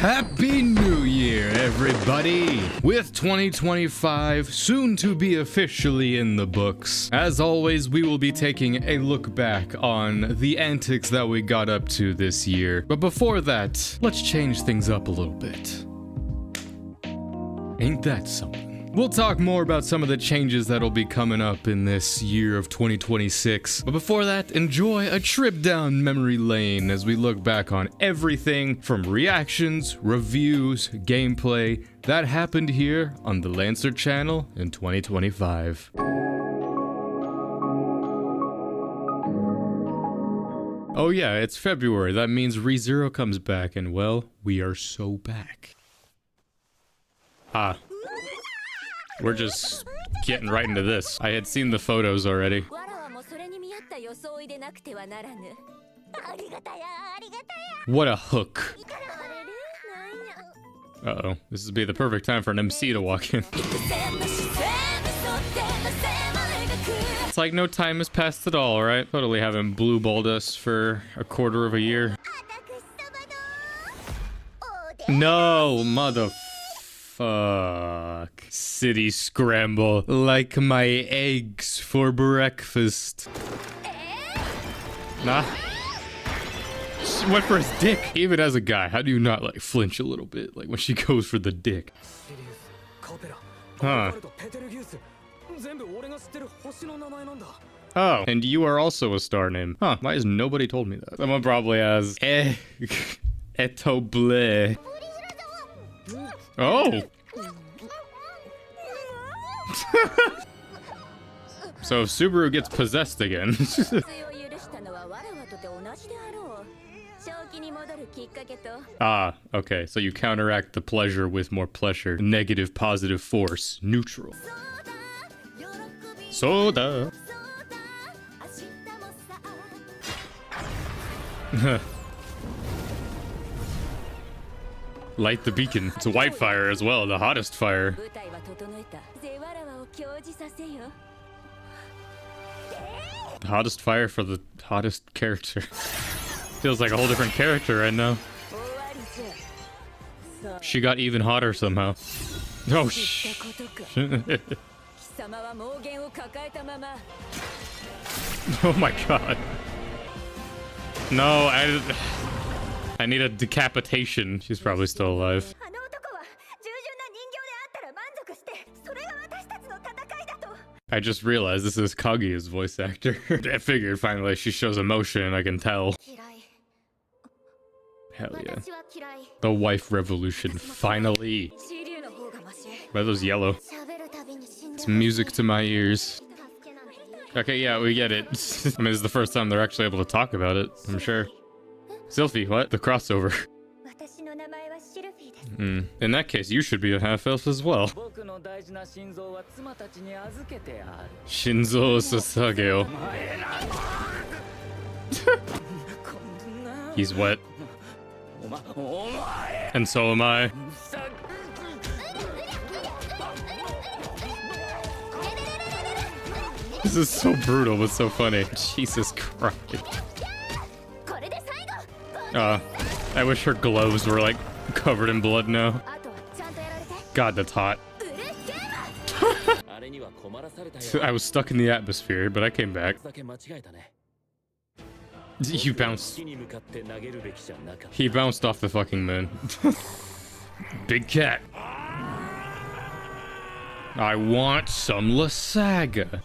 Happy New Year, everybody! With 2025 soon to be officially in the books, as always, we will be taking a look back on the antics that we got up to this year. But before that, let's change things up a little bit. Ain't that something? We'll talk more about some of the changes that'll be coming up in this year of 2026. But before that, enjoy a trip down memory lane as we look back on everything from reactions, reviews, gameplay that happened here on the Lancer channel in 2025. Oh yeah, it's February. That means ReZero comes back, and well, we are so back. We're just getting right into this. I had seen the photos already. What a hook. Uh-oh. This would be the perfect time for an MC to walk in. It's like no time has passed at all, right? Totally haven't blue balled us for a quarter of a year. No, motherfuck. City scramble like my eggs for breakfast. Nah. She went for his dick. Even as a guy, how do you not like flinch a little bit like when she goes for the dick? Huh. Oh, and you are also a star name. Huh, why has nobody told me that? Someone probably has Etoble. Oh! So if Subaru gets possessed again. Ah, okay, so you counteract the pleasure with more pleasure. Negative, positive force. Neutral. Soda! Light the beacon. It's a white fire as well, the hottest fire. The hottest fire for the hottest character. Feels like a whole different character right now. She got even hotter somehow. Oh, oh my god. No, I need a decapitation. She's probably still alive. I just realized this is Kaguya's voice actor. I figured finally she shows emotion, I can tell. Hell yeah. The wife revolution, finally. Why are those yellow? It's music to my ears. Okay, yeah, we get it. I mean, this is the first time they're actually able to talk about it, I'm sure. Sylphie, what? The crossover. In that case, you should be a half-elf as well. Shinzo Sasageo. He's wet. And so am I. This is so brutal, but so funny. Jesus Christ. I wish her gloves were like covered in blood now. God, that's hot. I was stuck in the atmosphere, but I came back. You bounced. He bounced off the fucking moon. Big cat. I want some Lasaga.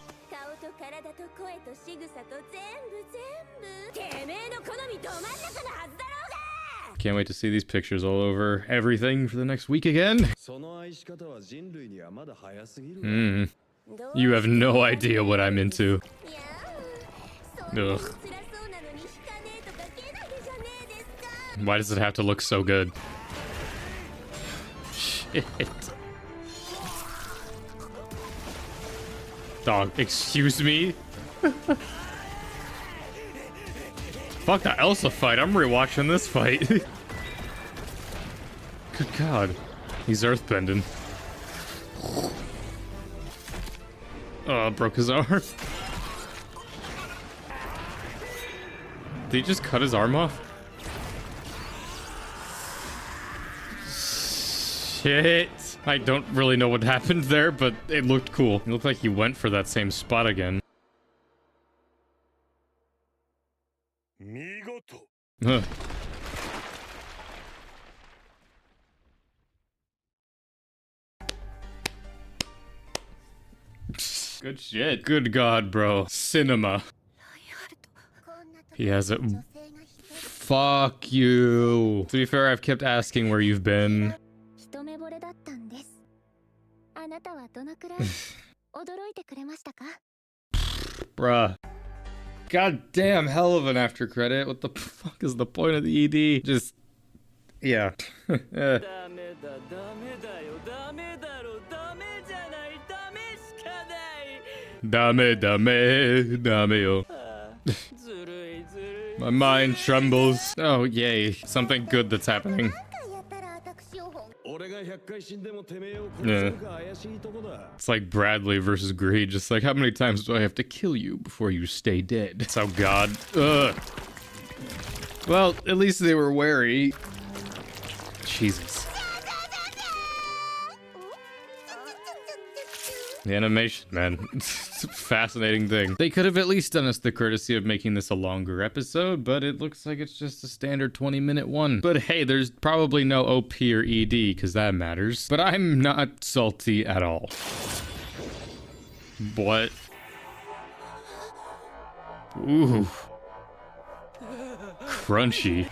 Can't wait to see these pictures all over everything for the next week again. You have no idea what I'm into. Ugh. Why does it have to look so good? Shit. Dog, excuse me? Fuck the Elsa fight, I'm rewatching this fight. Good god. He's earthbending. Oh, broke his arm. Did he just cut his arm off? shit. I don't really know what happened there, but it looked cool. It looked like he went for that same spot again. Huh. Good shit. Good God, bro. Cinema. He has it. Fuck you. To be fair, I've kept asking where you've been. Bruh. God damn, hell of an after credit. What the fuck is the point of the ED? Just, yeah. Dame. My mind trembles. Oh, yay. Something good that's happening. Yeah. It's like Bradley versus Greed. Just like, how many times do I have to kill you before you stay dead? That's how God. Ugh. Well, at least they were wary. Jesus. The animation, man. It's a fascinating thing. They could have at least done us the courtesy of making this a longer episode, but it looks like it's just a standard 20-minute one. But hey, there's probably no OP or ED, because that matters. But I'm not salty at all. What? Ooh. Crunchy.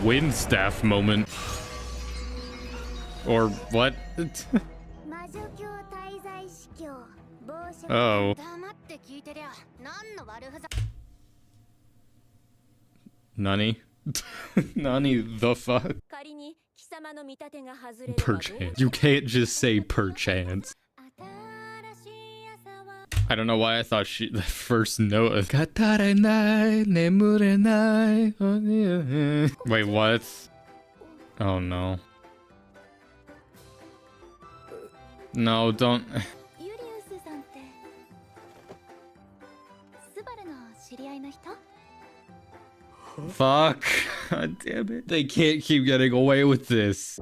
Wind staff moment. Or what? Oh. Nani? Nani the fuck? Perchance. You can't just say perchance. I don't know why I thought the first note of Wait, what? Oh no. No, don't. Fuck. God damn it. They can't keep getting away with this.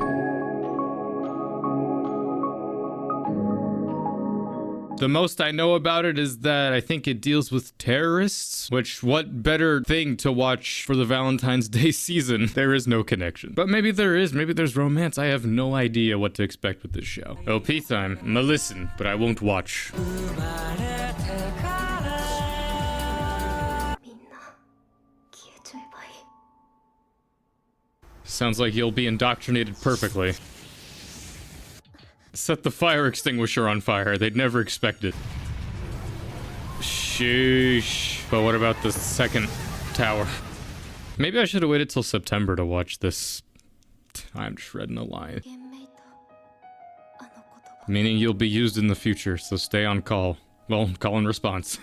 The most I know about it is that I think it deals with terrorists, which what better thing to watch for the Valentine's Day season? There is no connection. But maybe there is, maybe there's romance. I have no idea what to expect with this show. OP time. I'ma listen, but I won't watch. Sounds like you'll be indoctrinated perfectly. Set the fire extinguisher on fire. They'd never expect it. Sheesh. But what about the second tower? Maybe I should have waited till September to watch this. I'm shredding a line. Meaning you'll be used in the future, so stay on call. Well, call and response.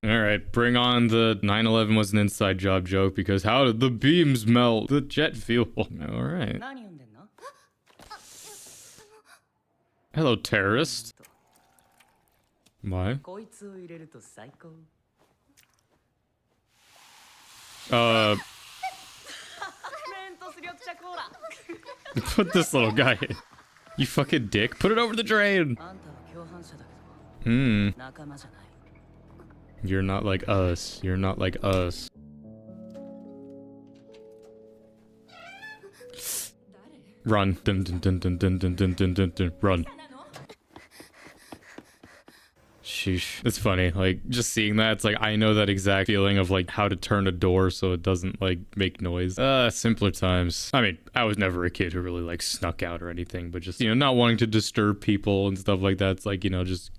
Alright, bring on the 9/11 was an inside job joke, because how did the beams melt the jet fuel? Alright. Hello, terrorist. Why? Put this little guy in. You fucking dick. Put it over the drain. You're not like us. You're not like us. Run. Dun, dun, dun, dun, dun, dun, dun, dun, dun, dun. Run. Sheesh. It's funny, like, just seeing that, it's like, I know that exact feeling of, like, how to turn a door so it doesn't, like, make noise. Simpler times. I mean, I was never a kid who really, like, snuck out or anything, but just, you know, not wanting to disturb people and stuff like that. It's like, you know, just...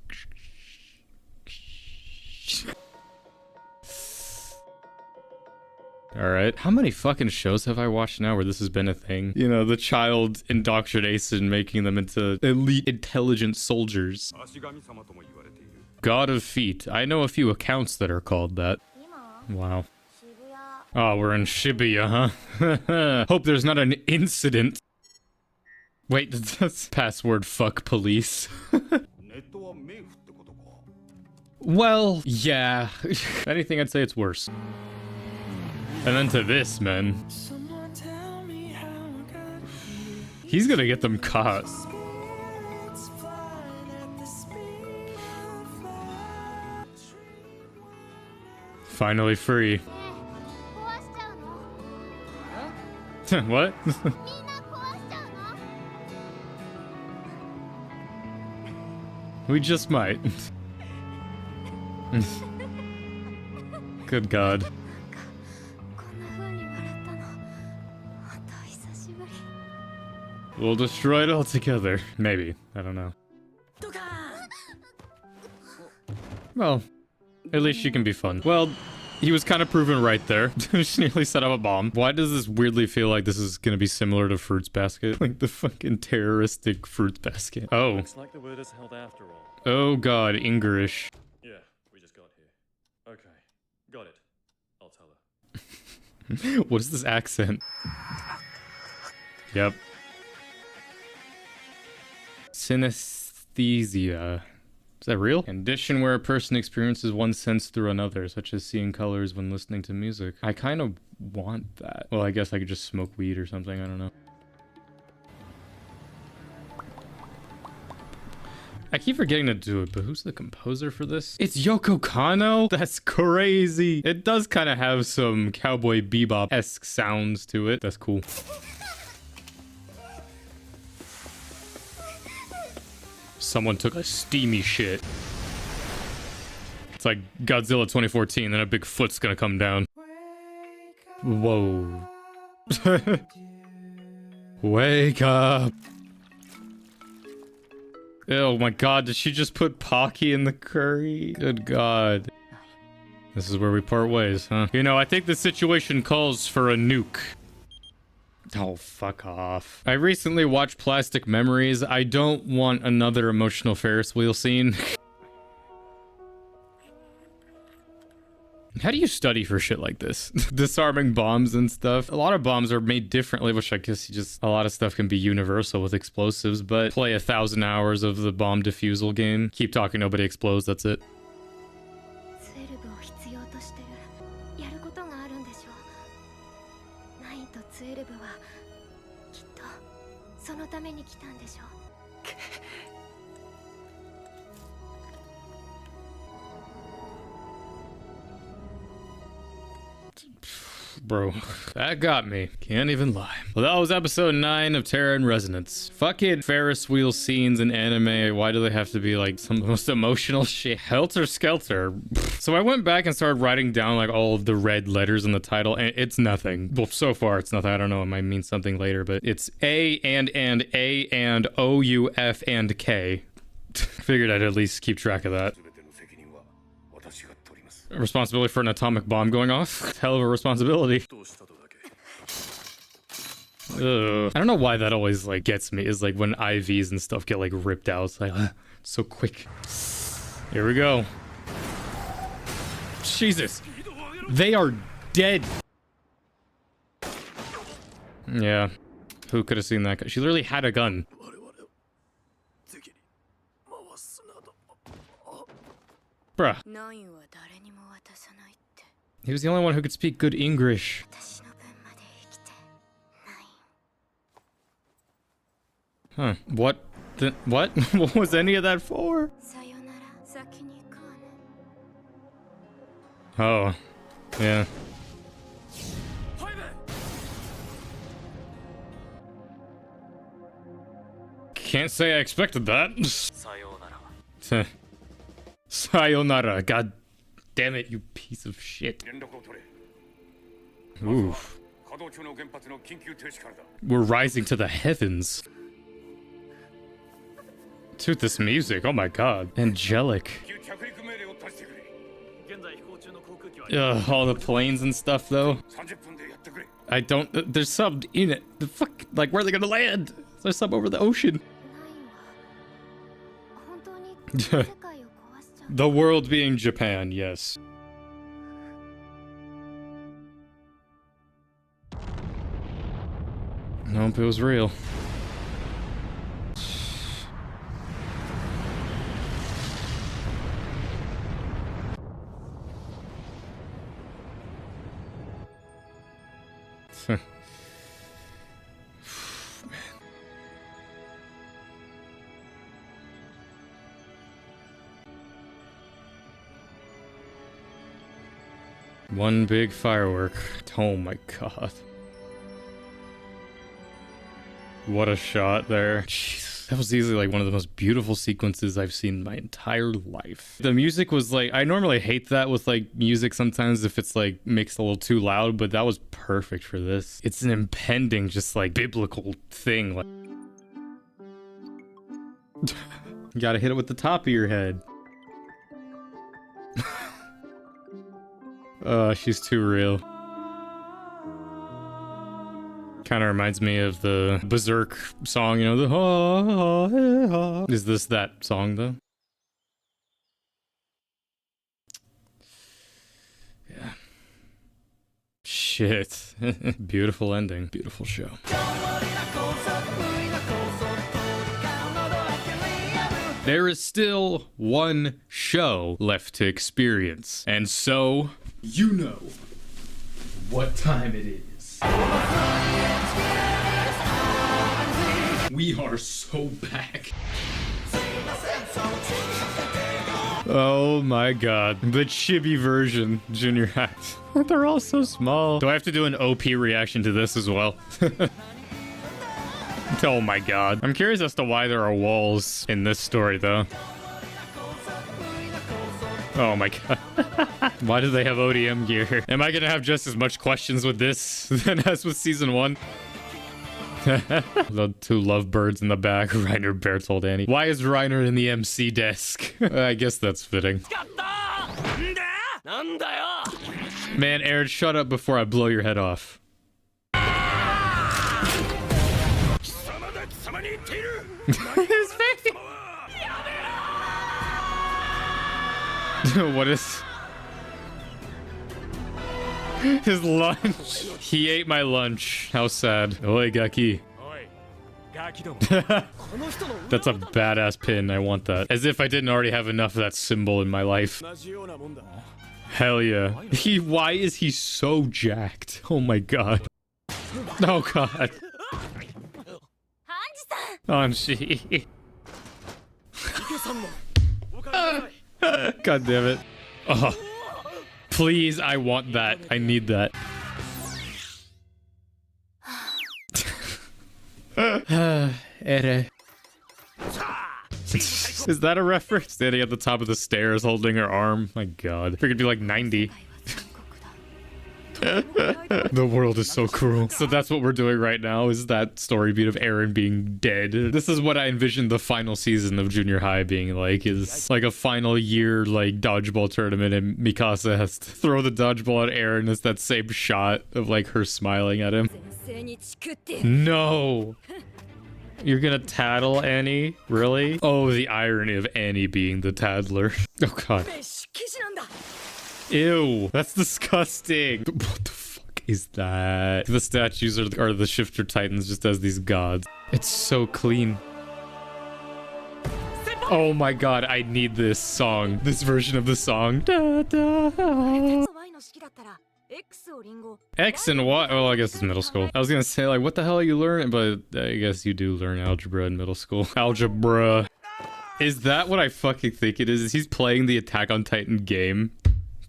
Alright. How many fucking shows have I watched now where this has been a thing? You know, the child indoctrination, making them into elite intelligent soldiers. God of Feet. I know a few accounts that are called that. Wow. Oh, we're in Shibuya, huh? Hope there's not an incident. Wait, that's password fuck police. Well, yeah. If anything, I'd say it's worse. And then to this, man. He's gonna get them caught. Finally free. What? We just might. Good God. We'll destroy it all together. Maybe. I don't know. Well, at least she can be fun. Well, he was kind of proven right there. She nearly set up a bomb. Why does this weirdly feel like this is gonna be similar to Fruits Basket? Like the fucking terroristic Fruits Basket. Oh. Looks like the word is held after all. Oh God, English. Yeah, we just got here. Okay, got it. I'll tell her. What is this accent? Yep. Synesthesia. Is that real? Condition where a person experiences one sense through another, such as seeing colors when listening to music. I kind of want that. Well, I guess I could just smoke weed or something. I don't know. I keep forgetting to do it, but who's the composer for this? It's Yoko Kanno? That's crazy. It does kind of have some Cowboy Bebop-esque sounds to it. That's cool. Someone took a steamy shit. It's like Godzilla 2014, then a big foot's gonna come down. Whoa. Wake up. Oh my God, did she just put Pocky in the curry? Good God. This is where we part ways, huh? You know, I think the situation calls for a nuke. Oh, fuck off. I recently watched Plastic Memories. I don't want another emotional Ferris wheel scene. How do you study for shit like this? Disarming bombs and stuff. A lot of bombs are made differently, which I guess a lot of stuff can be universal with explosives, but play 1,000 hours of the bomb defusal game. Keep talking, nobody explodes, that's it. Bro, that got me. Can't even lie. Well, that was episode 9 of Terror in Resonance. Fucking Ferris wheel scenes in anime. Why do they have to be like some of the most emotional shit? Helter Skelter. So I went back and started writing down like all of the red letters in the title, and it's nothing. Well, so far it's nothing. I don't know. It might mean something later, but it's A and O U F and K. Figured I'd at least keep track of that. Responsibility for an atomic bomb going off? Hell of a responsibility. Ugh. I don't know why that always like gets me, is like when IVs and stuff get like ripped out. It's like, so quick. Here we go. Jesus. They are dead. Yeah. Who could have seen that? She literally had a gun. Bruh. He was the only one who could speak good English. Huh. What? What? What was any of that for? Oh. Yeah. Can't say I expected that. Sayonara. God damn it, you piece of shit. Oof. We're rising to the heavens. Dude, this music, oh my God. Angelic. Ugh, all the planes and stuff though. I don't, there's sub in it. The fuck, like where are they gonna land? There's sub over the ocean. The world being Japan, yes. Nope, it was real. One big firework. Oh my god. What a shot there. Jeez. That was easily like one of the most beautiful sequences I've seen in my entire life. The music was like, I normally hate that with like music sometimes if it's like mixed a little too loud, but that was perfect for this. It's an impending, just like biblical thing. Like, you gotta hit it with the top of your head. She's too real. Kind of reminds me of the Berserk song, you know, the ha, ha, ha, ha. Is this that song though? Yeah. Shit. Beautiful ending. Beautiful show. There is still one show left to experience, and so you know what time it is. We are so back. Oh my god. The chibi version, Junior High. They're all so small. Do I have to do an OP reaction to this as well? Oh my god. I'm curious as to why there are walls in this story though. Oh my god. Why do they have ODM gear? Am I gonna have just as much questions with this than as with season 1? The two lovebirds in the back. Reiner Bertold Annie. Why is Reiner in the MC desk? I guess that's fitting. Man, Aaron, shut up before I blow your head off. His face. What is his lunch? He ate my lunch. How sad. Oi, Gaki. That's a badass pin. I want that. As if I didn't already have enough of that symbol in my life. Hell yeah. Why is he so jacked? Oh my god. Oh god. Anshi. God damn it. Oh. Please, I want that. I need that. Is that a reference? Standing at the top of the stairs holding her arm. My god. Figured it'd be like 90. The world is so cruel. So that's what we're doing right now, is that story beat of Eren being dead. This is what I envisioned the final season of Junior High being like, is like a final year like dodgeball tournament and Mikasa has to throw the dodgeball at Eren. It's that same shot of like her smiling at him. No! You're gonna tattle Annie? Really? Oh, the irony of Annie being the tattler. Oh god. Ew, that's disgusting. What the fuck is that? The statues are the shifter titans just as these gods. It's so clean. Oh my god, I need this song. This version of the song. Da, da. X and what? Oh, I guess it's middle school. I was gonna say, like, what the hell are you learning? But I guess you do learn algebra in middle school. Algebra. Is that what I fucking think it is? Is he's playing the Attack on Titan game?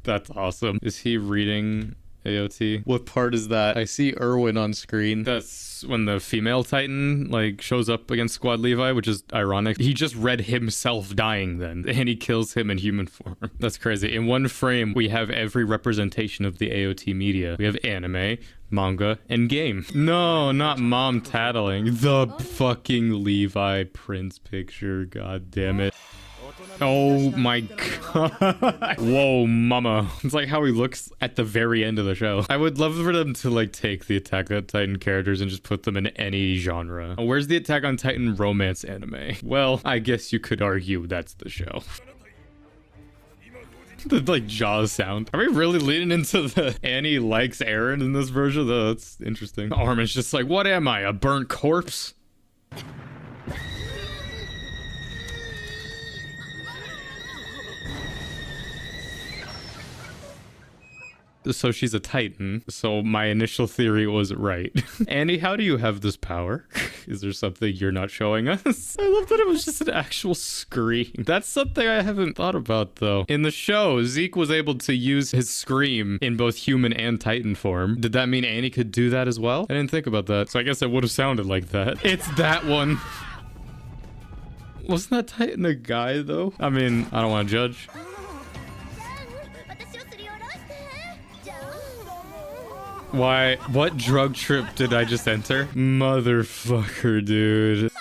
That's awesome. Is he reading AOT? What part is that? I see Erwin on screen. That's when the female Titan like shows up against Squad Levi, which is ironic. He just read himself dying then, and he kills him in human form. That's crazy. In one frame, we have every representation of the AOT media. We have anime, manga, and game. No, not mom tattling. The fucking Levi Prince picture. God damn it. Oh my god. Whoa, mama. It's like how he looks at the very end of the show. I would love for them to like take the Attack on Titan characters and just put them in any genre. Where's the Attack on Titan romance anime? Well, I guess you could argue that's the show. The like Jaws sound. Are we really leaning into the Annie likes Eren in this version? Though that's interesting. Armin's just like, what am I, a burnt corpse? So she's a Titan. So my initial theory was right. Andy, how do you have this power? Is there something you're not showing us? I love that it was just an actual scream. That's something I haven't thought about, though. In the show, Zeke was able to use his scream in both human and Titan form. Did that mean Annie could do that as well? I didn't think about that. So I guess it would have sounded like that. It's that one. Wasn't that Titan a guy, though? I mean, I don't want to judge. Why? What drug trip did I just enter? Motherfucker, dude.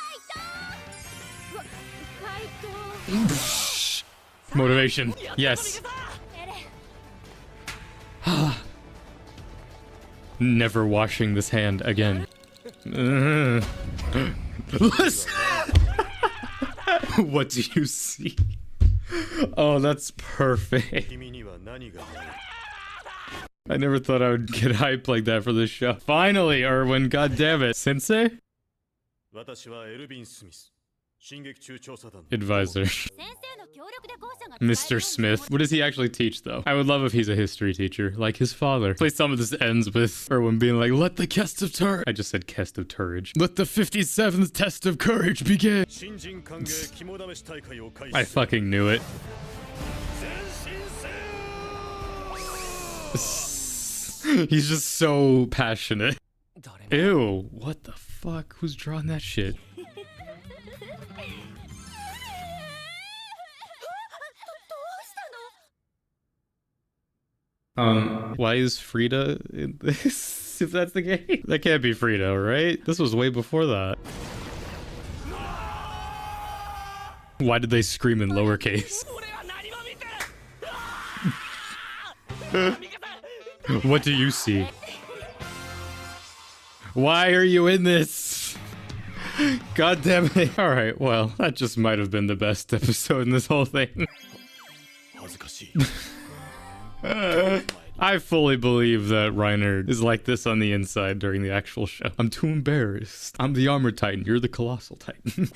Motivation. Yes. Never washing this hand again. What do you see? Oh, that's perfect. I never thought I would get hyped like that for this show. Finally, Erwin, goddammit. Sensei? Advisor. Mr. Smith. What does he actually teach, though? I would love if he's a history teacher, like his father. Please tell me this ends with Erwin being like, let the test of courage. I just said test of courage. Let the 57th test of courage begin. I fucking knew it. He's just so passionate. Ew, what the fuck? Who's drawing that shit? Why is Frida in this? If that's the case? That can't be Frida, right? This was way before that. Why did they scream in lowercase? What do you see? Why are you in this? God damn it. Alright, well, that just might have been the best episode in this whole thing. I fully believe that Reiner is like this on the inside during the actual show. I'm too embarrassed. I'm the Armored Titan. You're the Colossal Titan.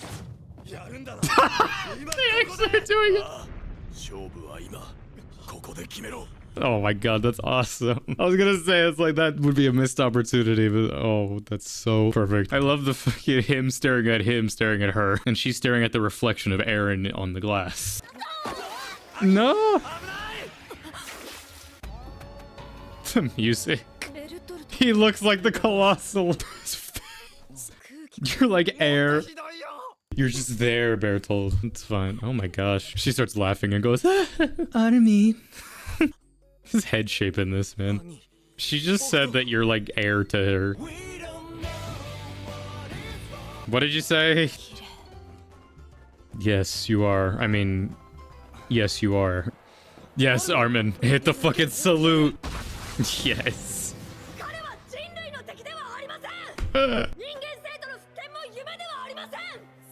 They actually are doing it. Oh my god, that's awesome. I was gonna say, it's like that would be a missed opportunity, but oh, that's so perfect. I love the fucking him staring at her, and she's staring at the reflection of Eren on the glass. No! The music. He looks like the Colossal. You're like air. You're just there, Bertold. It's fine. Oh my gosh. She starts laughing and goes, Armin. His head shape in this, man. She just said that you're like air to her. What did you say? Yes, you are. I mean, yes, you are. Yes, Armin. Hit the fucking salute. Yes.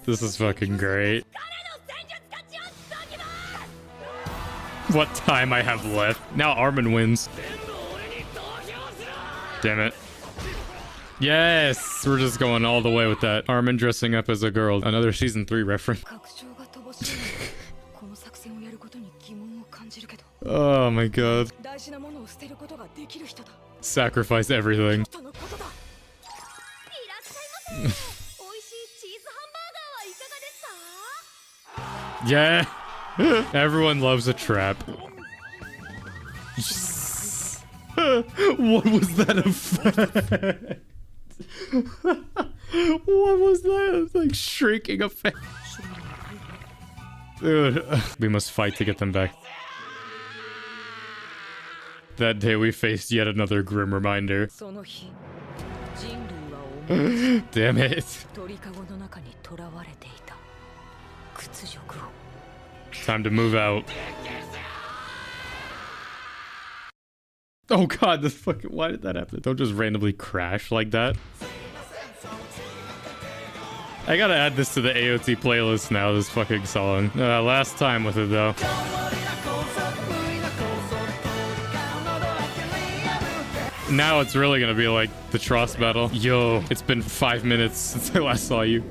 This is fucking great. What time I have left. Now Armin wins. Damn it. Yes! We're just going all the way with that. Armin dressing up as a girl. Another season 3 reference. Oh my god. Sacrifice everything. Yeah! Everyone loves a trap. What was that effect? What was that? Like shrieking effect. Dude, we must fight to get them back. That day we faced yet another grim reminder. Damn it. Time to move out. Oh god, this fucking... Why did that happen? Don't just randomly crash like that. I gotta add this to the AOT playlist now, this fucking song. Last time with it though. Now it's really gonna be like the Tross battle. Yo, it's been 5 minutes since I last saw you.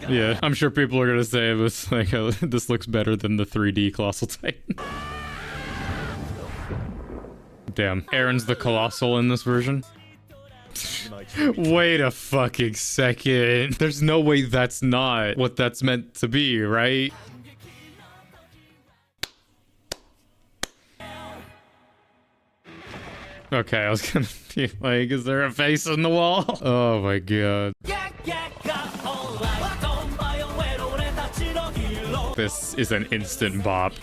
Yeah, I'm sure people are gonna say it was like, this looks better than the 3D Colossal Titan. damn. Aaron's the Colossal in this version. Wait a fucking second. There's no way that's not what that's meant to be, right? Okay, I was gonna be like, is there a face in the wall? Oh my god. This is an instant bop.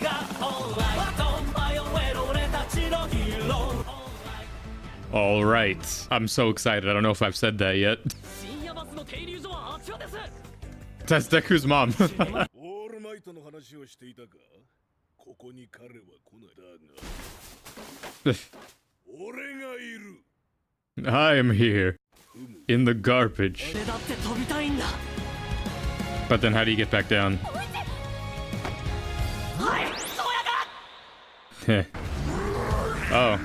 All right. I'm so excited. I don't know if I've said that yet. That's Deku's mom. I am here. In the garbage. But then how do you get back down? Oh.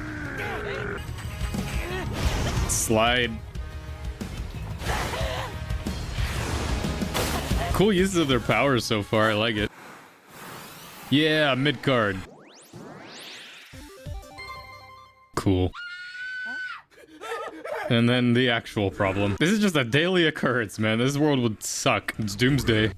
Slide. Cool uses of their powers so far, I like it. Yeah, mid-card. Cool. And then the actual problem. This is just a daily occurrence, man. This world would suck. It's doomsday. A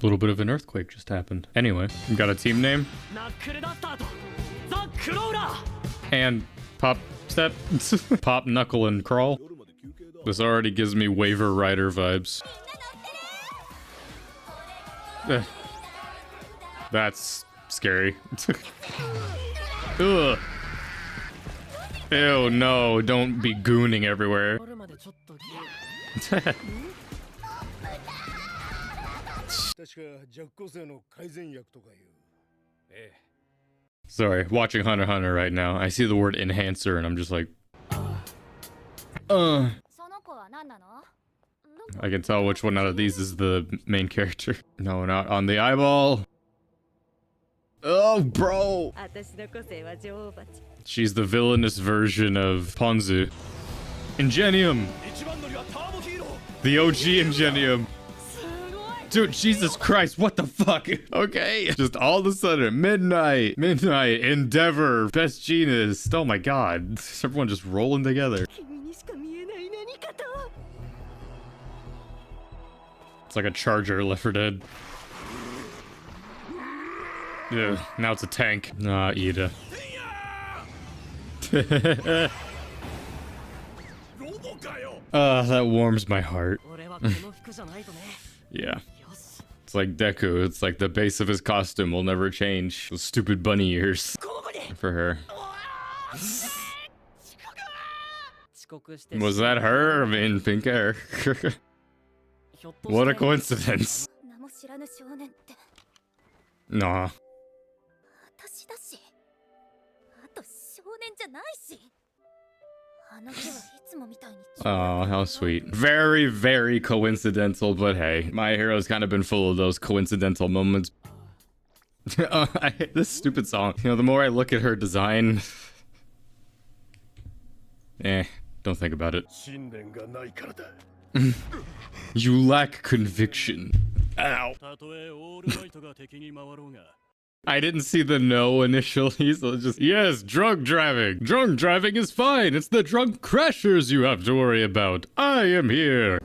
little bit of an earthquake just happened. Anyway, we got a team name. And pop step. Pop, knuckle, and crawl. This already gives me Waiver Rider vibes. That's scary. Ugh. Ew, no, don't be gooning everywhere. Sorry, watching Hunter x Hunter right now. I see the word enhancer and I'm just like... I can tell which one out of these is the main character. No, not on the eyeball. Oh, bro! She's the villainous version of Ponzu. Ingenium! The OG Ingenium! Dude, Jesus Christ, what the fuck? Okay. Just all of a sudden, Midnight, Endeavor, Best Genus. Oh my god. Everyone just rolling together. It's like a charger Left 4 Dead. Ugh, now it's a tank. Ah, Ida. That warms my heart. Yeah. It's like Deku. It's like the base of his costume will never change. Those stupid bunny ears. For her. Was that her? I mean, pink hair. What a coincidence. Nah. Oh, how sweet. Very, very coincidental, but hey, My Hero's kind of been full of those coincidental moments. I hate this stupid song. You know, the more I look at her design... don't think about it. You lack conviction. Ow. I didn't see the no initially, so it's just, yes, drunk driving. Drunk driving is fine. It's the drunk crashers you have to worry about. I am here.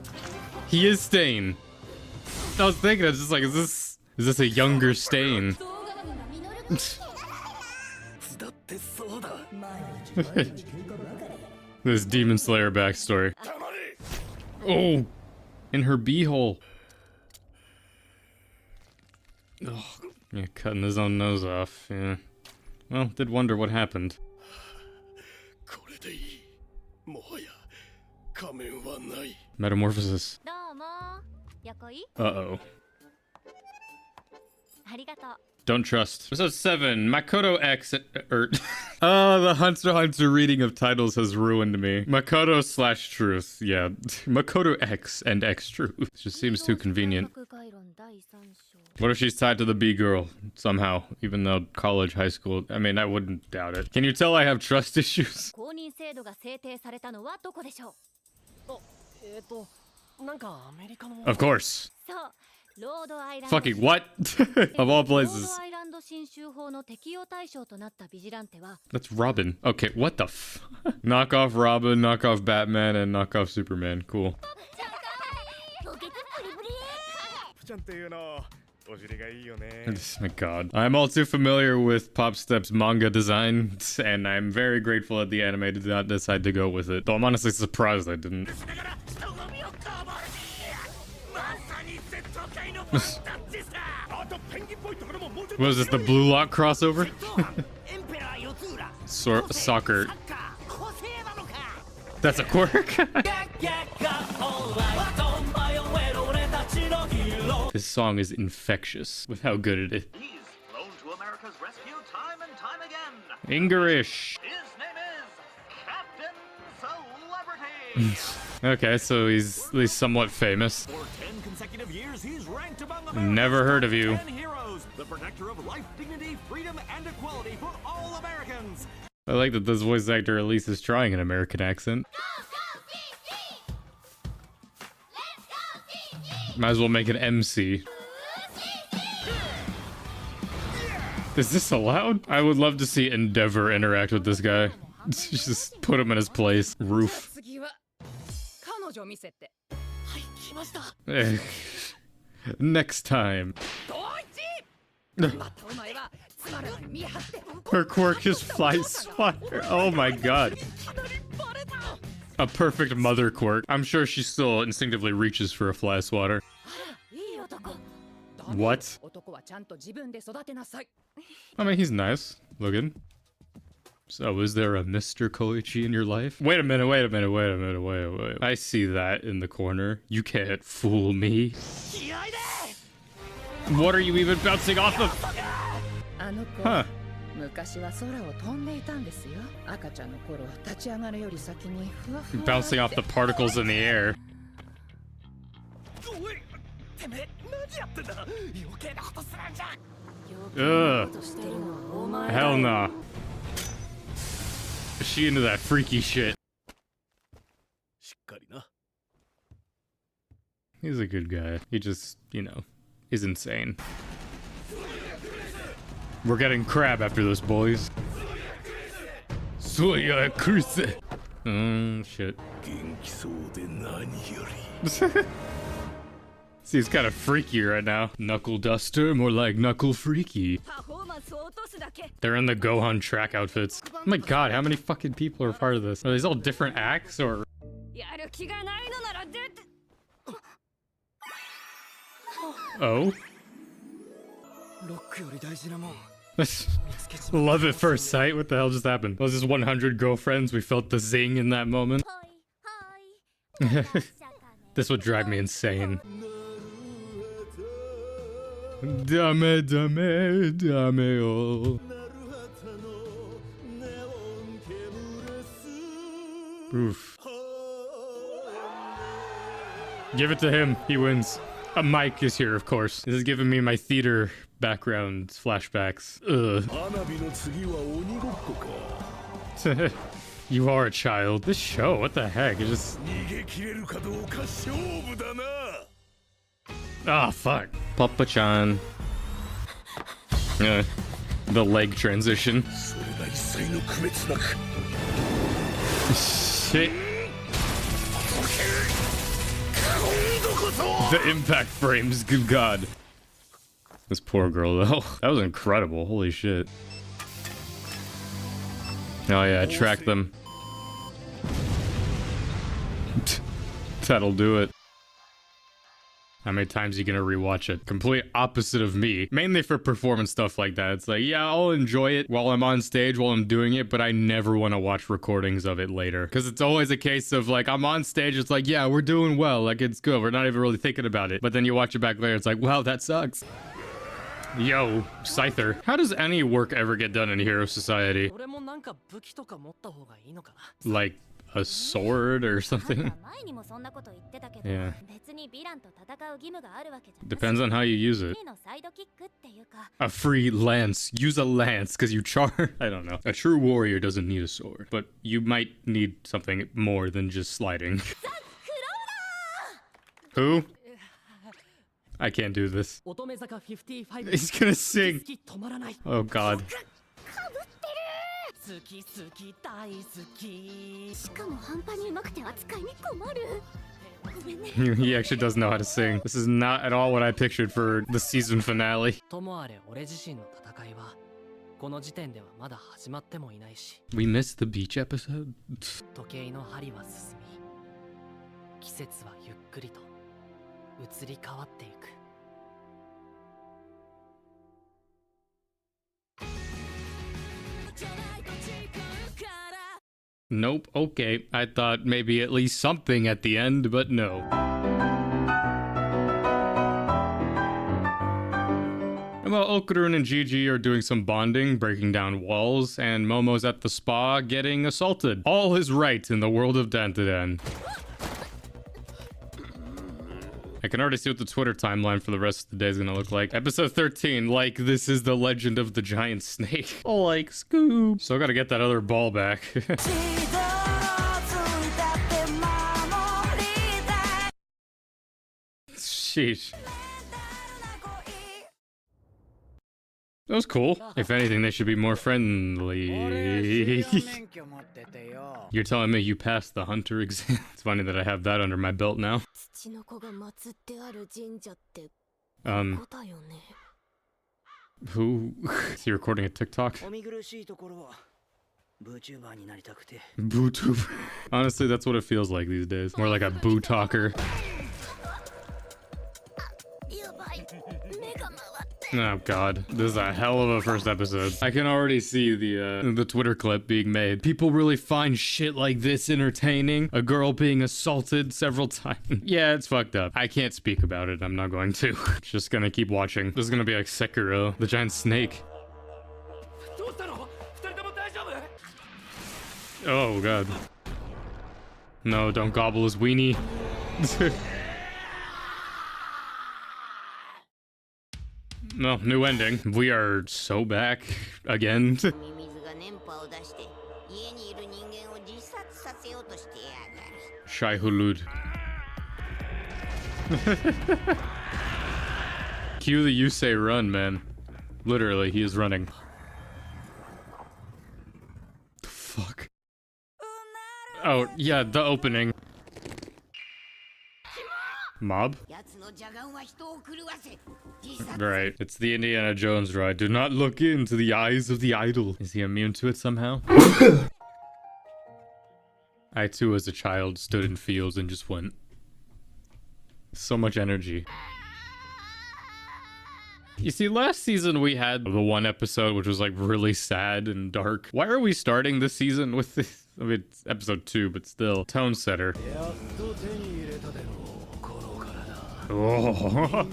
He is Stain. I was thinking, I was just like, is this a younger Stain? This Demon Slayer backstory. Oh, in her beehole. Ugh. Yeah, cutting his own nose off, yeah. Well, did wonder what happened. Metamorphosis. Uh-oh. Don't trust. Episode 7, Makoto X, oh, the Hunter x Hunter reading of titles has ruined me. Makoto / Truth, yeah. Makoto X and X Truth. It just seems too convenient. What if she's tied to the B-girl, somehow? Even though college, high school, I mean, I wouldn't doubt it. Can you tell I have trust issues? Of course. Fucking what? Of all places. That's Robin. Okay, what the f? Knock off Robin, knock off Batman, and knock off Superman. Cool. My god. I'm all too familiar with Pop Step's manga design, and I'm very grateful that the anime did not decide to go with it. Though I'm honestly surprised I didn't. What is this, the Blue Lock crossover? Soccer. That's a quirk? This song is infectious with how good it is. He's flown to America's rescue time and time again. English. His name is Captain Celebrity. Okay, so he's at least somewhat famous. For 10 consecutive years, he's ranked among America's Never heard of you. 10 heroes, the protector of life, dignity, freedom, and equality for all Americans. I like that this voice actor at least is trying an American accent. Might as well make an MC. Is this allowed? I would love to see Endeavor interact with this guy. Just put him in his place. Roof. Next time. Her quirk is fly swatter. Oh my god. A perfect mother quirk. I'm sure she still instinctively reaches for a fly swatter. What? I mean, he's nice looking. So, is there a Mr. Koichi in your life? Wait a minute, wait a minute, wait a minute, wait. I see that in the corner. You can't fool me. What are you even bouncing off of? Huh. Bouncing off the particles in the air. Ugh. Hell nah. Is she into that freaky shit? He's a good guy. He just, you know, is insane. We're getting crab after this, boys. Soya Kruse. Shit. See, he's kind of freaky right now. Knuckle duster, more like knuckle freaky. They're in the Gohan track outfits. Oh my god, how many fucking people are part of this? Are these all different acts, or? Oh? Love at first sight? What the hell just happened? Was this 100 girlfriends? We felt the zing in that moment. This would drive me insane. Dame, dame, dame, oh. Oof. Give it to him. He wins. A mic is here, of course. This is giving me my theater background flashbacks. Ugh. You are a child. This show, what the heck? It just... Ah, fuck. Papa-chan. The leg transition. Shit. The impact frames, good god. This poor girl, though. That was incredible. Holy shit. Oh yeah, track them. That'll do it. How many times are you gonna rewatch it? Complete opposite of me. Mainly for performance stuff like that. It's like, yeah, I'll enjoy it while I'm on stage, while I'm doing it, but I never want to watch recordings of it later. Because it's always a case of like, I'm on stage, it's like, yeah, we're doing well, like it's good, we're not even really thinking about it. But then you watch it back later, it's like, wow, that sucks. Yo, Scyther. How does any work ever get done in Hero Society? Like a sword or something? Yeah. Depends on how you use it. A free lance. Use a lance because you charge. I don't know. A true warrior doesn't need a sword, but you might need something more than just sliding. Who? I can't do this. 乙女坂55 He's gonna sing. 好き止まらない Oh god. 好き好き大好きしかも半端にうまくて扱いに困る。ごめんね。 He actually does know how to sing. This is not at all what I pictured for the season finale. ともあれ俺自身の戦いはこの時点ではまだ始まってもいないし We missed the beach episode? 時計の針は進み季節はゆっくりと移り変わっていく Nope. Okay. I thought maybe at least something at the end, but no. Well, Okurun and Gigi are doing some bonding, breaking down walls, and Momo's at the spa getting assaulted. All is right in the world of DanDaDan. I can already see what the Twitter timeline for the rest of the day is gonna look like. Episode 13, like, this is the legend of the giant snake. Oh, like, Scoob. So I gotta get that other ball back. Sheesh. That was cool. If anything, they should be more friendly. You're telling me you passed the hunter exam? It's funny that I have that under my belt now. Who? Is he recording a TikTok? BooTuber. Honestly, that's what it feels like these days. More like a boo talker. Oh god, this is a hell of a first episode. I can already see the Twitter clip being made. People really find shit like this entertaining. A girl being assaulted several times. Yeah, it's fucked up. I can't speak about it. I'm not going to. Just gonna keep watching. This is gonna be like Sekiro, the giant snake. Oh god. No, don't gobble his weenie. No, new ending. We are so back again. Shai Hulud. Cue the Yusei run, man. Literally, he is running. The fuck? Oh, yeah, the opening. Mob? Right, it's the Indiana Jones ride. Do not look into the eyes of the idol. Is he immune to it somehow? I too, as a child, stood in fields and just went. So much energy. You see, last season we had the one episode which was like really sad and dark. Why are we starting this season with this? I mean, it's episode 2, but still. Tone setter. Oh.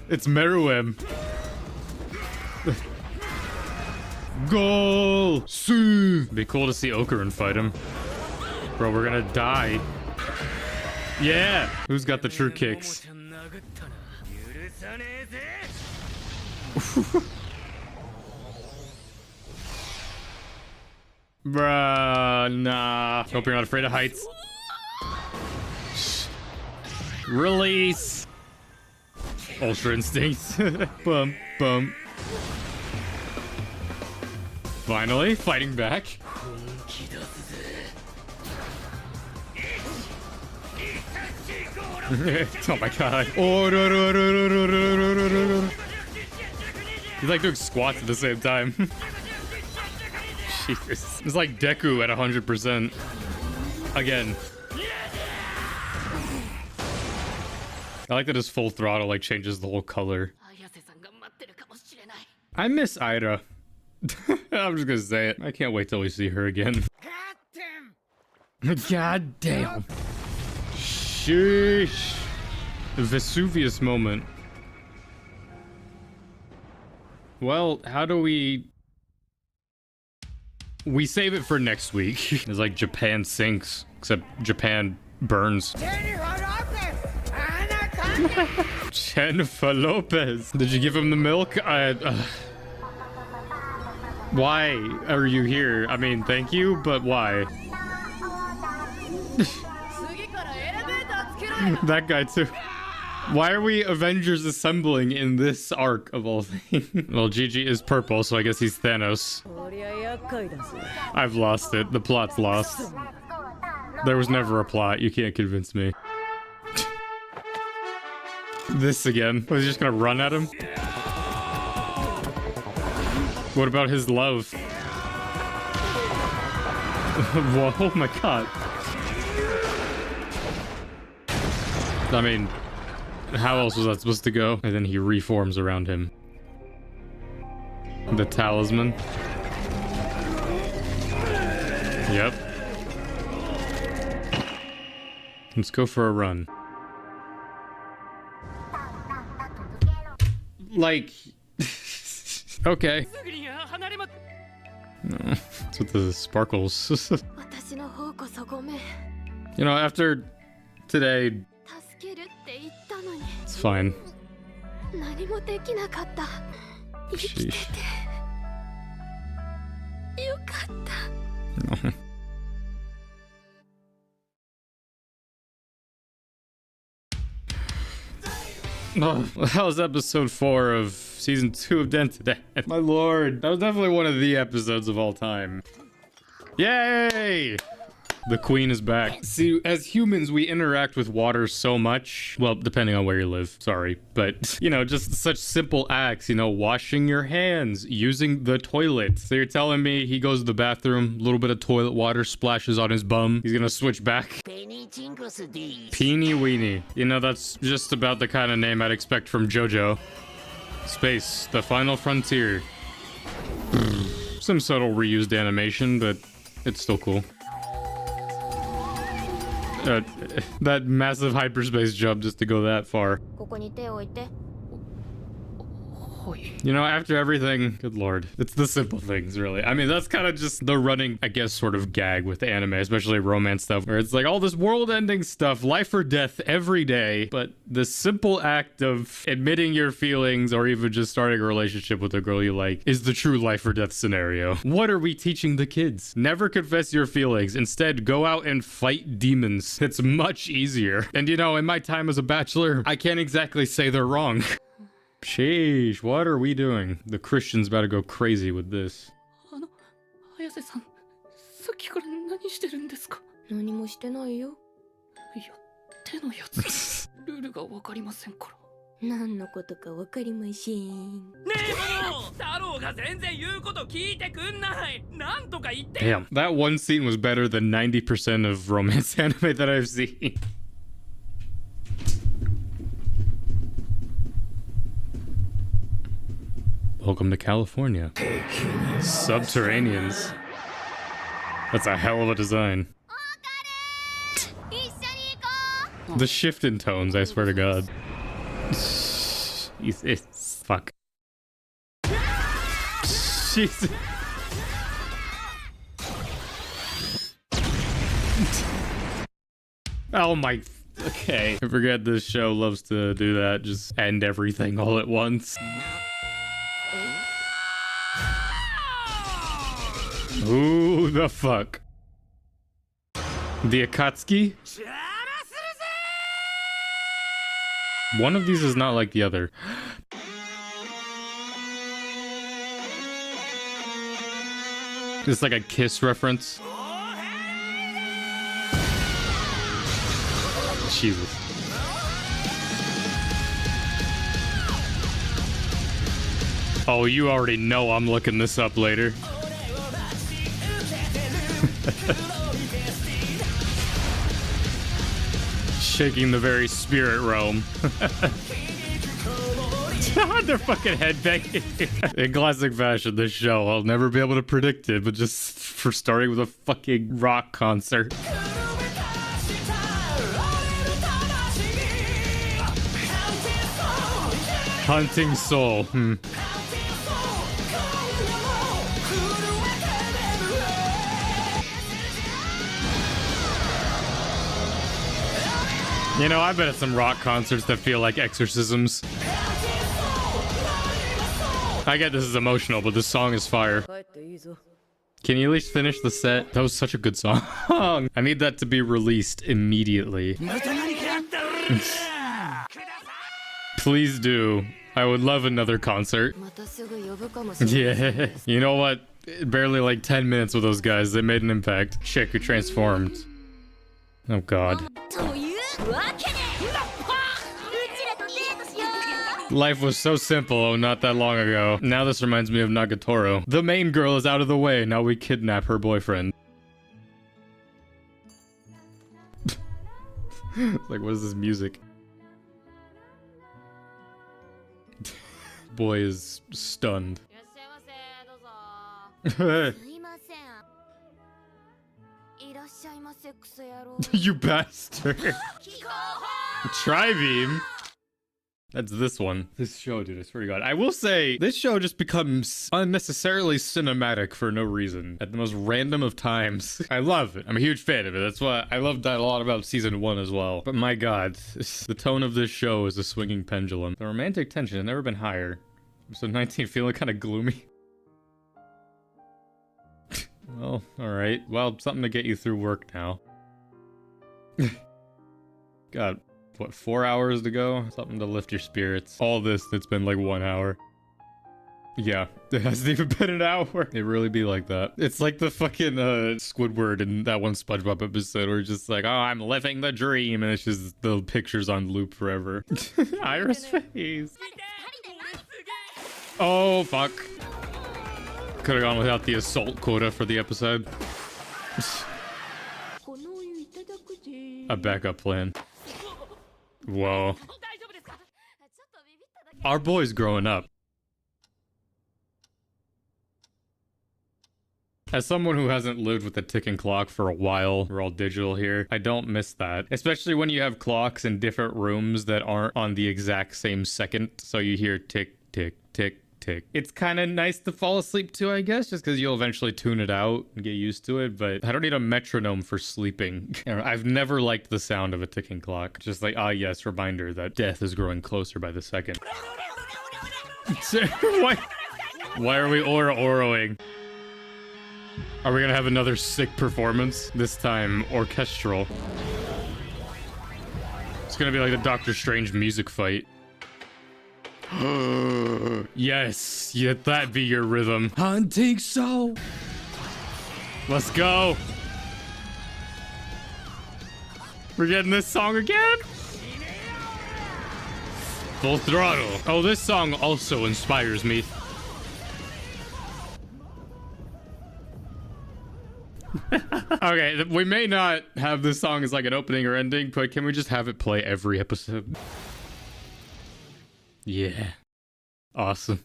It's Meruem. Goal! Be cool to see Okurun fight him. Bro, we're gonna die. Yeah! Who's got the true kicks? Bruh, nah. Hope you're not afraid of heights. Release! Ultra Instinct. Bum, bum. Finally, fighting back. Oh my god. He's like doing squats at the same time. Jesus. It's like Deku at 100%. Again. I like that his full throttle like changes the whole color. I miss Ida. I'm just gonna say it. I can't wait till we see her again. God damn. Sheesh. The Vesuvius moment. Well, how do we save it for next week? It's like Japan sinks, except Japan burns. Jennifer Lopez. Did you give him the milk? Why are you here? I mean, thank you, but why? That guy too. Why are we Avengers assembling in this arc of all things? Well, Gigi is purple, so I guess he's Thanos. I've lost it. The plot's lost. There was never a plot. You can't convince me. This again. Was he just gonna run at him? What about his love? Whoa, oh my god. I mean, how else was that supposed to go? And then he reforms around him. The talisman. Yep. Let's go for a run. Like... okay. No, it's with the sparkles. You know, after today... it's fine. Sheesh. No. Oh, that was episode 4 of season 2 of DanDaDan. My lord, that was definitely one of the episodes of all time. Yay! The queen is back. See, as humans, we interact with water so much. Well, depending on where you live, sorry. But, you know, just such simple acts, you know, washing your hands, using the toilet. So you're telling me he goes to the bathroom, a little bit of toilet water splashes on his bum. He's gonna switch back. Peeny Weenie. You know, that's just about the kind of name I'd expect from JoJo. Space, the final frontier. Some subtle reused animation, but it's still cool. That massive hyperspace jump just to go that far. You know, after everything, good lord, it's the simple things, really. I mean, that's kind of just the running, I guess, sort of gag with anime, especially romance stuff, where it's like all this world-ending stuff, life or death every day, but the simple act of admitting your feelings or even just starting a relationship with a girl you like is the true life or death scenario. What are we teaching the kids? Never confess your feelings. Instead, go out and fight demons. It's much easier. And you know, in my time as a bachelor, I can't exactly say they're wrong. Sheesh, what are we doing? The Christian's about to go crazy with this. Damn, that one scene was better than 90% of romance anime that I've seen. Welcome to California. Subterraneans. That's a hell of a design. The shift in tones, I swear to God. It's fuck. Jesus. Oh my. Okay. I forget this show loves to do that. Just end everything all at once. Who the fuck? The Akatsuki? One of these is not like the other. It's like a Kiss reference. Jesus. Oh, you already know I'm looking this up later. Shaking the very spirit realm. They're fucking headbanging. In classic fashion, this show, I'll never be able to predict it, but just for starting with a fucking rock concert. Hunting Soul. You know, I've been at some rock concerts that feel like exorcisms. I get this is emotional, but this song is fire. Can you at least finish the set? That was such a good song. I need that to be released immediately. Please do. I would love another concert. Yeah. You know what? Barely like 10 minutes with those guys. They made an impact. Chick who transformed. Oh god. Life was so simple not that long ago. Now this reminds me of Nagatoro. The main girl is out of the way. Now we kidnap her boyfriend. Like, what is this music? Boy is stunned. You bastard. Tri-beam? That's this one. This show, dude, I swear to God. I will say, this show just becomes unnecessarily cinematic for no reason at the most random of times. I love it. I'm a huge fan of it. That's why I loved that a lot about season 1 as well. But my God, the tone of this show is a swinging pendulum. The romantic tension has never been higher. Episode 19 feeling kind of gloomy. Well, alright. Well, something to get you through work now. God. What, 4 hours to go? Something to lift your spirits. All this that's been like 1 hour. Yeah, it hasn't even been an hour. It really be like that. It's like the fucking Squidward in that one SpongeBob episode where it's just like, oh, I'm living the dream, and it's just the pictures on loop forever. Iris face. Oh, fuck. Could have gone without the assault quota for the episode. A backup plan. Whoa. Our boy's growing up. As someone who hasn't lived with a ticking clock for a while, we're all digital here, I don't miss that. Especially when you have clocks in different rooms that aren't on the exact same second, so you hear tick, tick, tick, tick. It's kind of nice to fall asleep to, I guess, just because you'll eventually tune it out and get used to it, but I don't need a metronome for sleeping. I've never liked the sound of a ticking clock. Just like, ah yes, reminder that death is growing closer by the second. Why are we oroing? Are we gonna have another sick performance? This time, orchestral. It's gonna be like the Doctor Strange music fight. Yes, let that be your rhythm. Hunting soul. Let's go. We're getting this song again. Full throttle. Oh, this song also inspires me. Okay, we may not have this song as like an opening or ending, but can we just have it play every episode? Yeah. Awesome.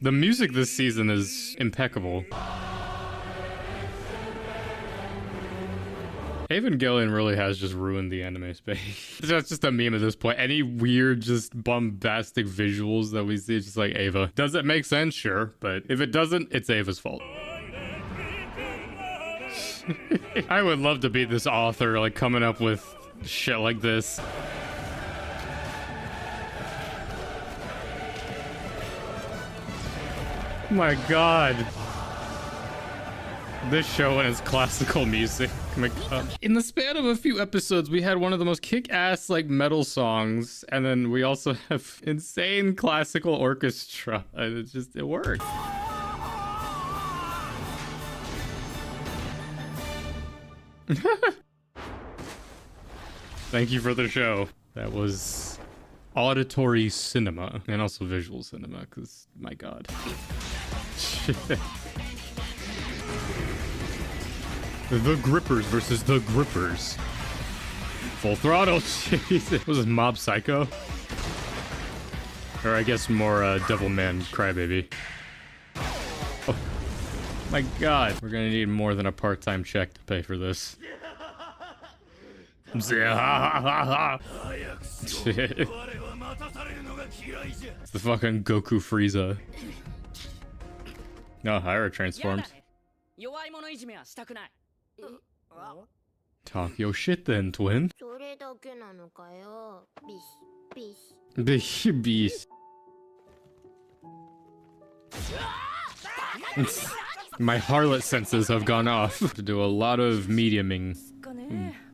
The music this season is impeccable. Evangelion really has just ruined the anime space. That's just a meme at this point. Any weird, just bombastic visuals that we see, it's just like, Eva. Does it make sense? Sure. But if it doesn't, it's Eva's fault. I would love to be this author, like, coming up with shit like this. Oh my God. This show and its classical music. In the span of a few episodes, we had one of the most kick-ass, like, metal songs, and then we also have insane classical orchestra. And it works. Thank you for the show. That was auditory cinema and also visual cinema, because my God. The Grippers versus the Grippers. Full throttle. Jesus. Was this Mob Psycho? Or I guess more Devilman Crybaby. Oh my God. We're gonna need more than a part-time check to pay for this. It's the fucking Goku Frieza. No, Hyra transformed. Talk your shit then, twin. Beast. My harlot senses have gone off. To do a lot of mediuming.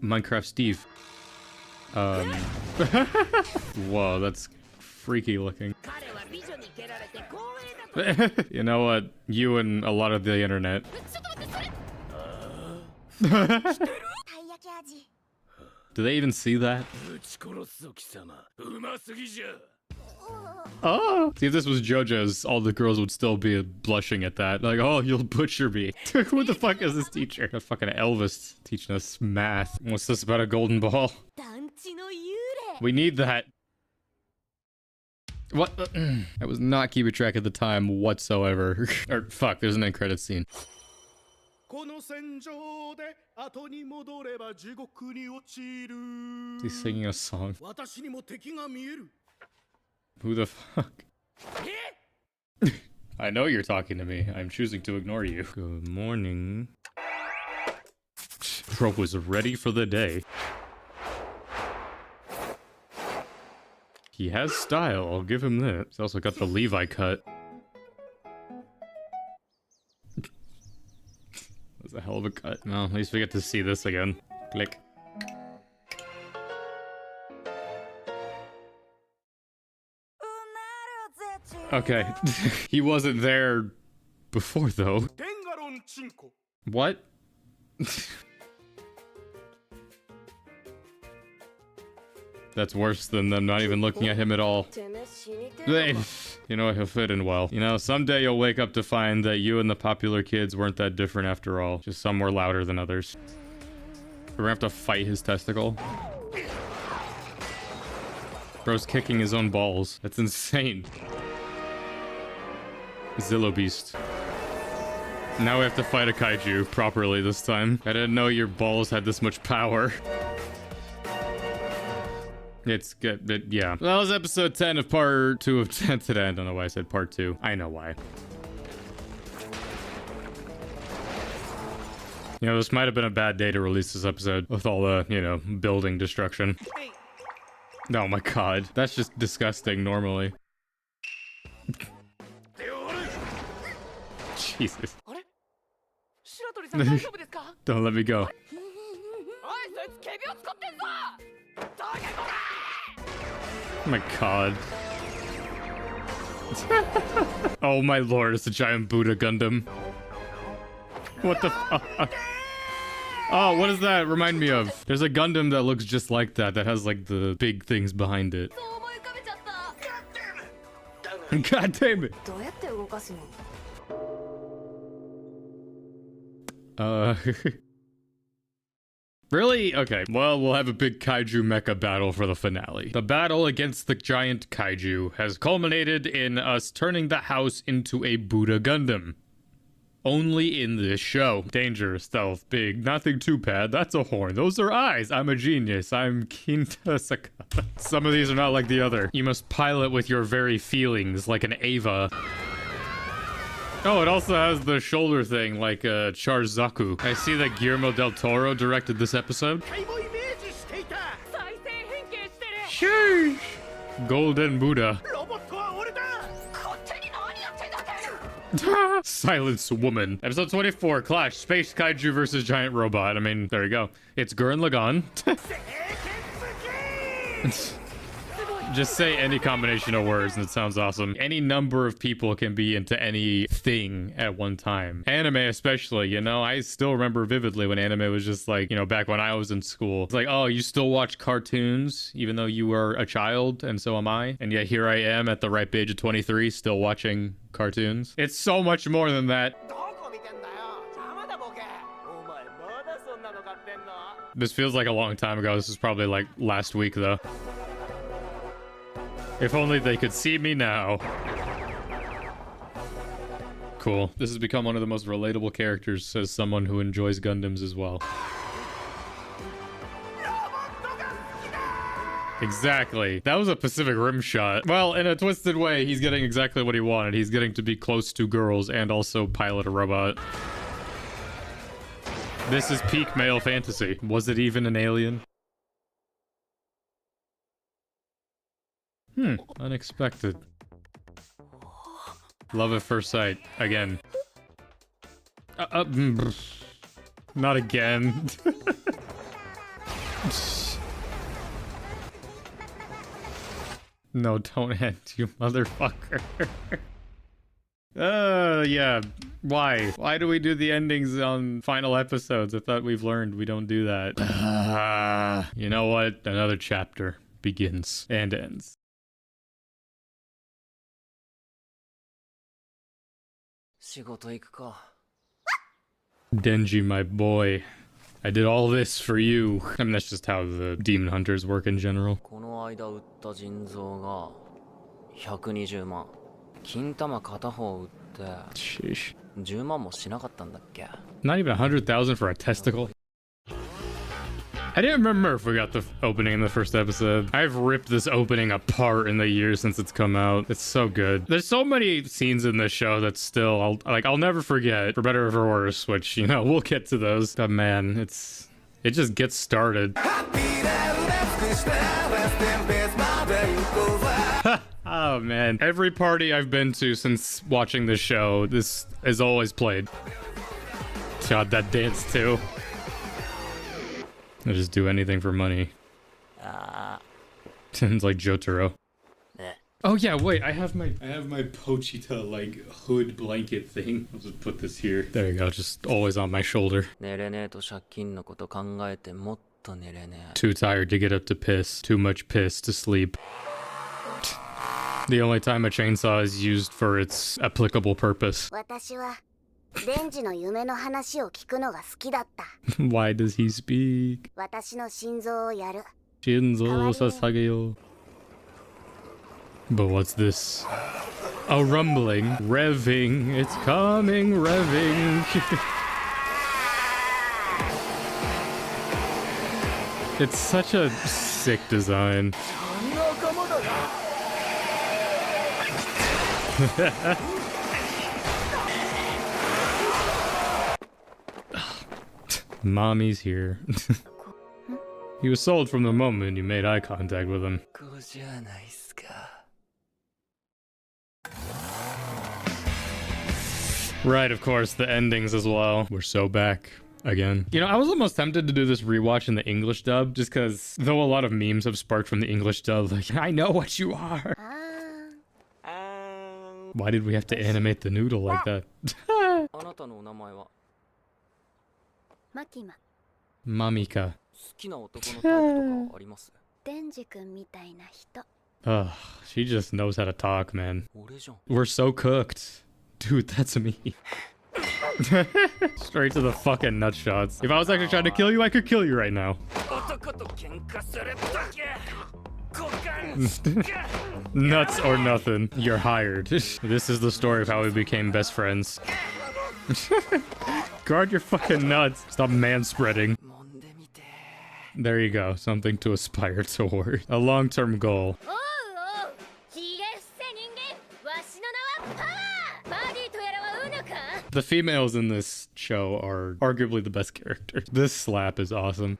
Minecraft Steve. Whoa, that's freaky looking. You know what? You and a lot of the internet. Do they even see that? Oh! See, if this was JoJo's, all the girls would still be blushing at that. Like, oh, you'll butcher me. Who the fuck is this teacher? A fucking Elvis teaching us math. What's this about a golden ball? We need that. What? I was not keeping track of the time whatsoever. Or, fuck, there's an end credits scene. Is he singing a song? Who the fuck? I know you're talking to me. I'm choosing to ignore you. Good morning. Bro was ready for the day. He has style, I'll give him that. He's also got the Levi cut. That's a hell of a cut. Well, at least we get to see this again. Click. Okay. He wasn't there before, though. What? That's worse than them not even looking at him at all. You know, he'll fit in well. You know, someday you'll wake up to find that you and the popular kids weren't that different after all. Just some were louder than others. We're gonna have to fight his testicle. Bro's kicking his own balls. That's insane. Zillow Beast. Now we have to fight a kaiju properly this time. I didn't know your balls had this much power. It's good, but yeah. Well, that was episode 10 of part 2 of 10 today. I don't know why I said part 2. I know why. You know, this might have been a bad day to release this episode with all the, you know, building destruction. Oh my god. That's just disgusting normally. Jesus. Don't let me go. Oh my god. Oh my lord, it's a giant Buddha Gundam. What the fuck? Oh, what does that remind me of? There's a Gundam that looks just like that has like the big things behind it. God damn it. Really? Okay, well, we'll have a big kaiju mecha battle for the finale. The battle against the giant kaiju has culminated in us turning the house into a Buddha Gundam. Only in this show. Danger, stealth, big, nothing too bad. That's a horn. Those are eyes. I'm a genius. I'm Kinta Sakata. Some of these are not like the other. You must pilot with your very feelings, like an Ava. Oh, it also has the shoulder thing, like Charzaku. I see that Guillermo del Toro directed this episode. Sheesh! Golden Buddha. Silence Woman. Episode 24, Clash, Space Kaiju versus Giant Robot. I mean, there you go. It's Gurren Lagann. Just say any combination of words and it sounds awesome. Any number of people can be into anything at one time. Anime especially, you know? I still remember vividly when anime was just like, you know, back when I was in school. It's like, oh, you still watch cartoons even though you were a child and so am I. And yet here I am at the ripe age of 23 still watching cartoons. It's so much more than that. This feels like a long time ago. This is probably like last week though. If only they could see me now. Cool. This has become one of the most relatable characters as someone who enjoys Gundams as well. Exactly. That was a Pacific Rim shot. Well, in a twisted way, he's getting exactly what he wanted. He's getting to be close to girls and also pilot a robot. This is peak male fantasy. Was it even an alien? Unexpected. Love at first sight. Again. Not again. No, don't end, you motherfucker. Yeah. Why? Why do we do the endings on final episodes? I thought we've learned we don't do that. You know what? Another chapter begins and ends. Denji, my boy. I did all this for you. I mean, that's just how the demon hunters work in general. この間売った腎臓が120万。金玉片方売って Sheesh. 10万もしなかったんだっけ Not even 100,000 for a testicle. I didn't remember if we got the opening in the first episode. I've ripped this opening apart in the years since it's come out. It's so good. There's so many scenes in this show that still, I'll never forget, for better or for worse, which, you know, we'll get to those. But man, it just gets started. Oh man, every party I've been to since watching this show, this is always played. God, that dance too. I just do anything for money. It's like Jotaro. Oh yeah, wait, I have my Pochita like hood blanket thing. I'll just put this here. There you go, just always on my shoulder. Too tired to get up to piss. Too much piss to sleep. The only time a chainsaw is used for its applicable purpose. Why does he speak? Shinzo sasageyo. But what's this? A rumbling, revving, it's coming, revving. It's such a sick design. Mommy's here. He was sold from the moment you made eye contact with him. Right, of course, the endings as well. We're so back again. You know, I was almost tempted to do this rewatch in the English dub, just because though a lot of memes have sparked from the English dub, like, I know what you are. Why did we have to animate the noodle like that? Mamika. Ugh, she just knows how to talk, man. We're so cooked. Dude, that's me. Straight to the fucking nut shots. If I was actually trying to kill you, I could kill you right now. Nuts or nothing. You're hired. This is the story of how we became best friends. Guard your fucking nuts. Stop manspreading. There you go. Something to aspire toward. A long-term goal. The females in this show are arguably the best characters. This slap is awesome.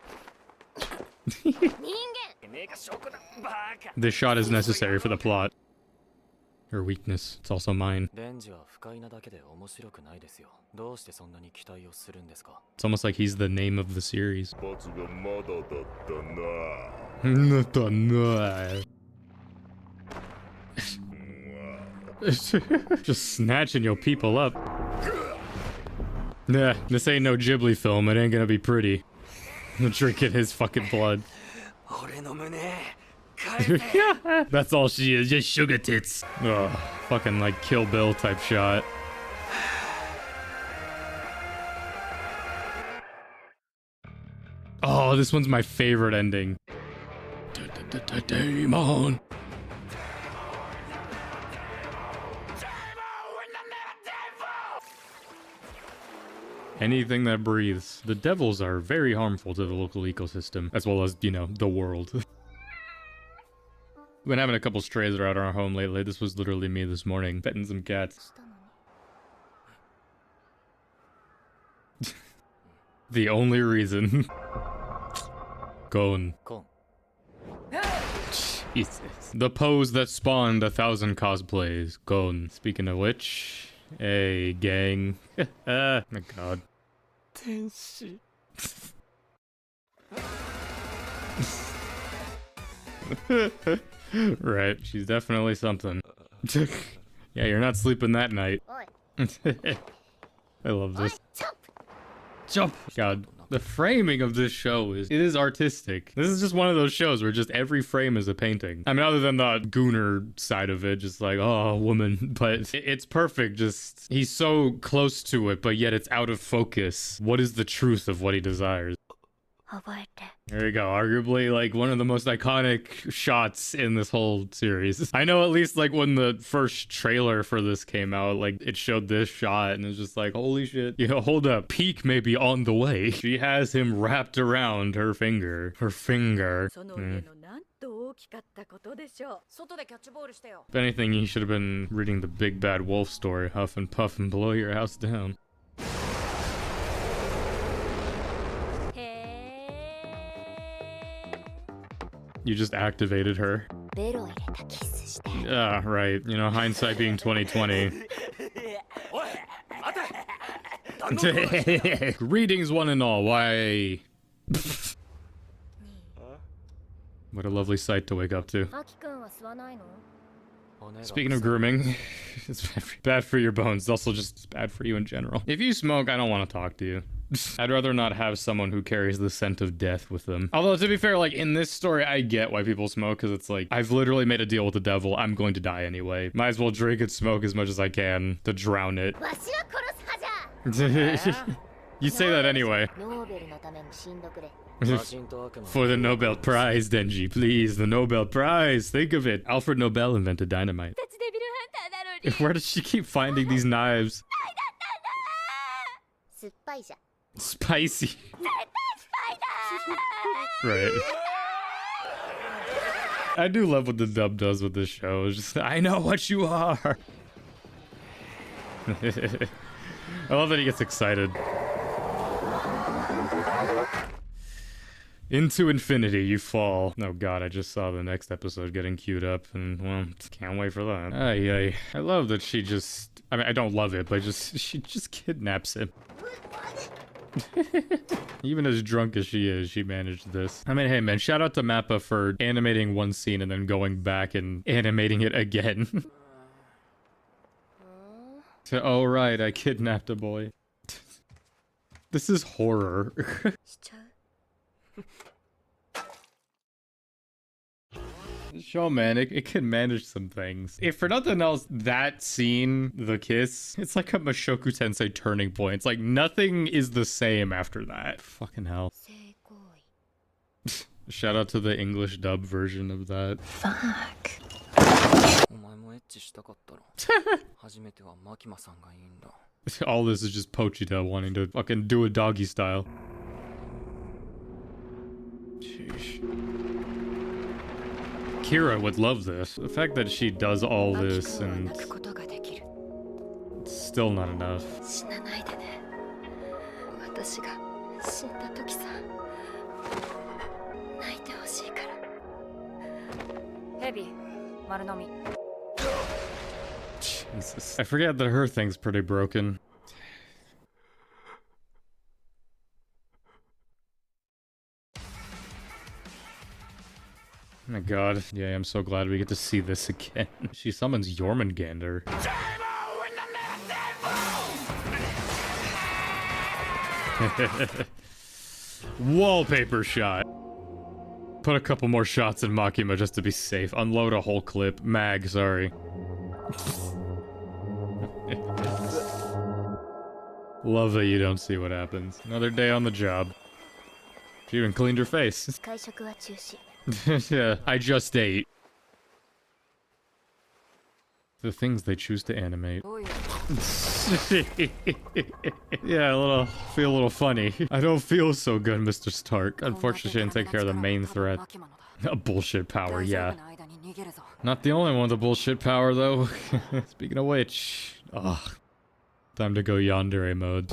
This shot is necessary for the plot. Her weakness. It's also mine. It's almost like he's the name of the series. Just snatching your people up. Nah, this ain't no Ghibli film. It ain't gonna be pretty. I'm drinking his fucking blood. That's all she is, just sugar tits. Ugh, fucking like Kill Bill type shot. Oh, this one's my favorite ending. Demon. Anything that breathes. The devils are very harmful to the local ecosystem, as well as, you know, the world. We've been having a couple strays around our home lately. This was literally me this morning, petting some cats. The only reason. Gon. Jesus. The pose that spawned 1,000 cosplays. Gon. Speaking of which, Hey, gang. My god. Right, she's definitely something. Yeah, you're not sleeping that night. I love this. Jump! God, the framing of this show it is artistic. This is just one of those shows where just every frame is a painting. I mean, other than the Gooner side of it, just like, oh, woman, but it's perfect. Just, he's so close to it, but yet it's out of focus. What is the truth of what he desires? There you go. Arguably, like, one of the most iconic shots in this whole series. I know at least, like, when the first trailer for this came out, like, it showed this shot, and it's just like, holy shit. You know, hold up. Peak may be on the way. She has him wrapped around her finger. Her finger. If anything, he should have been reading the Big Bad Wolf story. Huff and puff and blow your house down. You just activated her. Right. You know, hindsight being 2020. Greetings, one and all. Why? What a lovely sight to wake up to. Speaking of grooming, it's bad for your bones. It's also just bad for you in general. If you smoke, I don't want to talk to you. I'd rather not have someone who carries the scent of death with them. Although, to be fair, like, in this story, I get why people smoke, because it's like, I've literally made a deal with the devil. I'm going to die anyway. Might as well drink and smoke as much as I can to drown it. You say that anyway. For the Nobel Prize, Denji, please. The Nobel Prize. Think of it. Alfred Nobel invented dynamite. Where does she keep finding these knives? Spicy. Right. I do love what the dub does with this show. It's just, I know what you are. I love that he gets excited. Into infinity you fall. Oh god, I just saw the next episode getting queued up, and well, can't wait for that. I love that she just, I mean, I don't love it, but she just kidnaps him. Even as drunk as she is, she managed this. I mean, hey man, shout out to Mappa for animating one scene and then going back and animating it again. So, oh right, I kidnapped a boy. This is horror. Show, man, it can manage some things. If for nothing else, that scene, the kiss, it's like a Mushoku Tensei turning point. It's like nothing is the same after that. Fucking hell. Shout out to the English dub version of that. Fuck. All this is just Pochita wanting to fucking do a doggy style. Sheesh. Kira would love this. The fact that she does all this and it's still not enough. Jesus. I forget that her thing's pretty broken. Oh my god. Yeah, I'm so glad we get to see this again. She summons Jormungandr. Wallpaper shot. Put a couple more shots in Makima just to be safe. Unload a whole clip. Mag, sorry. Love that you don't see what happens. Another day on the job. She even cleaned her face. Yeah, I just ate. The things they choose to animate. Yeah, feel a little funny. I don't feel so good, Mr. Stark. Unfortunately, she didn't take care of the main threat. A bullshit power, yeah. Not the only one with a bullshit power, though. Speaking of which, time to go yandere mode.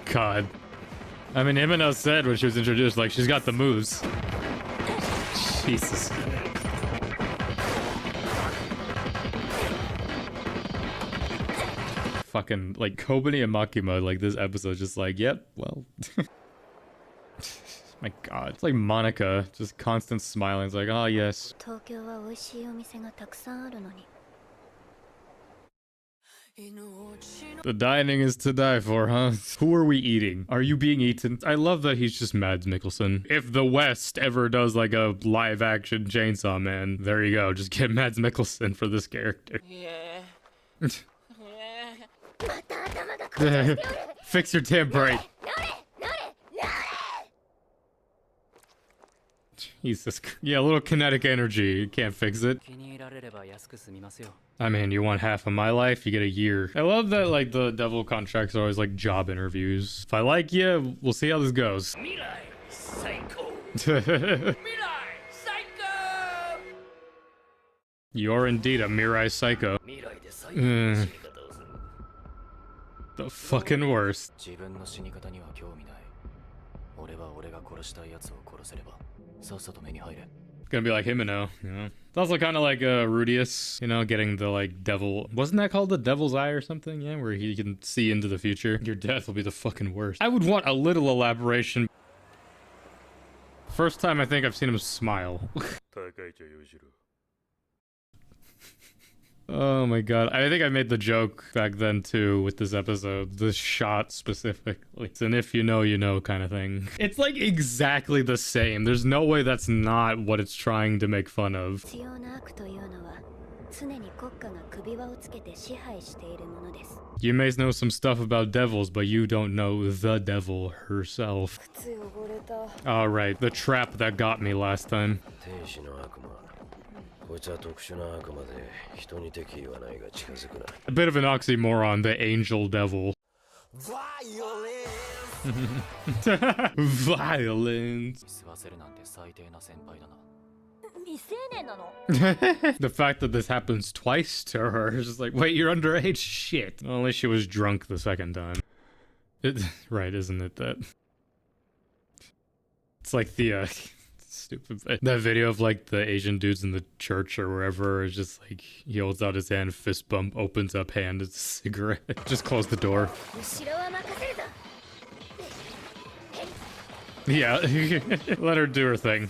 God. I mean, Himeno said when she was introduced, like, she's got the moves. Jesus. fucking, like, Kobani and Makima, like, this episode, just like, yep, well. My god. It's like Monica, just constant smiling. It's like, oh, yes. 東京は美味しいお店がたくさんあるのに The dining is to die for, huh? Who are we eating? Are you being eaten? I love that he's just Mads Mikkelsen. If the West ever does like a live action Chainsaw Man, there you go. Just get Mads Mikkelsen for this character. Fix your damn brain. Jesus. Yeah, a little kinetic energy. You can't fix it. I mean, you want half of my life, you get a year. I love that, like, the devil contracts are always, like, job interviews. If I like you, we'll see how this goes. You're indeed a Mirai Psycho. The fucking worst. Gonna be like Himeno, you know? It's also kind of like Rudius, you know, getting the, like, devil... Wasn't that called the devil's eye or something? Yeah, where he can see into the future. Your death will be the fucking worst. I would want a little elaboration. First time I think I've seen him smile. Oh my god. I think I made the joke back then too with this episode. This shot specifically. It's an if you know kind of thing. It's like exactly the same. There's no way that's not what it's trying to make fun of. 必要な悪というのは常に国家が首輪をつけて支配しているものです You may know some stuff about devils, but you don't know the devil herself. 靴汚れた Alright, the trap that got me last time. A bit of an oxymoron, the angel devil. Violence. The fact that this happens twice to her is just like, wait, you're underage? Shit. Well, at least she was drunk the second time. Right, isn't it that? It's like the, stupid. That video of like the Asian dudes in the church or wherever is just like, he holds out his hand, fist bump, opens up hand, it's a cigarette. Just close the door. Yeah, let her do her thing.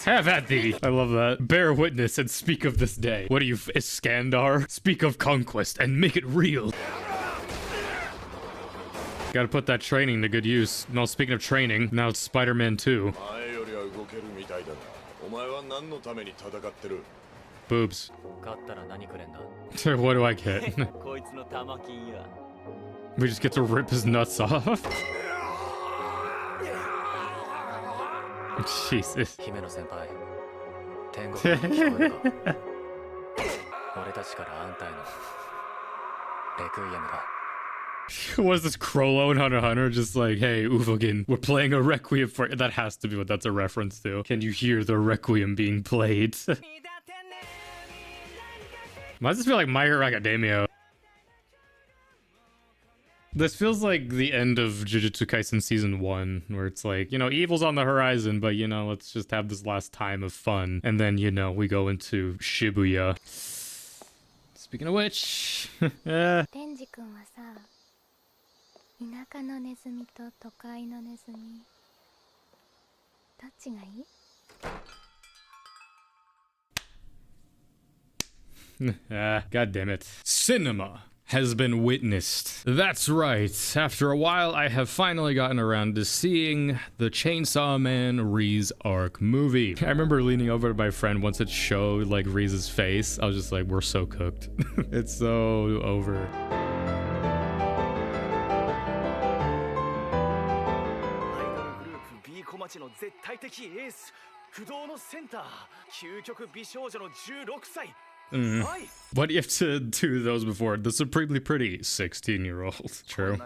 Have at thee. I love that. Bear witness and speak of this day. What are you, Iskandar? Speak of conquest and make it real. Gotta put that training to good use. No, speaking of training, now it's Spider-Man 2. Boobs. What do I get? We just get to rip his nuts off. Jesus. Was this Krollo and Hunter x Hunter just like, hey, Uvogin, we're playing a requiem for... That has to be what that's a reference to. Can you hear the requiem being played? Why does this feel like My Hero Academia? This feels like the end of Jujutsu Kaisen Season 1, where it's like, you know, evil's on the horizon, but, you know, let's just have this last time of fun. And then, you know, we go into Shibuya. Speaking of which... デンジ君はさ、田舎のネズミと都会のネズミ、どっちがいい? God damn it. Cinema has been witnessed. That's right. After a while, I have finally gotten around to seeing the Chainsaw Man Reese arc movie. I remember leaning over to my friend once it showed like Reese's face. I was just like, we're so cooked. It's so over. What do you have to do those before? The supremely pretty 16-year-old. True.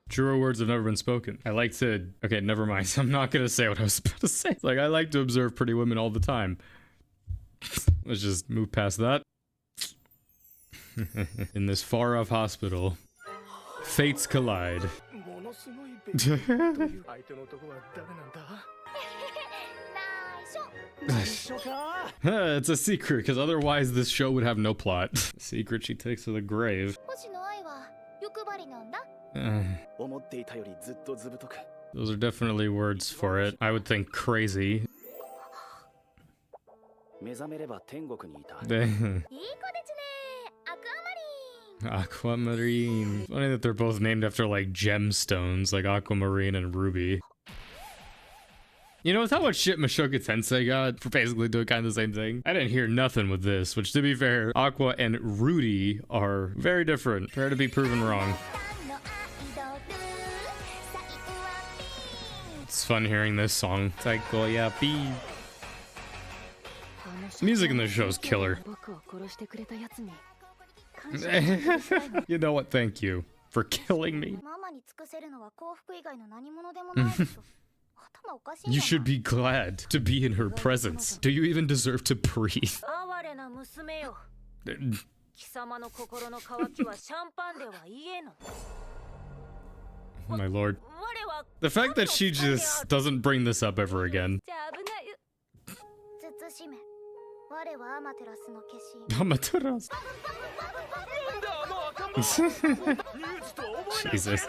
Truer words have never been spoken. I like to... Okay, never mind. I'm not gonna say what I was about to say. Like, I like to observe pretty women all the time. Let's just move past that. In this far-off hospital, fates collide. It's a secret, because otherwise this show would have no plot. Secret she takes to the grave. 星の愛は欲張りなんだ。 思っていたよりずっとずぶとく。 Those are definitely words for it. I would think crazy. 目覚めれば天国にいた。いい子ですね。アクアマリン。 Aquamarine. Funny that they're both named after like gemstones, like Aquamarine and Ruby. You know, with how much shit Mushoku Tensei got for basically doing kind of the same thing, I didn't hear nothing with this, which to be fair, Aqua and Rudy are very different. Fair to be proven wrong. It's fun hearing this song. Taikoya B. Music in this show is killer. You know what? Thank you for killing me. ママに尽くせるのは幸福以外の何者でもないでしょ。頭おかしいん You じゃ should ない be glad to be in her presence. Do you even deserve to breathe? 哀れな娘よ。貴様の心の渇きはシャンパンでは言えぬ。 Oh my lord. 我は The fact that she just doesn't bring this up ever again. じゃあ危ない。慎め。我はアマテラスの化身。 Amaterasu. Jesus.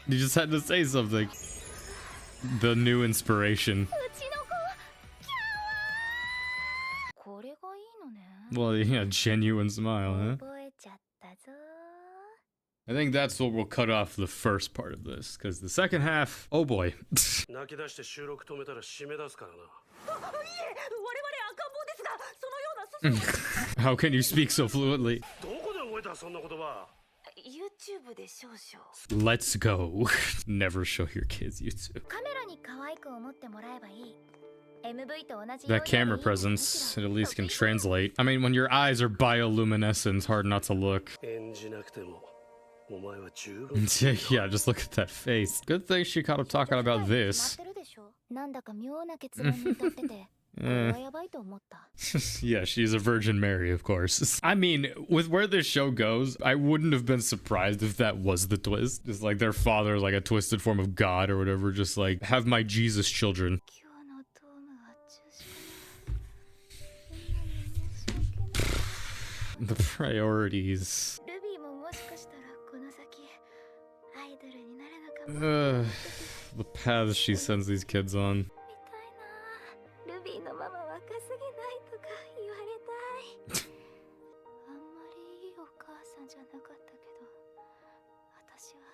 You just had to say something. The new inspiration. これがいいのね。 Well, yeah, genuine smile, huh? 覚えちゃったぞ。 I think that's what we'll cut off the first part of this, because the second half, oh boy. 泣き出して収録止めたら締め出すからな。いえ、我々赤ん坊ですが、そのような How can you speak so fluently? どこで覚えたそんな言葉。YouTube で少々。 Let's go. Never show your kids YouTube. カメラに可愛く思ってもらえばいい。MV と同じ That camera presence, it at least can translate. I mean, when your eyes are bioluminescent, hard not to look. 演じなくてもお前は十分。Yeah, just look at that face. Good thing she caught up talking about this. なんだか妙な結論に至ってて。Yeah, she's a Virgin Mary, of course. I mean, with where this show goes, I wouldn't have been surprised if that was the twist. Just like their father, like a twisted form of God or whatever, just like, have my Jesus children. The priorities. The paths she sends these kids on. ルビーのママ若すぎないとか言われたい。あんまりいいお母さんじゃなかったけど、私は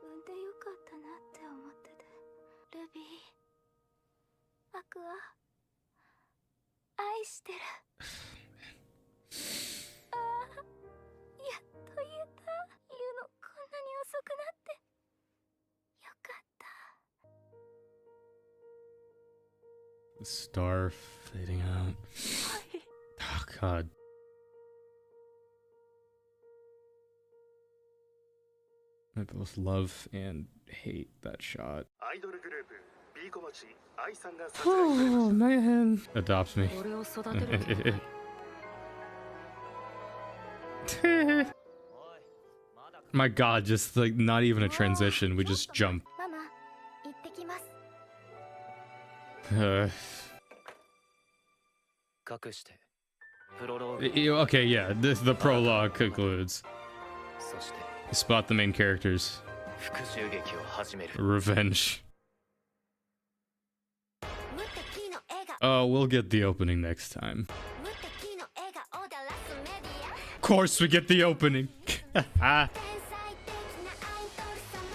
産んでよかったなって思ってて。ルビー、アクア、愛してる。ああ、やっと言えた。言うのこんなに遅くなって。よかった。 The star fading out. Oh god. I both love and hate that shot. アイドルグループ B 小町愛さんが殺害され Oh man. Adopt me. 俺を育てる気はない。 My god, just like not even a transition. We just jump. ママ、行ってきます。 隠してプロローグ Okay, yeah, the prologue concludes. そして Spot the main characters. 復讐劇を始める。 Revenge. 無敵の映画、 Oh, we'll get the opening next time. 無敵の映画をだらすメディア。 Of course, we get the opening. 天才的なアイドル様。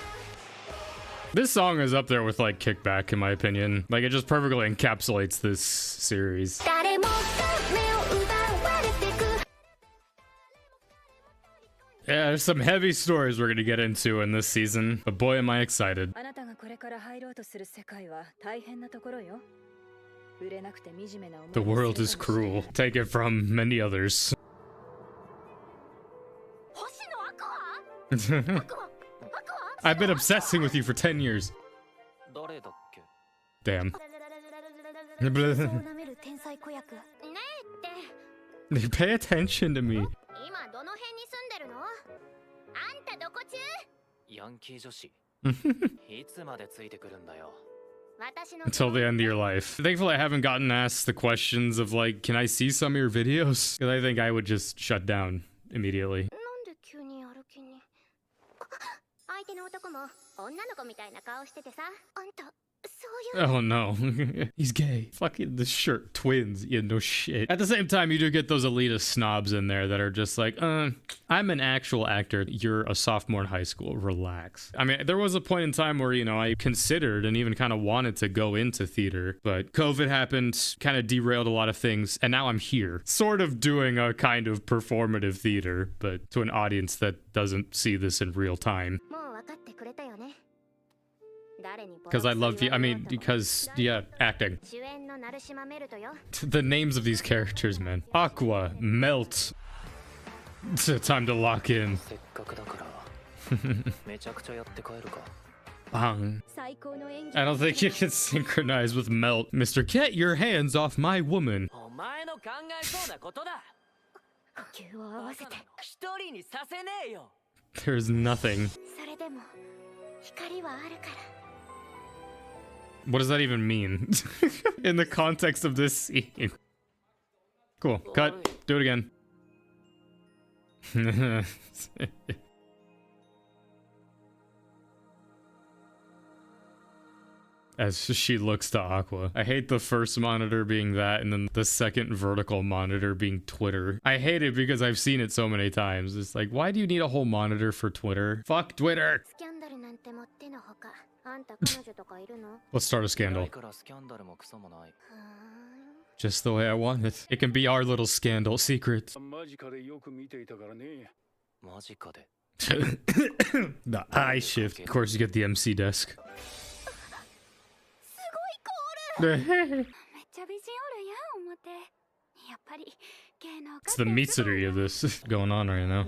This song is up there with like Kickback, in my opinion. Like, it just perfectly encapsulates this series. 誰もが目を奪われてく。 Yeah, there's some heavy stories we're gonna get into in this season, but boy, am I excited. あなたがこれから入ろうとする世界は大変なところよ。売れなくて惨めな思い The world is cruel. Take it from many others. 星のアクア。アクア。 I've been obsessing with you for 10 years. 誰だっけ？ Damn. そうなめる天才子役。ねえって。 Pay attention to me. 今どの辺に住んでるの？あんたどこ中？ヤンキー女子。いつまでついてくるんだよ。until the end of your life. Thankfully, I haven't gotten asked the questions of like, can I see some of your videos? Because I think I would just shut down immediately. なんで急にやる気に。相手の男も女の子みたいな顔しててさ。あんた、そういう。 Oh no, he's gay. Fucking the shirt twins. Yeah, no shit. At the same time, you do get those elitist snobs in there that are just like, I'm an actual actor. You're a sophomore in high school. Relax. I mean, there was a point in time where, you know, I considered and even kind of wanted to go into theater, but COVID happened, kind of derailed a lot of things, and now I'm here, sort of doing a kind of performative theater, but to an audience that doesn't see this in real time. もう分かってくれたよね。 Because I love you. I mean, because, yeah, acting. The names of these characters, man. Aqua, Melt. It's time to lock in. Bang. I don't think you can synchronize with Melt. Mr. Get your hands off my woman. There's nothing. What does that even mean in the context of this scene? Cool. Cut. Do it again. As she looks to Aqua. I hate the first monitor being that, and then the second vertical monitor being Twitter. I hate it because I've seen it so many times. It's like, why do you need a whole monitor for Twitter? Fuck Twitter! Let's start a scandal. Just the way I want it. It can be our little scandal secret. The eye shift. Of course, you get the MC desk. It's the Mitsuri of this going on right now.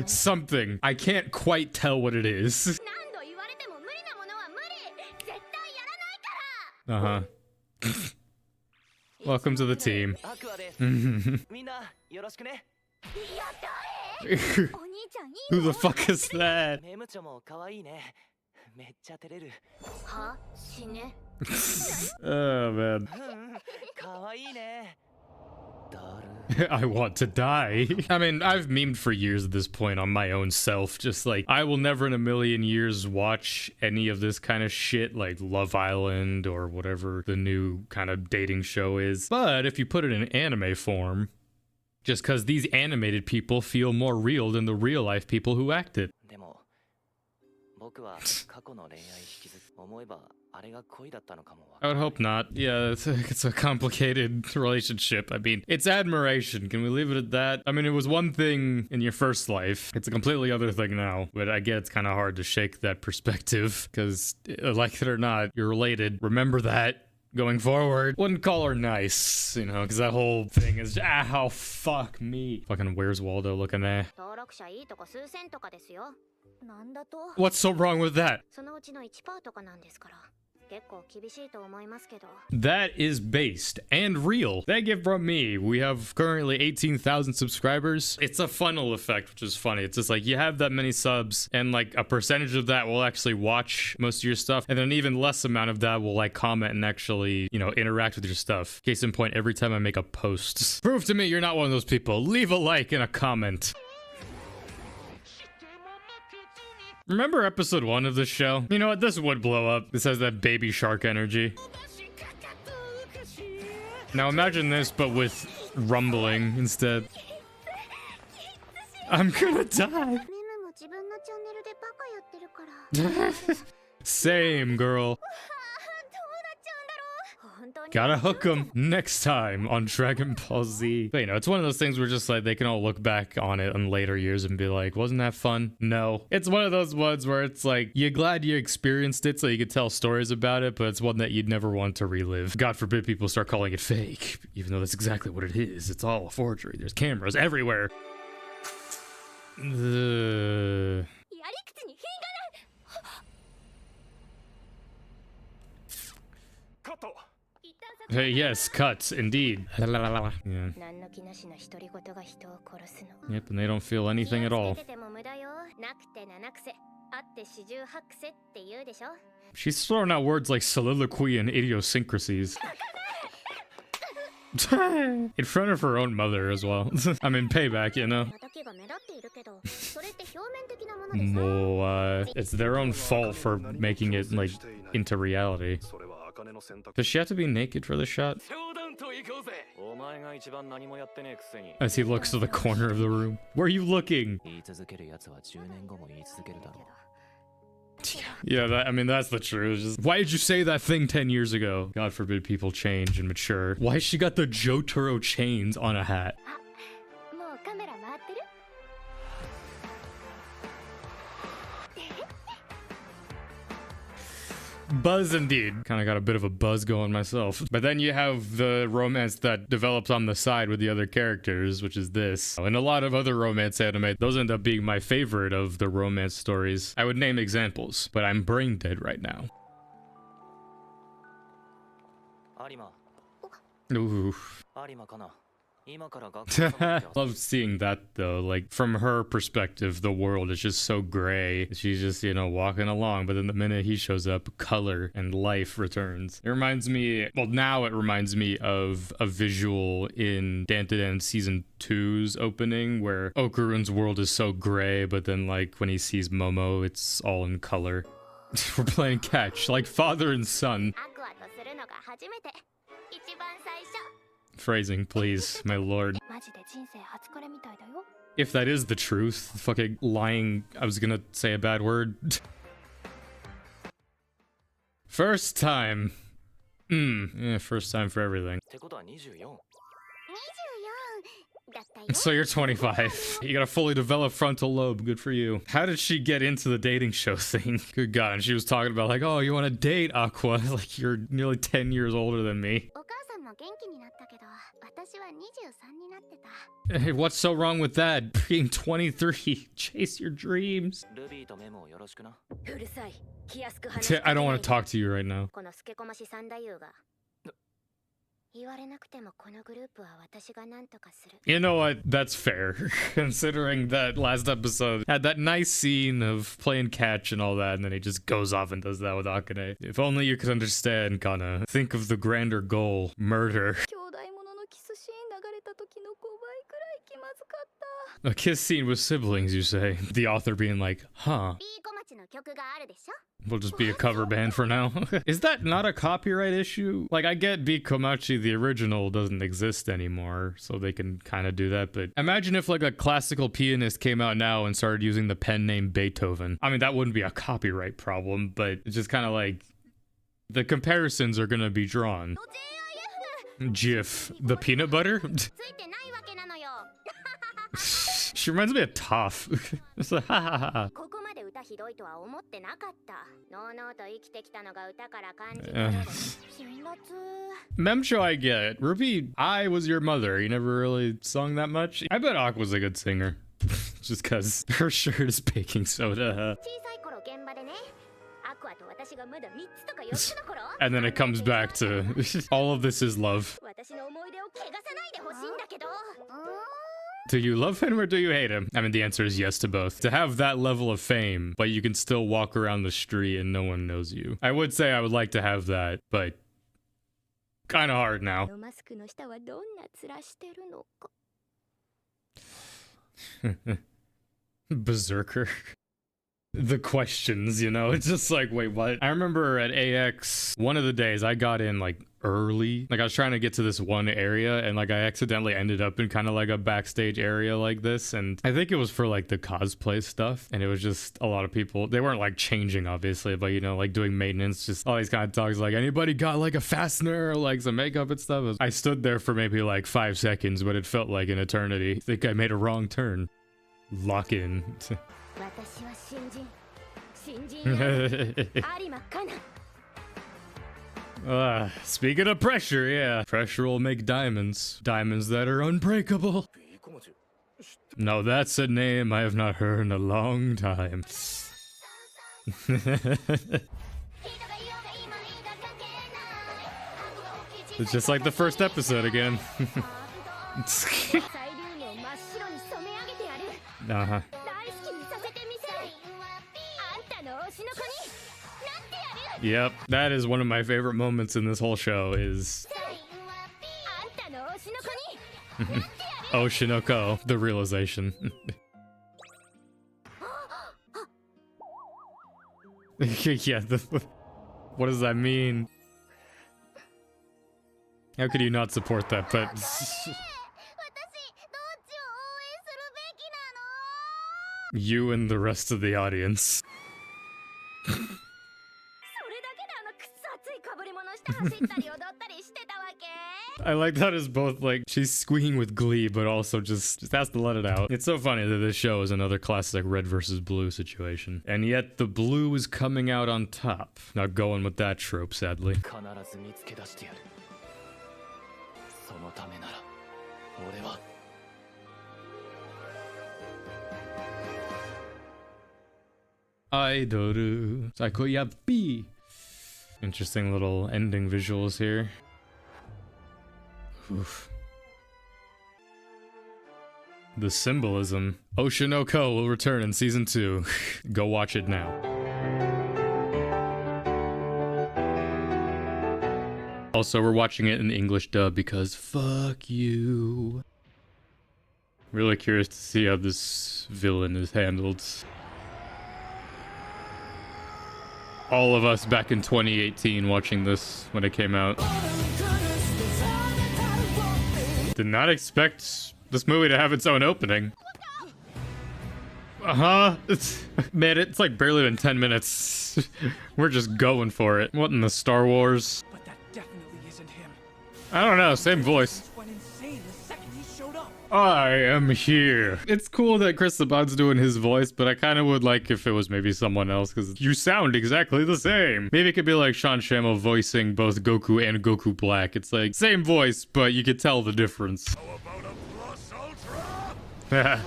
Something. I can't quite tell what it is. Uh-huh. Welcome to the team. Who the fuck is that? Oh man. I want to die. I mean, I've memed for years at this point on my own self, just like, I will never in a million years watch any of this kind of shit, like Love Island or whatever the new kind of dating show is. But if you put it in anime form, just because these animated people feel more real than the real life people who act it. I would hope not. Yeah, it's a complicated relationship. I mean, it's admiration. Can we leave it at that? I mean, it was one thing in your first life. It's a completely other thing now. But I get it's kind of hard to shake that perspective because, like it or not, you're related. Remember that going forward. Wouldn't call her nice, you know, because that whole thing is, ow, fuck me. Fucking Where's Waldo looking there. What's so wrong with that? That is based and real. That gift from me. We have currently 18,000 subscribers. It's a funnel effect, which is funny. It's just like you have that many subs and like a percentage of that will actually watch most of your stuff. And then an even less amount of that will like comment and actually, you know, interact with your stuff. Case in point, every time I make a post. Prove to me you're not one of those people. Leave a like and a comment. Remember episode 1 of this show? You know what? This would blow up. This has that baby shark energy. Now imagine this, but with rumbling instead. I'm gonna die. Same, girl. Gotta hook 'em next time on Dragon Ball Z. But you know, it's one of those things where just like they can all look back on it in later years and be like, wasn't that fun? No. It's one of those ones where it's like, you're glad you experienced it so you could tell stories about it, but it's one that you'd never want to relive. God forbid people start calling it fake, even though that's exactly what it is. It's all a forgery. There's cameras everywhere. Hey, yes, cuts, indeed. Yeah. Yep, and they don't feel anything at all. あって四十八癖って言うでしょ。 She's throwing out words like soliloquy and idiosyncrasies. In front of her own mother as well. I mean, payback, you know? 時が目立っているけど、それって表面的なものでさ。 Well, it's their own fault for making it, like, into reality. Does she have to be naked for the shot? 冗談と行こうぜ。お前が一番何もやってねえくせに。 As he looks to the corner of the room. Where are you looking? 言い続ける奴は10年後も言い続けるだろう。 Yeah, I mean, that's the truth. Just, why did you say that thing 10 years ago? God forbid people change and mature. Why has she got the Jotaro chains on a hat? もうカメラ回ってる？ Buzz indeed. Kind of got a bit of a buzz going myself. But then you have the romance that develops on the side with the other characters, which is this. And a lot of other romance anime, those end up being my favorite of the romance stories. I would name examples, but I'm brain dead right now. 有馬、 Ooh. 有馬かな。今から学校か Love seeing that though. Like from her perspective, the world is just so gray. She's just, you know, walking along, but then the minute he shows up, color and life returns. It reminds me, well, now it reminds me of a visual in DanDaDan Season 2's opening where Okurun's world is so gray, but then like when he sees Momo, it's all in color. We're playing catch, like father and son. アクアとするのが初めて。一番最初。 Phrasing, please, my lord. マジで人生初これみたいだよ。 If that is the truth, fucking lying, I was gonna say a bad word. First time. Yeah, first time for everything. ってことは24。 24だったよ。 So you're 25. You got a fully developed frontal lobe. Good for you. How did she get into the dating show thing? Good God. And she was talking about like, oh, you want to date Aqua? Like you're nearly 10 years older than me. お母さんも元気になったけど、私は23になってた。 Hey, what's so wrong with that? Being 23. Chase your dreams. ルビーとメモをよろしくな。うるさい。気安く話し I don't want to talk to you right now. このスケコマシ三太夫が。言われなくてもこのグループは私が何とかする。 You know what? That's fair. Considering that last episode had that nice scene of playing catch and all that, and then he just goes off and does that with Akane. If only you could understand, Kana. Think of the grander goal. Murder. 兄弟もののキスシーン流れた時の5倍くらい気まずかった。 A kiss scene with siblings, you say? The author being like, huh. ビーコマチの曲があるでしょ？ We'll just be a cover band for now. Is that not a copyright issue? Like, I get Bikomachi, the original, doesn't exist anymore, so they can kind of do that, but imagine if, like, a classical pianist came out now and started using the pen name Beethoven. I mean, that wouldn't be a copyright problem, but it's just kind of like, the comparisons are gonna be drawn. Jif, the peanut butter? ついてないわけなのよ。 She reminds me of Toph. It's like, ha ha ha. ここまで歌ひどいとは思ってなかった。のうのうと生きてきたのが歌から感じ取れる。辛辣。 Memcho, I get. Ruby, I was your mother. You never really sung that much. I bet Aqua's a good singer. Just because her shirt is baking soda. 小さい頃現場でね。アクアと私がまだ3つとか4つの頃。 And then it comes back to all of this is love. 私の思い出を汚さないでほしいんだけど。Do you love him or do you hate him? I mean, the answer is yes to both. To have that level of fame, but you can still walk around the street and no one knows you. I would say I would like to have that, but kind of hard now. マスクの下はどんな面してるのか。 Berserker. The questions, you know, it's just like, wait, what? I remember at AX, one of the days I got in like early, like I was trying to get to this one area and like I accidentally ended up in kind of like a backstage area like this, and I think it was for like the cosplay stuff, and it was just a lot of people, they weren't like changing obviously, but you know, like doing maintenance, just all these kind of talks like, anybody got like a fastener or like some makeup and stuff. I stood there for maybe like 5 seconds, but it felt like an eternity. I think I made a wrong turn. Lock in. 私は新人。新人よ。有馬かな。 Speaking of pressure, yeah. Pressure will make diamonds. Diamonds that are unbreakable. No, that's a name I have not heard in a long time. It's just like the first episode again. Uh-huh. Yep, that is one of my favorite moments in this whole show is Oshinoko, the realization. Yeah, what does that mean? How could you not support that? But you and the rest of the audience. I like that as both, like, she's squeaking with glee, but also just has to let it out. It's so funny that this show is another classic red versus blue situation. And yet the blue is coming out on top. Not going with that trope, sadly. Aidoru Sakoyabi. Interesting little ending visuals here. Oof. The symbolism. Oshinoko will return in season 2. Go watch it now. Also, we're watching it in the English dub because fuck you. Really curious to see how this villain is handled. All of us back in 2018 watching this when it came out. Did not expect this movie to have its own opening. Man, it's like barely been 10 minutes. We're just going for it. What in the Star Wars? But that definitely isn't him. I don't know, same voice. Went insane the second he showed up. I am here. It's cool that Chris Saban's doing his voice, but I kind of would like if it was maybe someone else, because you sound exactly the same. Maybe it could be like Sean Shammo voicing both Goku and Goku Black. It's like, same voice, but you could tell the difference. How about a plus ultra?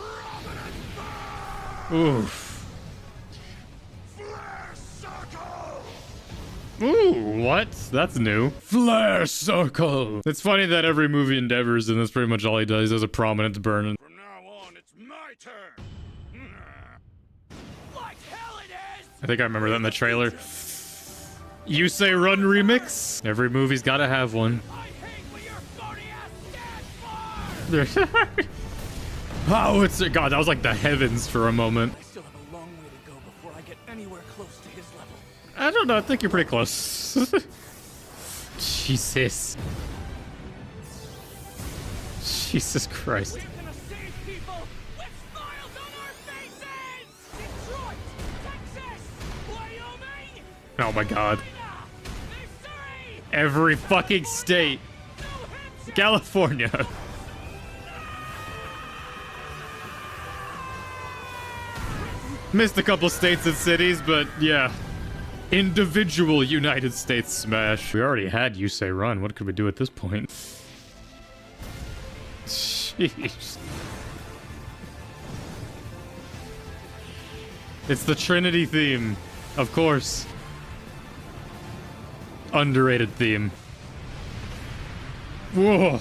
Oof. Ooh, what? That's new. Flare circle. It's funny that every movie endeavors, and that's pretty much all he does. He does a prominent burn. From now on, it's my turn. Like hell it is. I think I remember that in the trailer. You Say Run remix? Every movie's gotta have one. I hate what your phony ass stands for. Oh, it's God, that was like the heavens for a moment. I still have a long way to go before I get anywhere close to his level. I don't know, I think you're pretty close. Jesus. Jesus Christ. We're gonna save people with smiles on our faces! Detroit, Texas, Wyoming, Oh my God. Missouri, Every fucking state. New Hampshire. California. Missed a couple states and cities, but yeah. Individual United States smash. We already had You Say Run. What could we do at this point? Jeez. It's the Trinity theme, of course. Underrated theme. Whoa,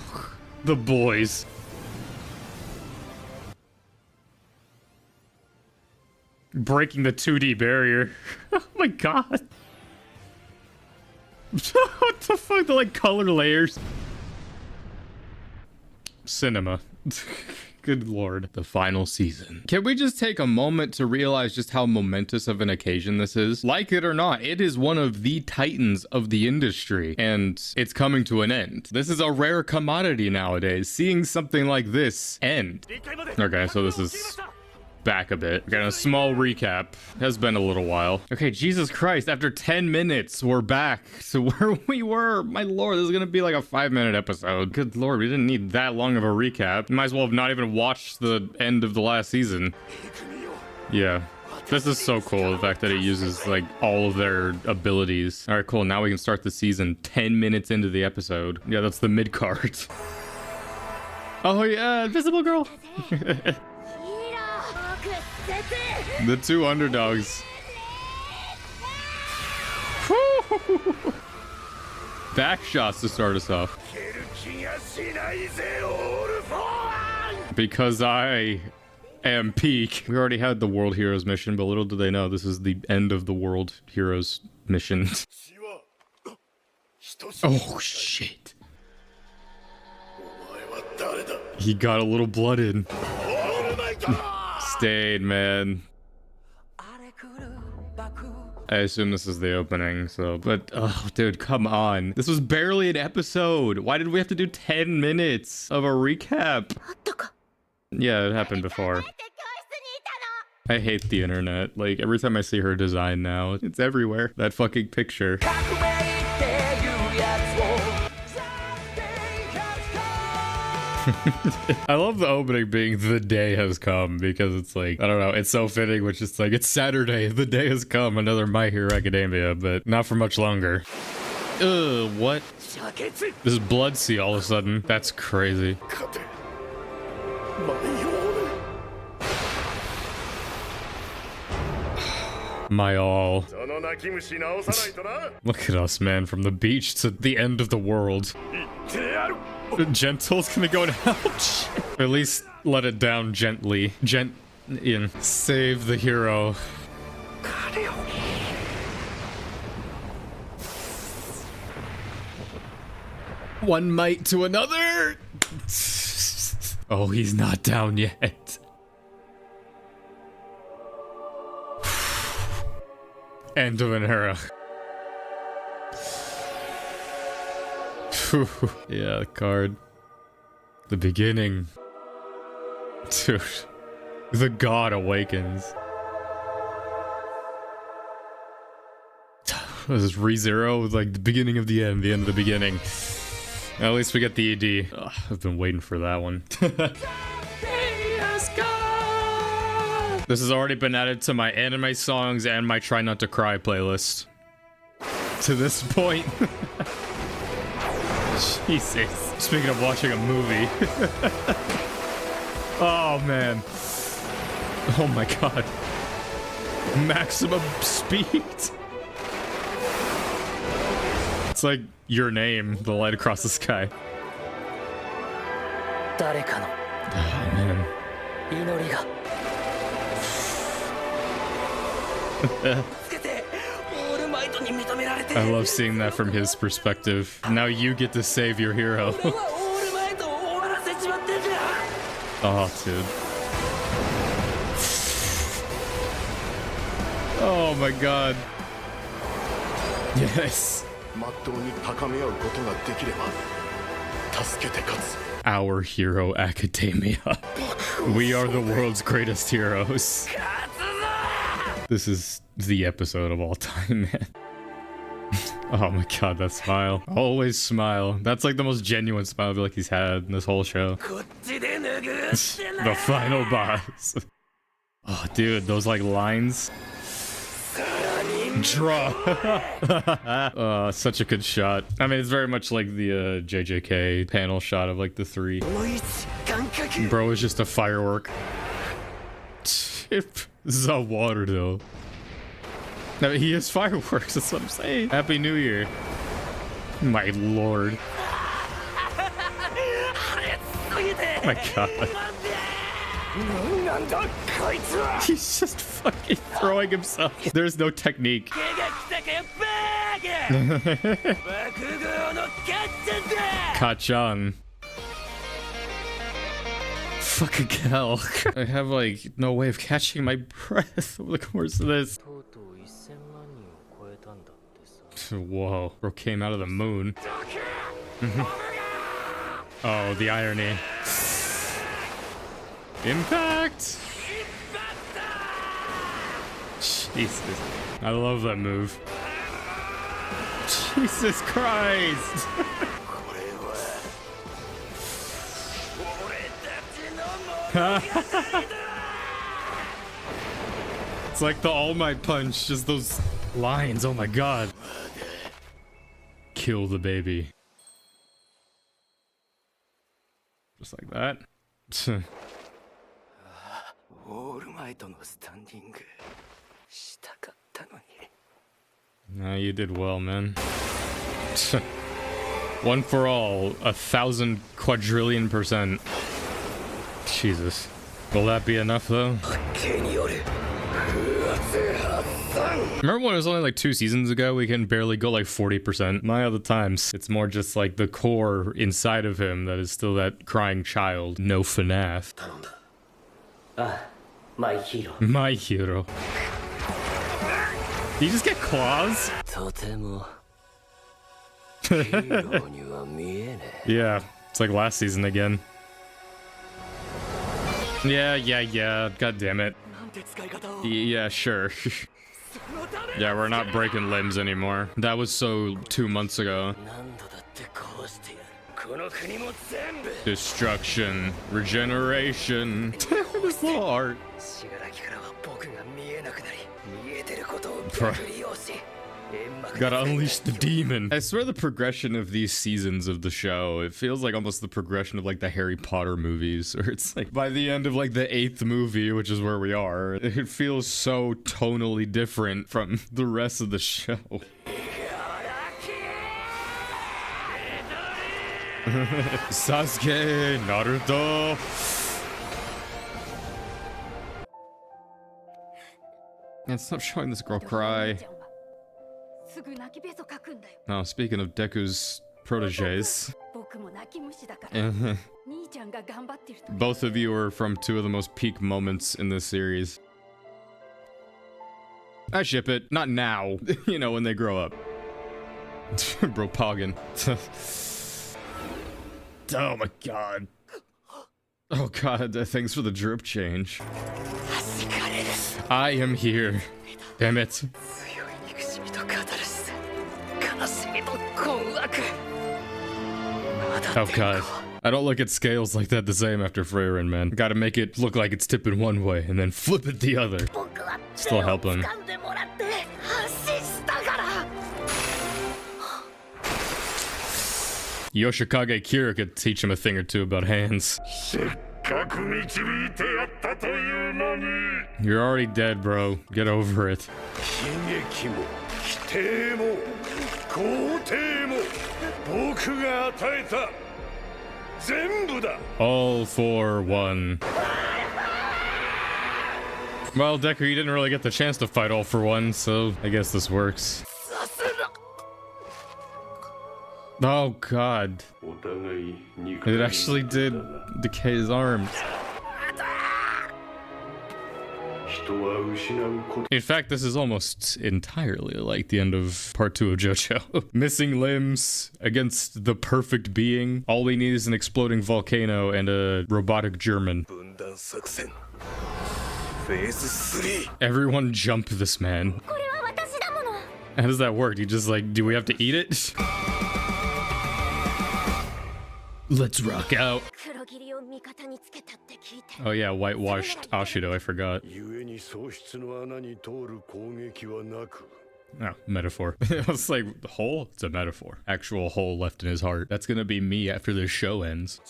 the boys. Breaking the 2D barrier. Oh my God. What the fuck? The like color layers. Cinema. Good Lord. The final season. Can we just take a moment to realize just how momentous of an occasion this is? Like it or not, it is one of the titans of the industry, and it's coming to an end. This is a rare commodity nowadays, seeing something like this end. Okay, so this is back a bit. Got a small recap. Has been a little while. Okay, Jesus Christ, after 10 minutes, we're back to where we were. My lord, this is gonna be like a 5-minute episode. Good lord, we didn't need that long of a recap. Might as well have not even watched the end of the last season. Yeah. This is so cool, the fact that it uses, like, all of their abilities. Alright, cool, now we can start the season 10 minutes into the episode. Yeah, that's the mid-card. Oh yeah, Invisible Girl! The two underdogs. Back shots to start us off. Because I And peak. We already had the World Heroes mission, but little do they know this is the end of the World Heroes mission. Oh shit. He got a little blooded. Stayed, man. I assume this is the opening, so, but, oh, dude, come on. This was barely an episode. Why did we have to do 10 minutes of a recap? Yeah, it happened before. I hate the internet. Like, every time I see her design now, it's everywhere. That fucking picture. I love the opening being "the day has come" because it's like, I don't know, it's so fitting, which is like, it's Saturday, the day has come, another My Hero Academia, but not for much longer. Ugh, what? This is Blood Sea all of a sudden. That's crazy. My all. Look at us, man, from the beach to the end of the world. Gentle's gonna go and help. At least let it down gently. In. Save the hero. One might to another. Oh, he's not down yet. End of an era. Yeah, the card. The beginning. Dude. The god awakens. This is ReZero with like the beginning of the end of the beginning. At least we get the ED. Ugh, I've been waiting for that one. This has already been added to my anime songs and my Try Not to Cry playlist. To this point. Jesus. Speaking of watching a movie. Oh, man. Oh, my God. Maximum speed. It's like Your Name, the light across the sky. Oh, man. I love seeing that from his perspective. Now you get to save your hero. Oh, dude. Oh my god. Yes. Our Hero Academia. We are the world's greatest heroes. This is the episode of all time, man. Oh my god, that smile. Always smile. That's like the most genuine smile I feel like he's had in this whole show. The final boss. Oh, dude, those like lines. Draw. Such a good shot. I mean, it's very much like the JJK panel shot of like the three. Bro is just a firework. This is all water though. No, he is fireworks, that's what I'm saying. Happy New Year. My lord. Oh my god. He's just fucking throwing himself. There's no technique. Kachan. Fucking hell. I have like no way of catching my breath over the course of this. Whoa, bro came out of the moon. Oh, the irony. Impact! Jesus. I love that move. Jesus Christ! It's like the All Might punch, just those lines, oh my god. Kill the baby. Just like that. Nah, you did well, man. One for all, 1,000 quadrillion %. Jesus. Will that be enough though? Remember when it was only like 2 seasons ago, we can barely go like 40%? My other times, it's more just like the core inside of him that is still that crying child. No FNAF. My hero. My hero. Did you just get claws? Yeah, it's like last season again. Yeah, god damn it. Yeah, sure. Yeah, we're not breaking limbs anymore. That was so 2 months ago. Destruction. Regeneration. This little art. Gotta unleash the demon. I swear the progression of these seasons of the show, it feels like almost the progression of like the Harry Potter movies, or it's like by the end of like the 8th movie, which is where we are, it feels so tonally different from the rest of the show. Sasuke, Naruto. And stop showing this girl cry. Now, speaking of Deku's proteges, both of you are from 2 of the most peak moments in this series. I ship it. Not now. You know, when they grow up. Bro, Poggin. Oh my god. Oh god, thanks for the drip change. I am here. Damn it. Oh god. I don't look at scales like that the same after Freyrin, man. Gotta make it look like it's tipping one way and then flip it the other. Still help him. Yoshikage Kira could teach him a thing or two about hands. You're already dead, bro. Get over it. All for one. Well, Deku, you didn't really get the chance to fight all for one, so I guess this works. Oh god. It actually did decay his arms. In fact, this is almost entirely like the end of part 2 of JoJo. Missing limbs against the perfect being. All we need is an exploding volcano and a robotic German. Everyone jump this man. How does that work? You just like, do we have to eat it? Let's rock out. Oh yeah, whitewashed Ashido, I forgot. Oh, metaphor. I was like, hole? It's a metaphor. Actual hole left in his heart. That's gonna be me after this show ends.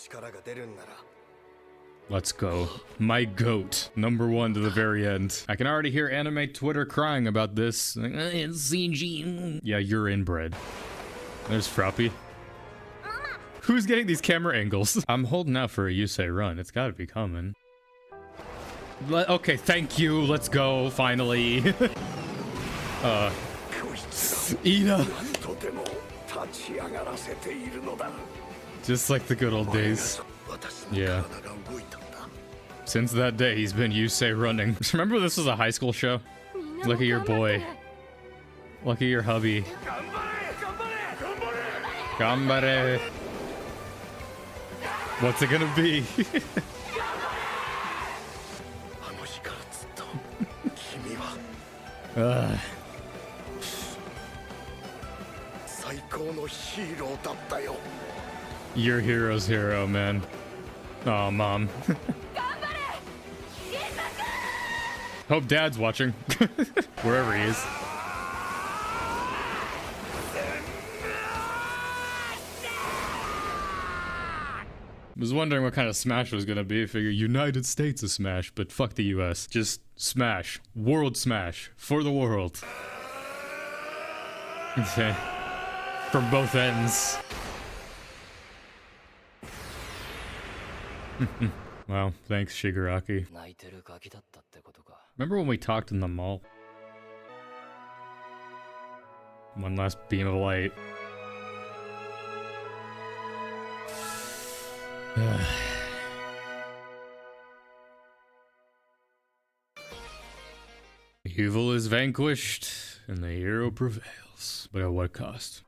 Let's go. My goat. #1 to the very end. I can already hear anime Twitter crying about this. Like, it's CG. Yeah, you're inbred. There's Froppy. Who's getting these camera angles? I'm holding out for a Yusei run. It's gotta be coming. Okay, thank you. Let's go, finally. Ida. Just like the good old days. Yeah. Since that day, he's been Yusei running. Remember this was a high school show? Look at your boy. Look at your hubby. Gambare. What's it gonna be? Your hero's hero, man. Oh, mom. Hope dad's watching. Wherever he is. Was wondering what kind of Smash was gonna be. Figure United States of Smash, but fuck the US. Just Smash. World Smash. For the world. Okay. From both ends. Wow, thanks, Shigaraki. 泣いてるガキだったってことか。 Remember when we talked in the mall? One last beam of light. Evil is vanquished, and the hero prevails. But at what cost?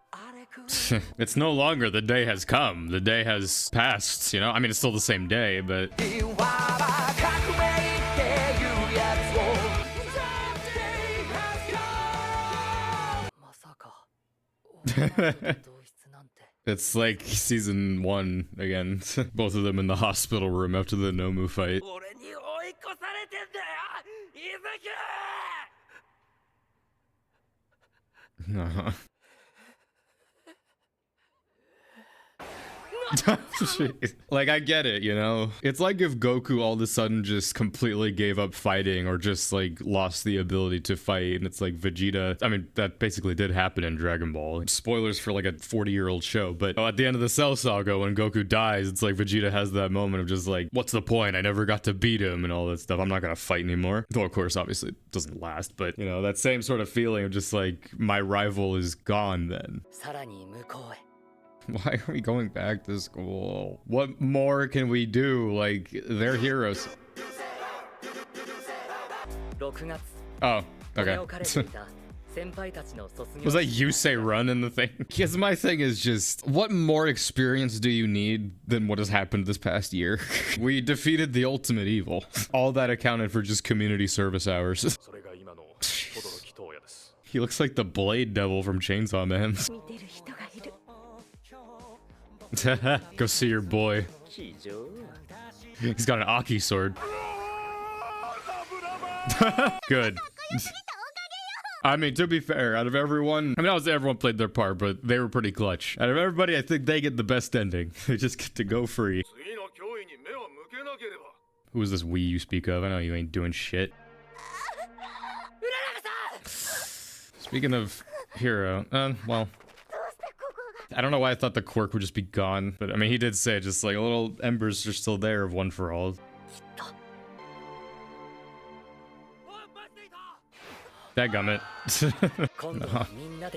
It's no longer the day has come. The day has passed, you know? I mean, it's still the same day, but... It's like season 1 again. Both of them in the hospital room after the Nomu fight. Like, I get it, you know? It's like if Goku all of a sudden just completely gave up fighting or just, like, lost the ability to fight, and it's like Vegeta... I mean, that basically did happen in Dragon Ball. Spoilers for, like, a 40-year-old show, but at the end of the Cell Saga, when Goku dies, it's like Vegeta has that moment of just like, what's the point? I never got to beat him and all that stuff. I'm not gonna fight anymore. Though, of course, obviously, it doesn't last, but, you know, that same sort of feeling of just like, my rival is gone then. Why are we going back to school? What more can we do? Like, they're heroes. Oh, okay. Was that you say run in the thing? Because my thing is just, what more experience do you need than what has happened this past year? We defeated the ultimate evil. All that accounted for just community service hours. He looks like the Blade Devil from Chainsaw Man. Go see your boy. He's got an Aki sword. Good. I mean, to be fair, out of everyone, I mean, obviously everyone played their part, but they were pretty clutch. Out of everybody, I think they get the best ending. They just get to go free. Who is this we you speak of? I know you ain't doing shit. Speaking of hero, well, I don't know why I thought the quirk would just be gone, but I mean, he did say just like a little embers are still there of one for all. Dadgummit. No.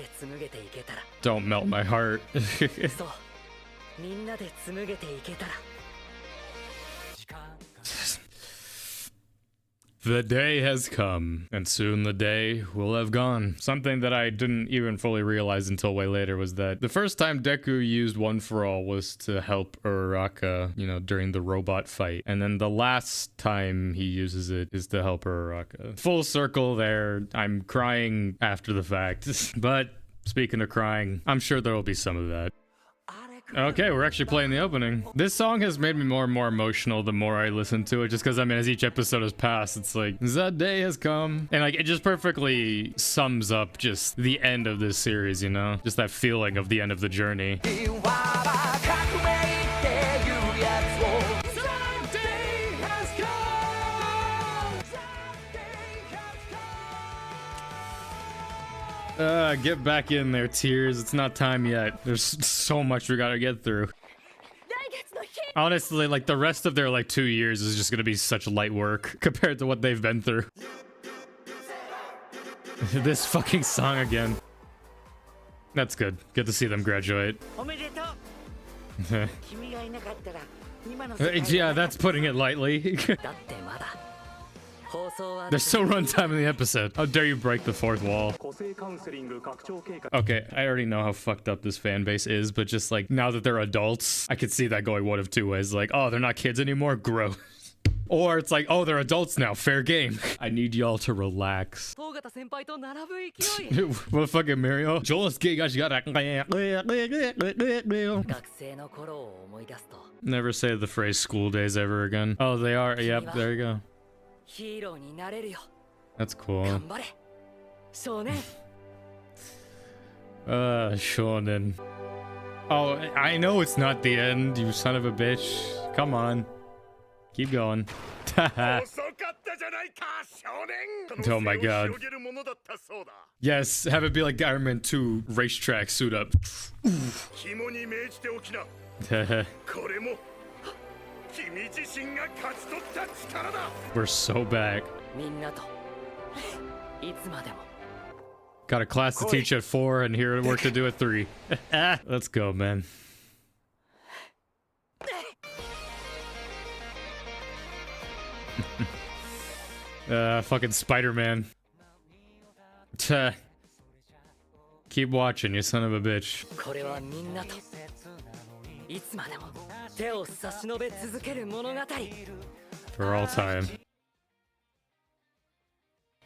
Don't melt my heart. The day has come, and soon the day will have gone. Something that I didn't even fully realize until way later was that the first time Deku used One For All was to help Uraraka, you know, during the robot fight. And then the last time he uses it is to help Uraraka. Full circle there. I'm crying after the fact. But speaking of crying, I'm sure there will be some of that. Okay, we're actually playing the opening. This song has made me more and more emotional the more I listen to it, just because, I mean, as each episode has passed, it's like, that day has come. And, like, it just perfectly sums up just the end of this series, you know? Just that feeling of the end of the journey. Get back in there, Tears. It's not time yet. There's so much we gotta get through. Honestly, like, the rest of their, like, 2 years is just gonna be such light work compared to what they've been through. This fucking song again. That's good. Good to see them graduate. Yeah, that's putting it lightly. There's still runtime in the episode. How dare you break the fourth wall? Okay, I already know how fucked up this fan base is, but just like, now that they're adults, I could see that going one of two ways. Like, oh, they're not kids anymore? Gross. Or it's like, oh, they're adults now. Fair game. I need y'all to relax. What a fucking Mario. Never say the phrase school days ever again. Oh, they are. Yep, there you go. That's cool. Shonen. Oh, I know it's not the end, you son of a bitch. Come on. Keep going. Oh my god. Yes, have it be like Iron Man 2 racetrack suit up. We're so back. みんなといつまでも Got a class to teach at 4 and here work to do at 3. Let's go, man. Fucking Spider-Man. Keep watching, you son of a bitch. これはみんなといつまでも手を差し伸べ続ける物語 For all time.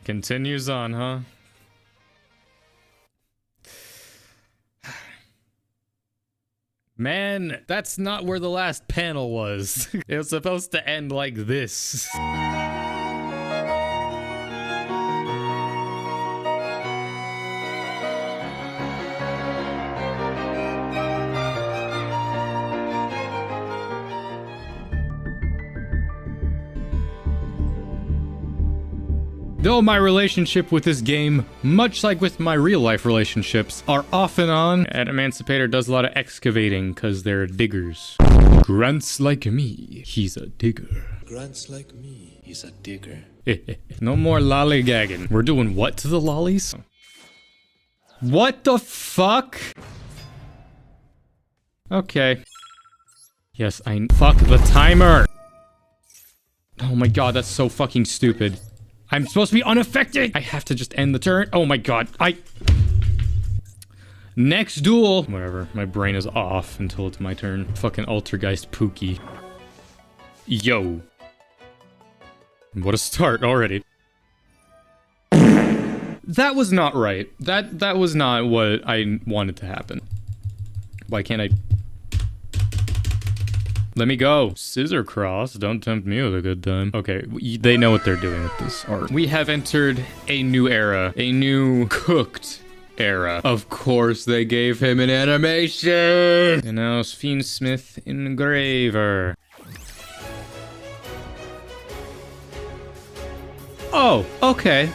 Continues on, huh? Man, that's not where the last panel was. It was supposed to end like this. Though my relationship with this game, much like with my real-life relationships, are off and on, and Emancipator does a lot of excavating because they're diggers. Grunts like me, he's a digger. Grunts like me, he's a digger. No more lollygagging. We're doing what to the lollies? What the fuck? Okay. Yes, fuck the timer! Oh my god, that's so fucking stupid. I'm supposed to be unaffected! I have to just end the turn. Oh my god, Next duel! Whatever, my brain is off until it's my turn. Fucking Altergeist Pookie. Yo. What a start already. That was not right. That was not what I wanted to happen. Why can't I... Let me go. Scissor cross. Don't tempt me with a good time. Okay, they know what they're doing with this art. We have entered a new era. A new cooked era. Of course they gave him an animation. And now Fiendsmith Engraver. Oh, okay.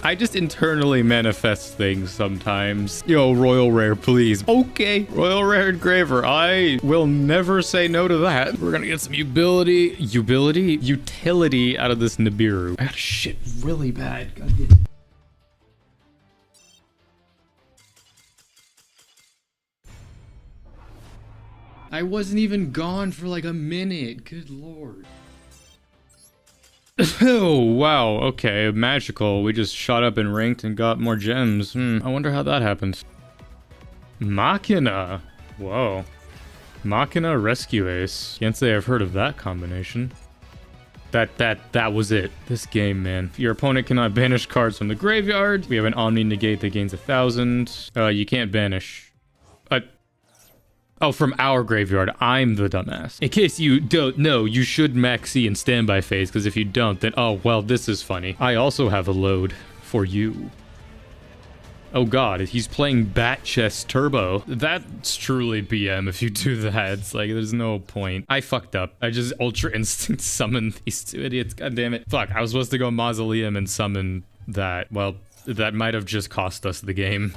I just internally manifest things sometimes. Yo, Royal Rare, please. Okay, Royal Rare Engraver. I will never say no to that. We're gonna get some utility out of this Nibiru. I got shit really bad. God damn. I wasn't even gone for like a minute. Good lord. Oh, wow, okay, magical. We just shot up and ranked and got more gems. I wonder how that happened. Machina. Whoa. Machina Rescue Ace. Can't say I've heard of that combination. That was it. This game, man. Your opponent cannot banish cards from the graveyard. We have an Omni Negate that gains 1,000. You can't banish. Oh, from our graveyard. I'm the dumbass. In case you don't know, you should maxi in standby phase, because if you don't, then oh, well, this is funny. I also have a load for you. Oh god, he's playing Bat Chest Turbo. That's truly BM if you do that. It's like, there's no point. I fucked up. I just Ultra Instinct summoned these two idiots. God damn it. Fuck, I was supposed to go Mausoleum and summon that. Well, that might have just cost us the game.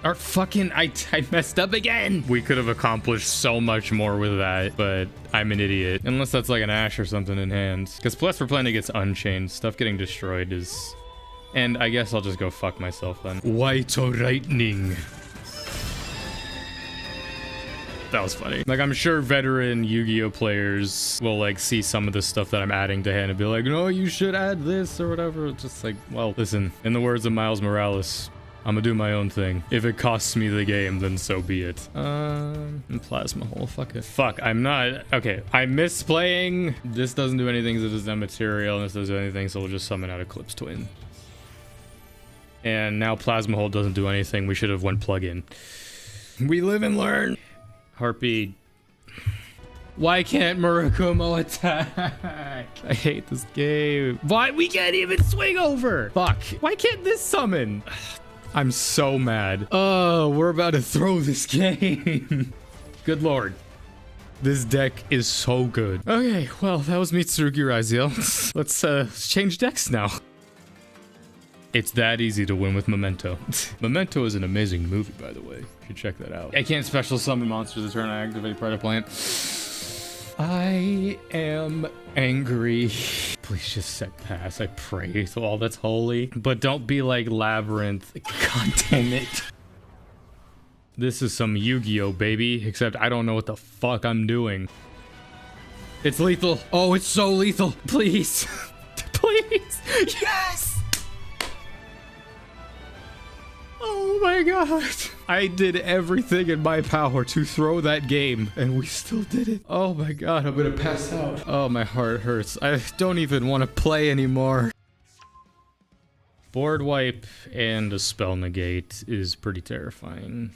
Or fucking, I messed up again. We could have accomplished so much more with that, but I'm an idiot. Unless that's like an Ash or something in hand. Because plus we're playing against Unchained. Stuff getting destroyed is... And I guess I'll just go fuck myself then. White Lightning. That was funny. Like, I'm sure veteran Yu-Gi-Oh players will like see some of the stuff that I'm adding to hand and be like, no, you should add this or whatever. It's just like, well, listen, in the words of Miles Morales, I'm gonna do my own thing. If it costs me the game, then so be it. Plasma Hole, fuck it. Fuck, I'm not, okay, I miss playing. This doesn't do anything, so this is not material, and this doesn't do anything, so we'll just summon out Eclipse Twin. And now Plasma Hole doesn't do anything, we should have went plug-in. We live and learn. Heartbeat. Why can't Murakumo attack? I hate this game. Why? We can't even swing over. Fuck. Why can't this summon? I'm so mad. Oh, we're about to throw this game. Good lord. This deck is so good. Okay, well, that was Mitsurugi Raziel. Let's change decks now. It's that easy to win with Memento. Memento is an amazing movie, by the way. You should check that out. I can't special summon monsters the turn I activate Predator Plant. I am angry. Please just set pass, I pray to all that's holy. But don't be like Labyrinth. God damn it. This is some Yu-Gi-Oh, baby. Except I don't know what the fuck I'm doing. It's lethal. Oh, it's so lethal. Please. Please. Yes. Oh my god. I did everything in my power to throw that game, and we still did it. Oh my god, I'm gonna pass out. Oh, my heart hurts. I don't even want to play anymore. Board wipe and a spell negate is pretty terrifying.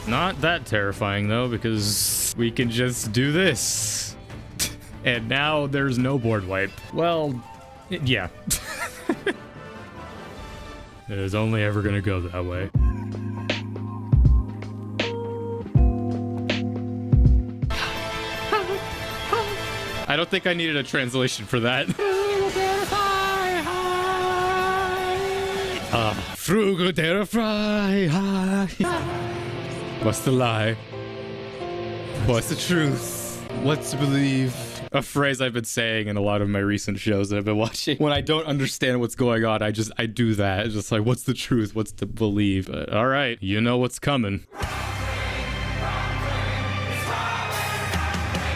Not that terrifying though, because we can just do this. And now there's no board wipe. Well, yeah. It is only ever gonna go that way. I don't think I needed a translation for that. Frugal fry. What's the lie? What's the truth? What's to believe? A phrase I've been saying in a lot of my recent shows that I've been watching. When I don't understand what's going on, I do that. It's just like, what's the truth? What's to believe? But, all right, you know what's coming.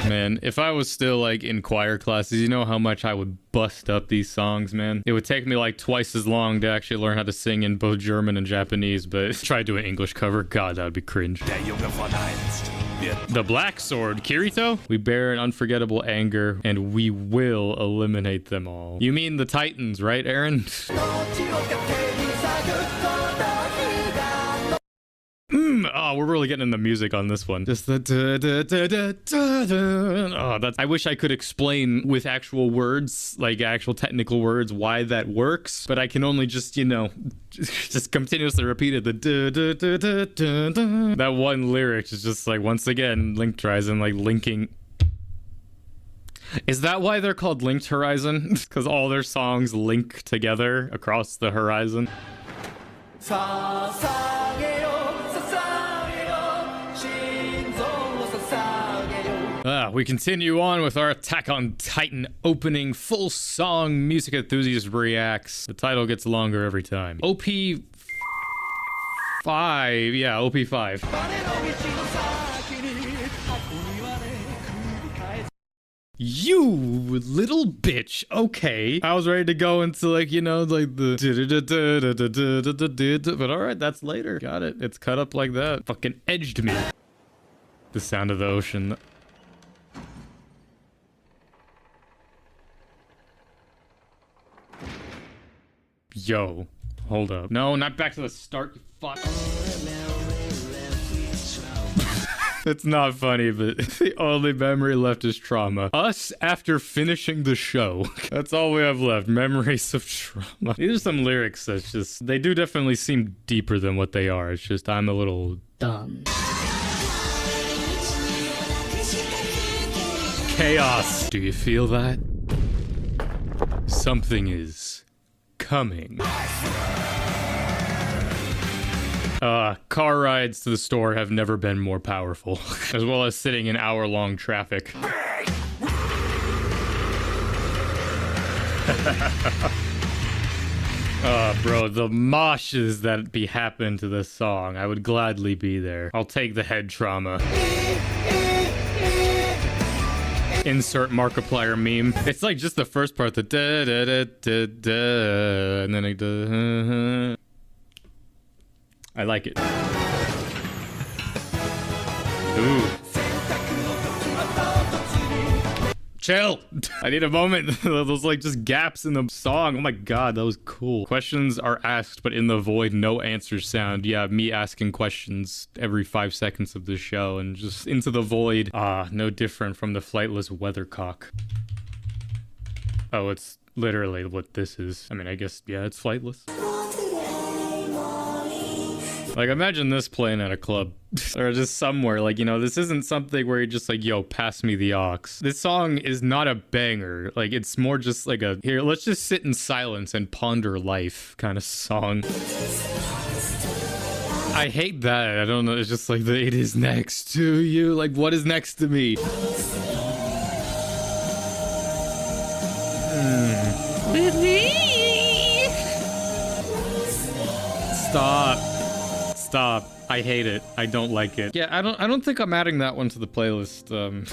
Man, if I was still like in choir classes, you know how much I would bust up these songs, man. It would take me like twice as long to actually learn how to sing in both German and Japanese, but try doing English cover. God, that would be cringe. The Black Sword, Kirito? We bear an unforgettable anger, and we will eliminate them all. You mean the Titans, right, Aaron? Oh, we're really getting in the music on this one. Just the oh, that's. I wish I could explain with actual words, like actual technical words, why that works, but I can only just, you know, just continuously repeat it. That one lyric is just like, once again, Linked Horizon, like linking. Is that why they're called Linked Horizon? Because all their songs link together across the horizon. We continue on with our Attack on Titan opening full song music enthusiast reacts. The title gets longer every time. OP 5, yeah, OP 5. You little bitch. Okay. I was ready to go into like, you know, like the but all right, that's later. Got it. It's cut up like that. Fucking edged me. The sound of the ocean. Yo, hold up. No, not back to the start, you fuck. It's not funny, but the only memory left is trauma. Us after finishing the show. That's all we have left. Memories of trauma. These are some lyrics that's just, they do definitely seem deeper than what they are. It's just, I'm a little dumb. Chaos. Do you feel that? Something is coming. Car rides to the store have never been more powerful, as well as sitting in hour-long traffic. Bro, the moshes that be happening to this song, I would gladly be there. I'll take the head trauma. Insert Markiplier meme. It's like just the first part, the da da da da da, and then like the. I like it. Ooh. Chill. I need a moment. Those like just gaps in the song. Oh my god, that was cool. Questions are asked, but in the void, no answers sound. Yeah, me asking questions every 5 seconds of the show and just into the void. No different from the flightless weathercock. Oh, it's literally what this is. I mean, I guess, yeah, it's flightless. Like, imagine this playing at a club or just somewhere. Like, you know, this isn't something where you're just like, yo, pass me the aux. This song is not a banger. Like, it's more just like a, here, let's just sit in silence and ponder life kind of song. I hate that. I don't know. It's just like it is next to you. Like, what is next to me? Stop. Stop. I hate it. I don't like it. Yeah, I don't think I'm adding that one to the playlist. I'm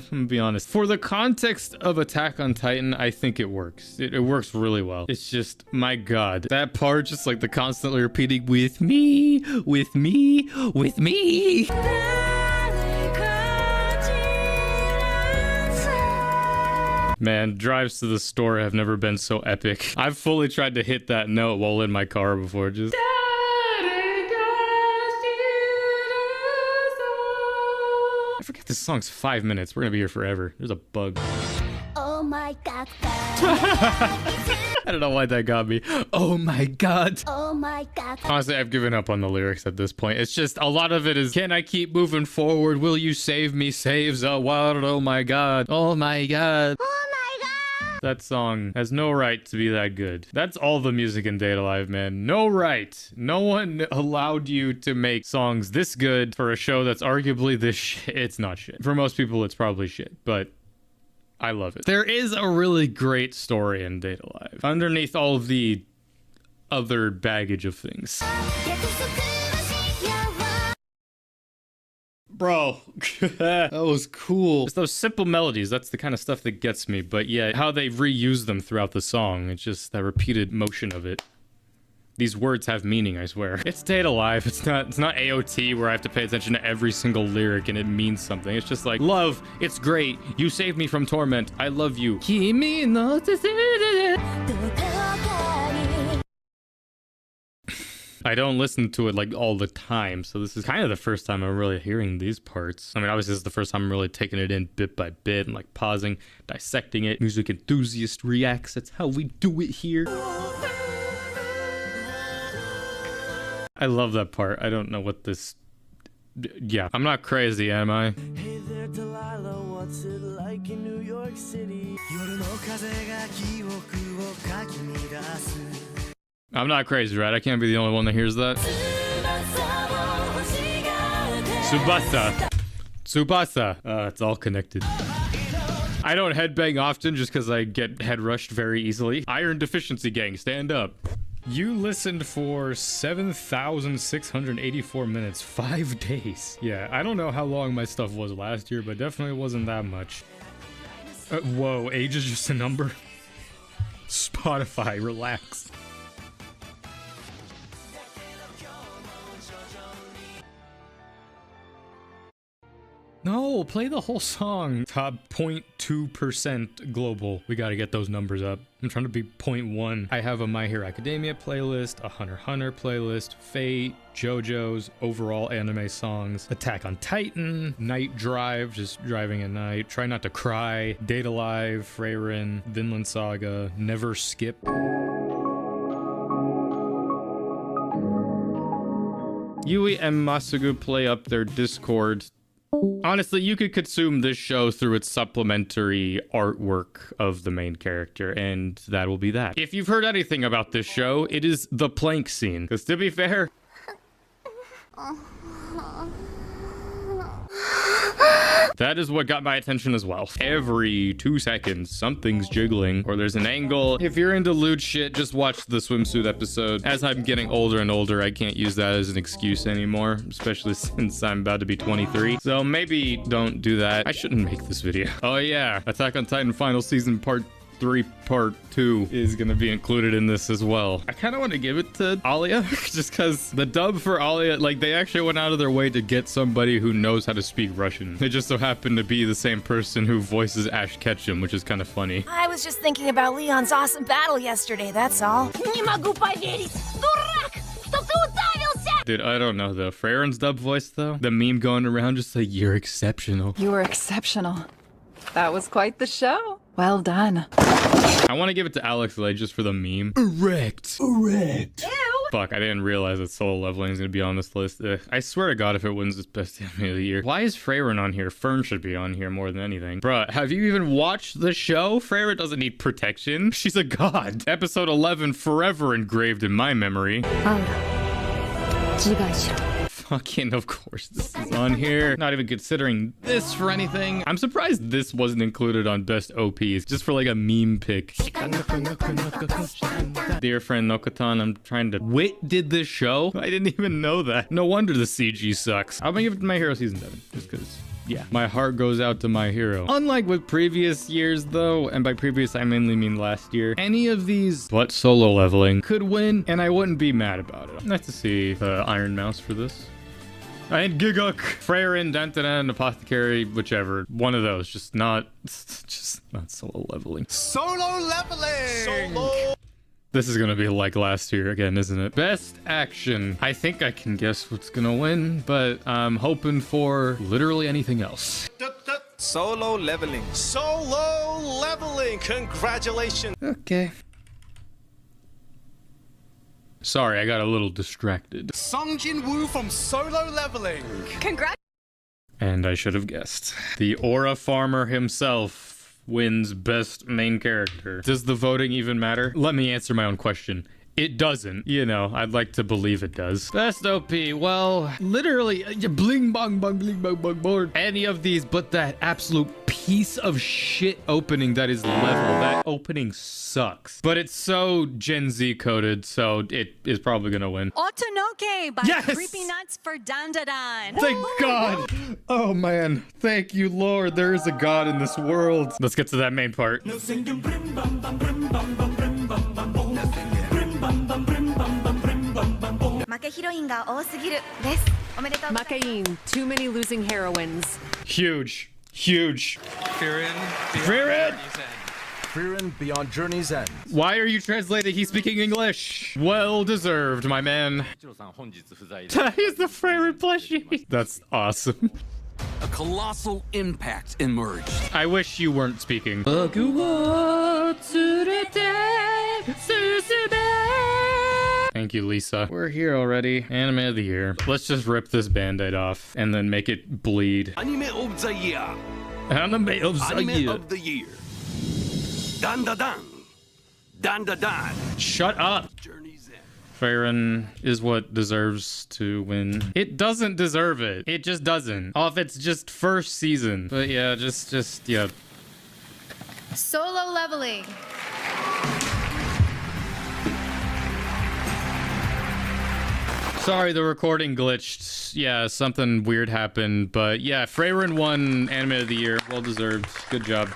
gonna be honest. For the context of Attack on Titan, I think it works. It works really well. It's just, my God. That part, just like the constantly repeating, with me, with me, with me. Man, drives to the store have never been so epic. I've fully tried to hit that note while in my car before, just... I forget this song's 5 minutes. We're gonna be here forever. There's a bug. Oh my god. I don't know why that got me. Oh my God. Oh my god. Honestly, I've given up on the lyrics at this point. It's just, a lot of it is, can I keep moving forward? Will you save me? Saves a world. Oh my God. Oh my God. Oh my god. That song has no right to be that good. That's all the music in DanDaDan, man. No right. No one allowed you to make songs this good for a show that's arguably this shit. It's not shit. For most people, it's probably shit, but I love it. There is a really great story in DanDaDan underneath all of the other baggage of things. Bro, that was cool. It's those simple melodies, that's the kind of stuff that gets me, but yeah, how they reuse them throughout the song, it's just that repeated motion of it. These words have meaning, I swear. It's DanDaDan. It's not AOT where I have to pay attention to every single lyric and it means something. It's just like, love, it's great. You saved me from torment. I love you. I don't listen to it like all the time, so this is kind of the first time I'm really hearing these parts. I mean, obviously this is the first time I'm really taking it in bit by bit and like pausing, dissecting it. Music enthusiast reacts, that's how we do it here. I love that part. I don't know what this... Yeah, I'm not crazy, am I? Hey there, Delilah, what's it like in New York City? I'm not crazy, right? I can't be the only one that hears that. Tsubasa. Tsubasa. It's all connected. I don't headbang often just because I get head rushed very easily. Iron Deficiency Gang, stand up. You listened for 7,684 minutes, 5 days. Yeah, I don't know how long my stuff was last year, but definitely wasn't that much. Whoa, age is just a number? Spotify, relax. No, play the whole song. Top 0.2% global. We gotta get those numbers up. I'm trying to be 0.1. I have a My Hero Academia playlist, a Hunter x Hunter playlist, Fate, JoJo's, overall anime songs, Attack on Titan, Night Drive, just driving at night, Try Not to Cry, DanDaDan, Freyrin, Vinland Saga, Never Skip. Yui and Masugu play up their Discord. Honestly, you could consume this show through its supplementary artwork of the main character, and that will be that. If you've heard anything about this show, it is the plank scene. Because to be fair... that is what got my attention as well. Every 2 seconds, something's jiggling, or there's an angle. If you're into lewd shit, just watch the swimsuit episode. As I'm getting older and older, I can't use that as an excuse anymore, especially since I'm about to be 23. So maybe don't do that. I shouldn't make this video. Oh yeah, Attack on Titan Final Season Part 3 Part 2 is gonna be included in this as well. I kind of want to give it to Alia just because the dub for Alia, like, they actually went out of their way to get somebody who knows how to speak Russian. They just so happened to be the same person who voices Ash Ketchum, which is kind of funny. I was just thinking about Leon's awesome battle yesterday, that's all. Dude, I don't know though. Freyrin's dub voice though? The meme going around just like, you're exceptional. You were exceptional. That was quite the show. Well done. I want to give it to Alex Lay just for the meme. Erect. Erect. Ew. Fuck, I didn't realize that Solo Leveling is going to be on this list. I swear to God, if it wins its best anime of the year. Why is Freyrin on here? Fern should be on here more than anything. Bruh, have you even watched the show? Freyrin doesn't need protection. She's a god. Episode 11 forever engraved in my memory. Fucking, of course this is on here. Not even considering this for anything. I'm surprised this wasn't included on best OPs, just for like a meme pic. Dear friend Nokotan, I'm trying to... Wit did this show? I didn't even know that. No wonder the CG sucks. I'm gonna give it to My Hero Season 7, just because... Yeah, my heart goes out to My Hero. Unlike with previous years though, and by previous I mainly mean last year, any of these but solo leveling could win and I wouldn't be mad about it. Nice to see the Iron Mouse for this. And Giguk, Freyrin, DanDaDan, Apothecary, whichever. One of those, just not solo leveling. Solo leveling! Solo! This is gonna be like last year again, isn't it? Best action. I think I can guess what's gonna win, but I'm hoping for literally anything else. Solo leveling. Solo leveling! Congratulations! Okay. Sorry, I got a little distracted. Sung Jin-woo from Solo Leveling. Congrats. And I should have guessed. The Aura Farmer himself wins best main character. Does the voting even matter? Let me answer my own question. It doesn't. You know, I'd like to believe it does. Best OP, well, literally, bling bong bong bling bong bong board. Any of these but that absolute piece of shit opening that is level. That opening sucks. But it's so Gen Z coded, so it is probably gonna win. Otonoke by Yes! Creepy Nuts for DanDaDan. Thank God. Oh man, thank you Lord, there is a God in this world. Let's get to that main part. Makain, too many losing heroines. Huge. Huge. Frieren. Frieren beyond Journey's End. Why are you translating? He's speaking English. Well deserved, my man. He's the Frieren plushie. That's awesome. A colossal impact emerged. I wish you weren't speaking. Thank you, Lisa. We're here already. Anime of the year. Let's just rip this band-aid off and then make it bleed. Anime of the year. Anime of the Anime year. of the year. DanDaDan. DanDaDan. Shut up. Frieren is what deserves to win. It doesn't deserve it. It just doesn't. Off its just first season. But yeah, just yeah. Solo leveling. Sorry, the recording glitched. Yeah, something weird happened. But yeah, Frieren won Anime of the Year. Well deserved. Good job.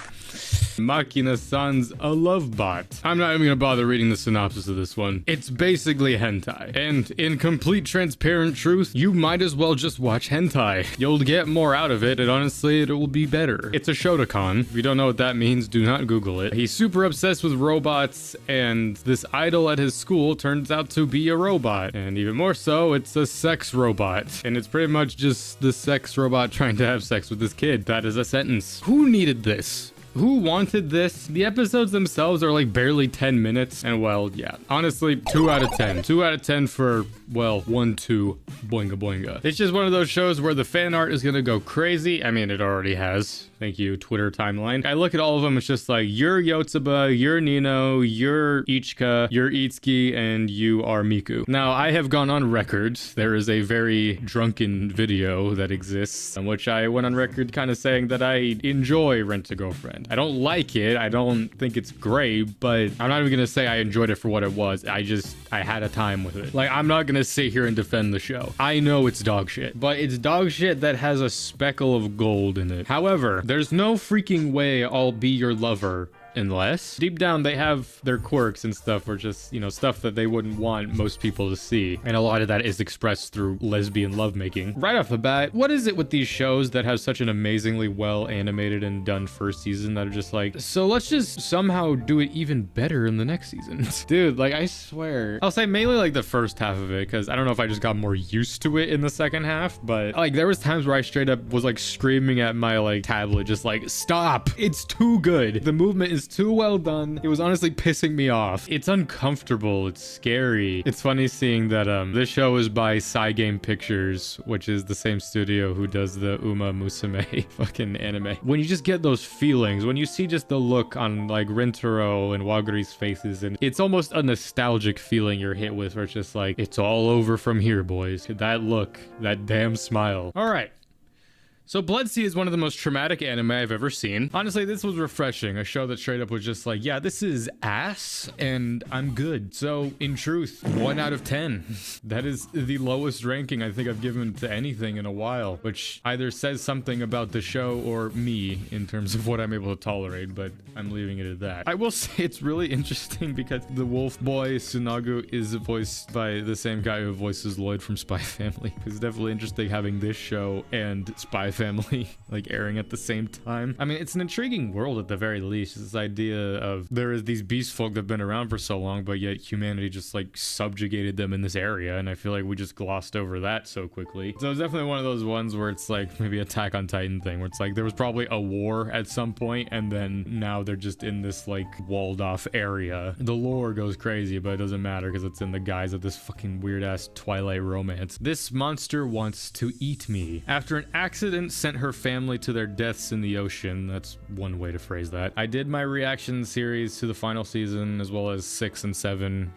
Makina-san's a love bot. I'm not even gonna bother reading the synopsis of this one. It's basically hentai. And in complete transparent truth, you might as well just watch hentai. You'll get more out of it, and honestly, it will be better. It's a Shotokan. If you don't know what that means, do not Google it. He's super obsessed with robots, and this idol at his school turns out to be a robot. And even more so, it's a sex robot. And it's pretty much just the sex robot trying to have sex with this kid. That is a sentence. Who needed this? Who wanted this? The episodes themselves are like barely 10 minutes. And well, yeah, honestly, 2 out of 10. 2 out of 10 for, well, 1, 2, boinga boinga. It's just one of those shows where the fan art is gonna go crazy. I mean, it already has. Thank you, Twitter timeline. I look at all of them, it's just like, you're Yotsuba, you're Nino, you're Ichika, you're Itsuki, and you are Miku. Now, I have gone on record. There is a very drunken video that exists, in which I went on record kind of saying that I enjoy Rent-a-Girlfriend. I don't like it, I don't think it's great, but I'm not even gonna say I enjoyed it for what it was. I had a time with it. Like, I'm not gonna sit here and defend the show. I know it's dog shit, but it's dog shit that has a speckle of gold in it. However, there's no freaking way I'll be your lover unless deep down they have their quirks and stuff, or just, you know, stuff that they wouldn't want most people to see. And a lot of that is expressed through lesbian lovemaking. Right off the bat, what is it with these shows that have such an amazingly well animated and done first season that are just like, so let's just somehow do it even better in the next season? Dude, like, I swear. I'll say mainly like the first half of it, because I don't know if I just got more used to it in the second half, but like there was times where I straight up was like screaming at my like tablet, just like, stop, it's too good. The movement is is too well done. It was honestly pissing me off. It's uncomfortable. It's scary. It's funny seeing that this show is by Game Pictures, which is the same studio who does the Uma Musume fucking anime. When you just get those feelings, when you see just the look on like Rintaro and Waguri's faces, and it's almost a nostalgic feeling you're hit with, where it's just like, it's all over from here, boys. That look, that damn smile. All right. So Bloodsea is one of the most traumatic anime I've ever seen. Honestly, this was refreshing. A show that straight up was just like, yeah, this is ass and I'm good. So in truth, 1 out of 10. That is the lowest ranking I think I've given to anything in a while, which either says something about the show or me in terms of what I'm able to tolerate, but I'm leaving it at that. I will say it's really interesting because the wolf boy Tsunagu is voiced by the same guy who voices Lloyd from Spy Family. It's definitely interesting having this show and Spy Family like airing at the same time. I mean, it's an intriguing world at the very least. This idea of there is these beast folk that have been around for so long, but yet humanity just like subjugated them in this area, and I feel like we just glossed over that so quickly. So it's definitely one of those ones where it's like maybe Attack on Titan thing, where it's like there was probably a war at some point, and then now they're just in this like walled off area. The lore goes crazy, but it doesn't matter because it's in the guise of this fucking weird ass Twilight romance. This monster wants to eat me. After an accident sent her family to their deaths in the ocean. That's one way to phrase that. I did my reaction series to the final season as well as 6 and 7,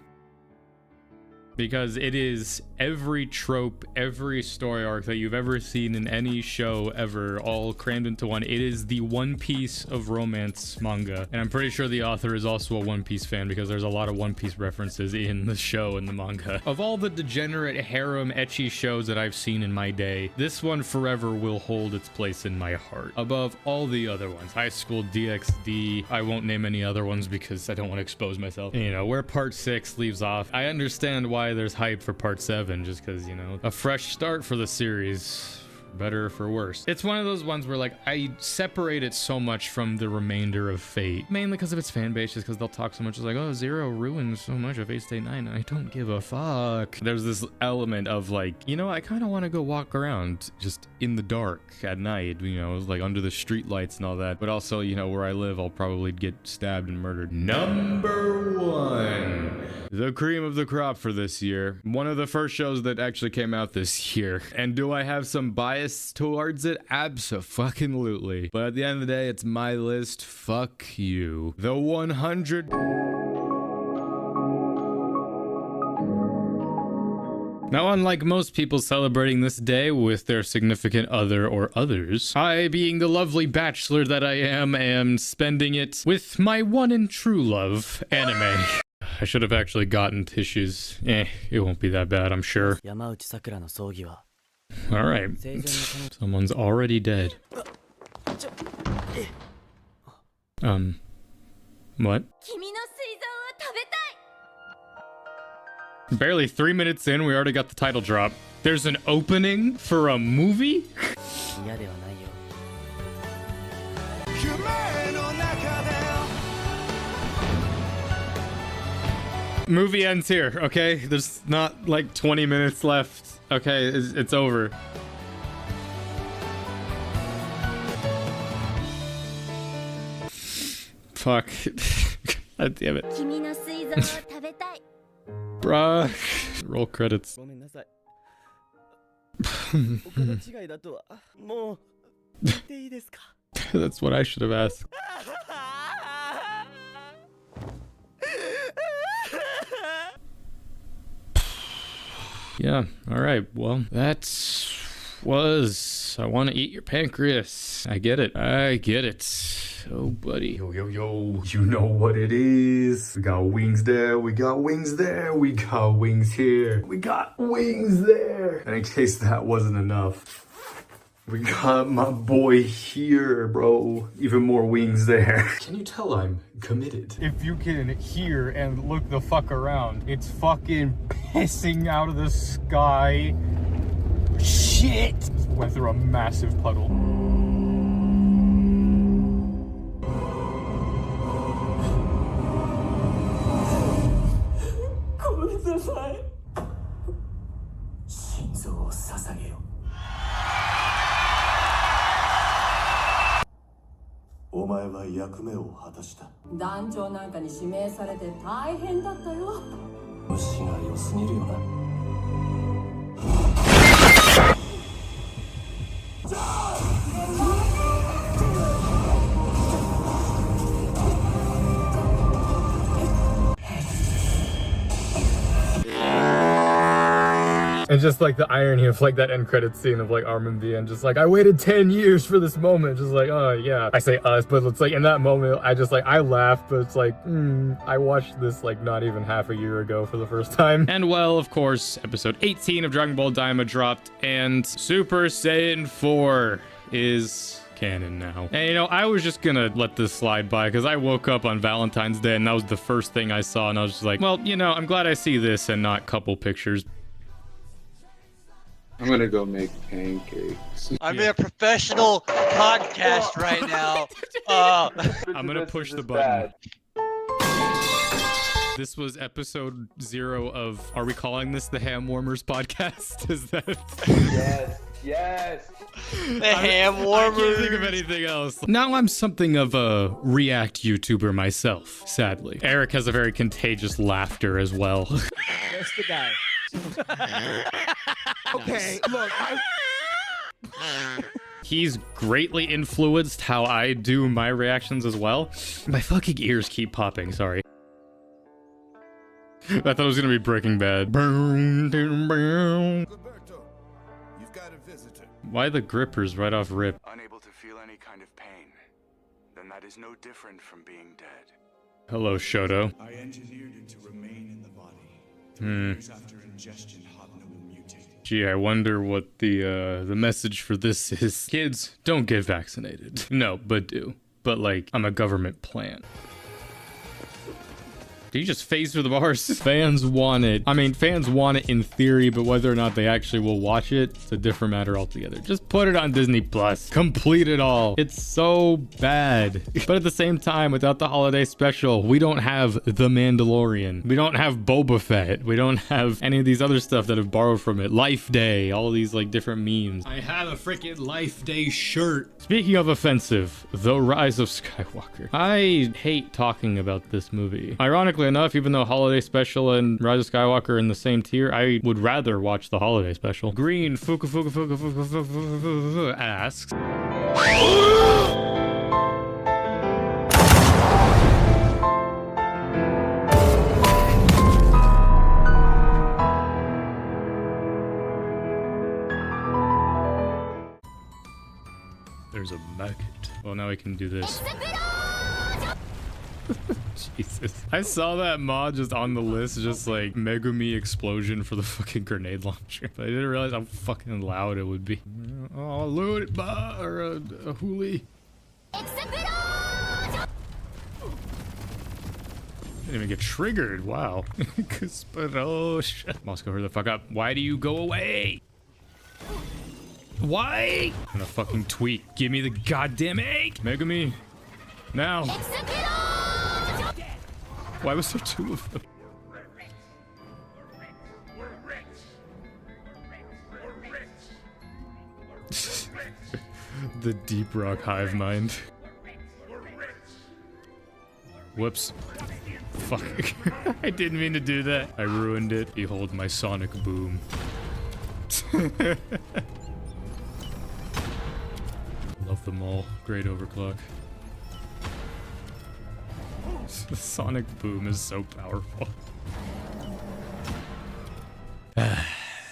because it is every trope, every story arc that you've ever seen in any show ever, all crammed into one. It is the One Piece of romance manga, and I'm pretty sure the author is also a One Piece fan because there's a lot of One Piece references in the show and the manga. Of all the degenerate harem ecchi shows that I've seen in my day, this one forever will hold its place in my heart above all the other ones. High School DxD, I won't name any other ones because I don't want to expose myself. You know, where part 6 leaves off, I understand why there's hype for part 7, just because, you know, a fresh start for the series, better or for worse. It's one of those ones where like I separate it so much from the remainder of Fate, mainly because of its fan base, just because they'll talk so much. It's like, oh, Zero ruins so much of Fate Stay 9, and I don't give a fuck. There's this element of like, you know, I kind of want to go walk around just in the dark at night, you know, like under the street lights and all that, but also, you know, where I live, I'll probably get stabbed and murdered. Number 1, the cream of the crop for this year. One of the first shows that actually came out this year. And do I have some bias towards it? Abso-fucking-lutely. But at the end of the day, it's my list. Fuck you. The 100... Now, unlike most people celebrating this day with their significant other or others, I, being the lovely bachelor that I am spending it with my one and true love, anime. I should have actually gotten tissues. It won't be that bad, I'm sure. Alright. Someone's already dead. What? Barely 3 minutes in, we already got the title drop. There's an opening for a movie? Movie ends here, okay? There's not like 20 minutes left. Okay, it's over. Fuck. God damn it. Bruh. Roll credits. That's what I should have asked. Yeah, alright, well, that was... I want to eat your pancreas. I get it. I get it. Oh, buddy. Yo, yo, yo. You know what it is. We got wings there. We got wings there. We got wings here. We got wings there. And in case that wasn't enough, we got my boy here, bro. Even more wings there. Can you tell I'm committed? If you can hear and look the fuck around, it's fucking pissing out of the sky. Shit! Went through a massive puddle. お前は役目を果たした。団長なんかに指名されて大変だったよ。虫が良すぎるよな。And just like the irony of like that end credit scene of like Armin being just like, I waited 10 years for this moment. Just like, oh yeah. I say us, but it's like in that moment, I just like, I laughed, but it's like, I watched this like not even half a year ago for the first time. And well, of course, episode 18 of Dragon Ball Daima dropped, and Super Saiyan 4 is canon now. And you know, I was just gonna let this slide by because I woke up on Valentine's Day and that was the first thing I saw, and I was just like, well, you know, I'm glad I see this and not couple pictures. I'm gonna go make pancakes. I'm in a professional podcast right now. I'm gonna push the button. This was episode 0 of, are we calling this the Ham Warmers podcast? Is that? Yes, yes. The Ham Warmers. I can't think of anything else. Now I'm something of a React YouTuber myself, sadly. Eric has a very contagious laughter as well. There's the guy. Okay, look, He's greatly influenced how I do my reactions as well. My fucking ears keep popping, sorry. I thought it was gonna be Breaking Bad. Gilberto, you've got a visitor. Why the grippers right off rip? Unable to feel any kind of pain, then that is no different from being dead. Hello, Shoto. I engineered it to remain in the body. Years after ingestion, Hobno will mutate. Gee, I wonder what the message for this is. Kids, don't get vaccinated. No, but do. But like, I'm a government plant. Did you just phase through the bars? Fans want it. I mean, fans want it in theory, but whether or not they actually will watch it, it's a different matter altogether. Just put it on Disney Plus. Complete it all. It's so bad. But at the same time, without the holiday special, we don't have The Mandalorian. We don't have Boba Fett. We don't have any of these other stuff that have borrowed from it. Life Day, all these like different memes. I have a freaking Life Day shirt. Speaking of offensive, The Rise of Skywalker. I hate talking about this movie. Ironically enough, even though Holiday Special and Rise of Skywalker are in the same tier, I would rather watch the Holiday Special. Green Fuka Fuka Fuka Fuka Fuka Fuka asks, there's a maggot. Well, now we can do this. Jesus. I saw that mod just on the list, just like Megumi explosion for the fucking grenade launcher. But I didn't realize how fucking loud it would be. Oh, loot it, or a hoolie. Didn't even get triggered. Wow. Moscow, hurry the fuck up. Why do you go away? Why? I'm gonna fucking tweet. Give me the goddamn egg. Megumi. Now. Why was there 2 of them? The deep rock hive mind. Whoops. Fuck. I didn't mean to do that. I ruined it. Behold my sonic boom. Love them all. Great overclock. The sonic boom is so powerful.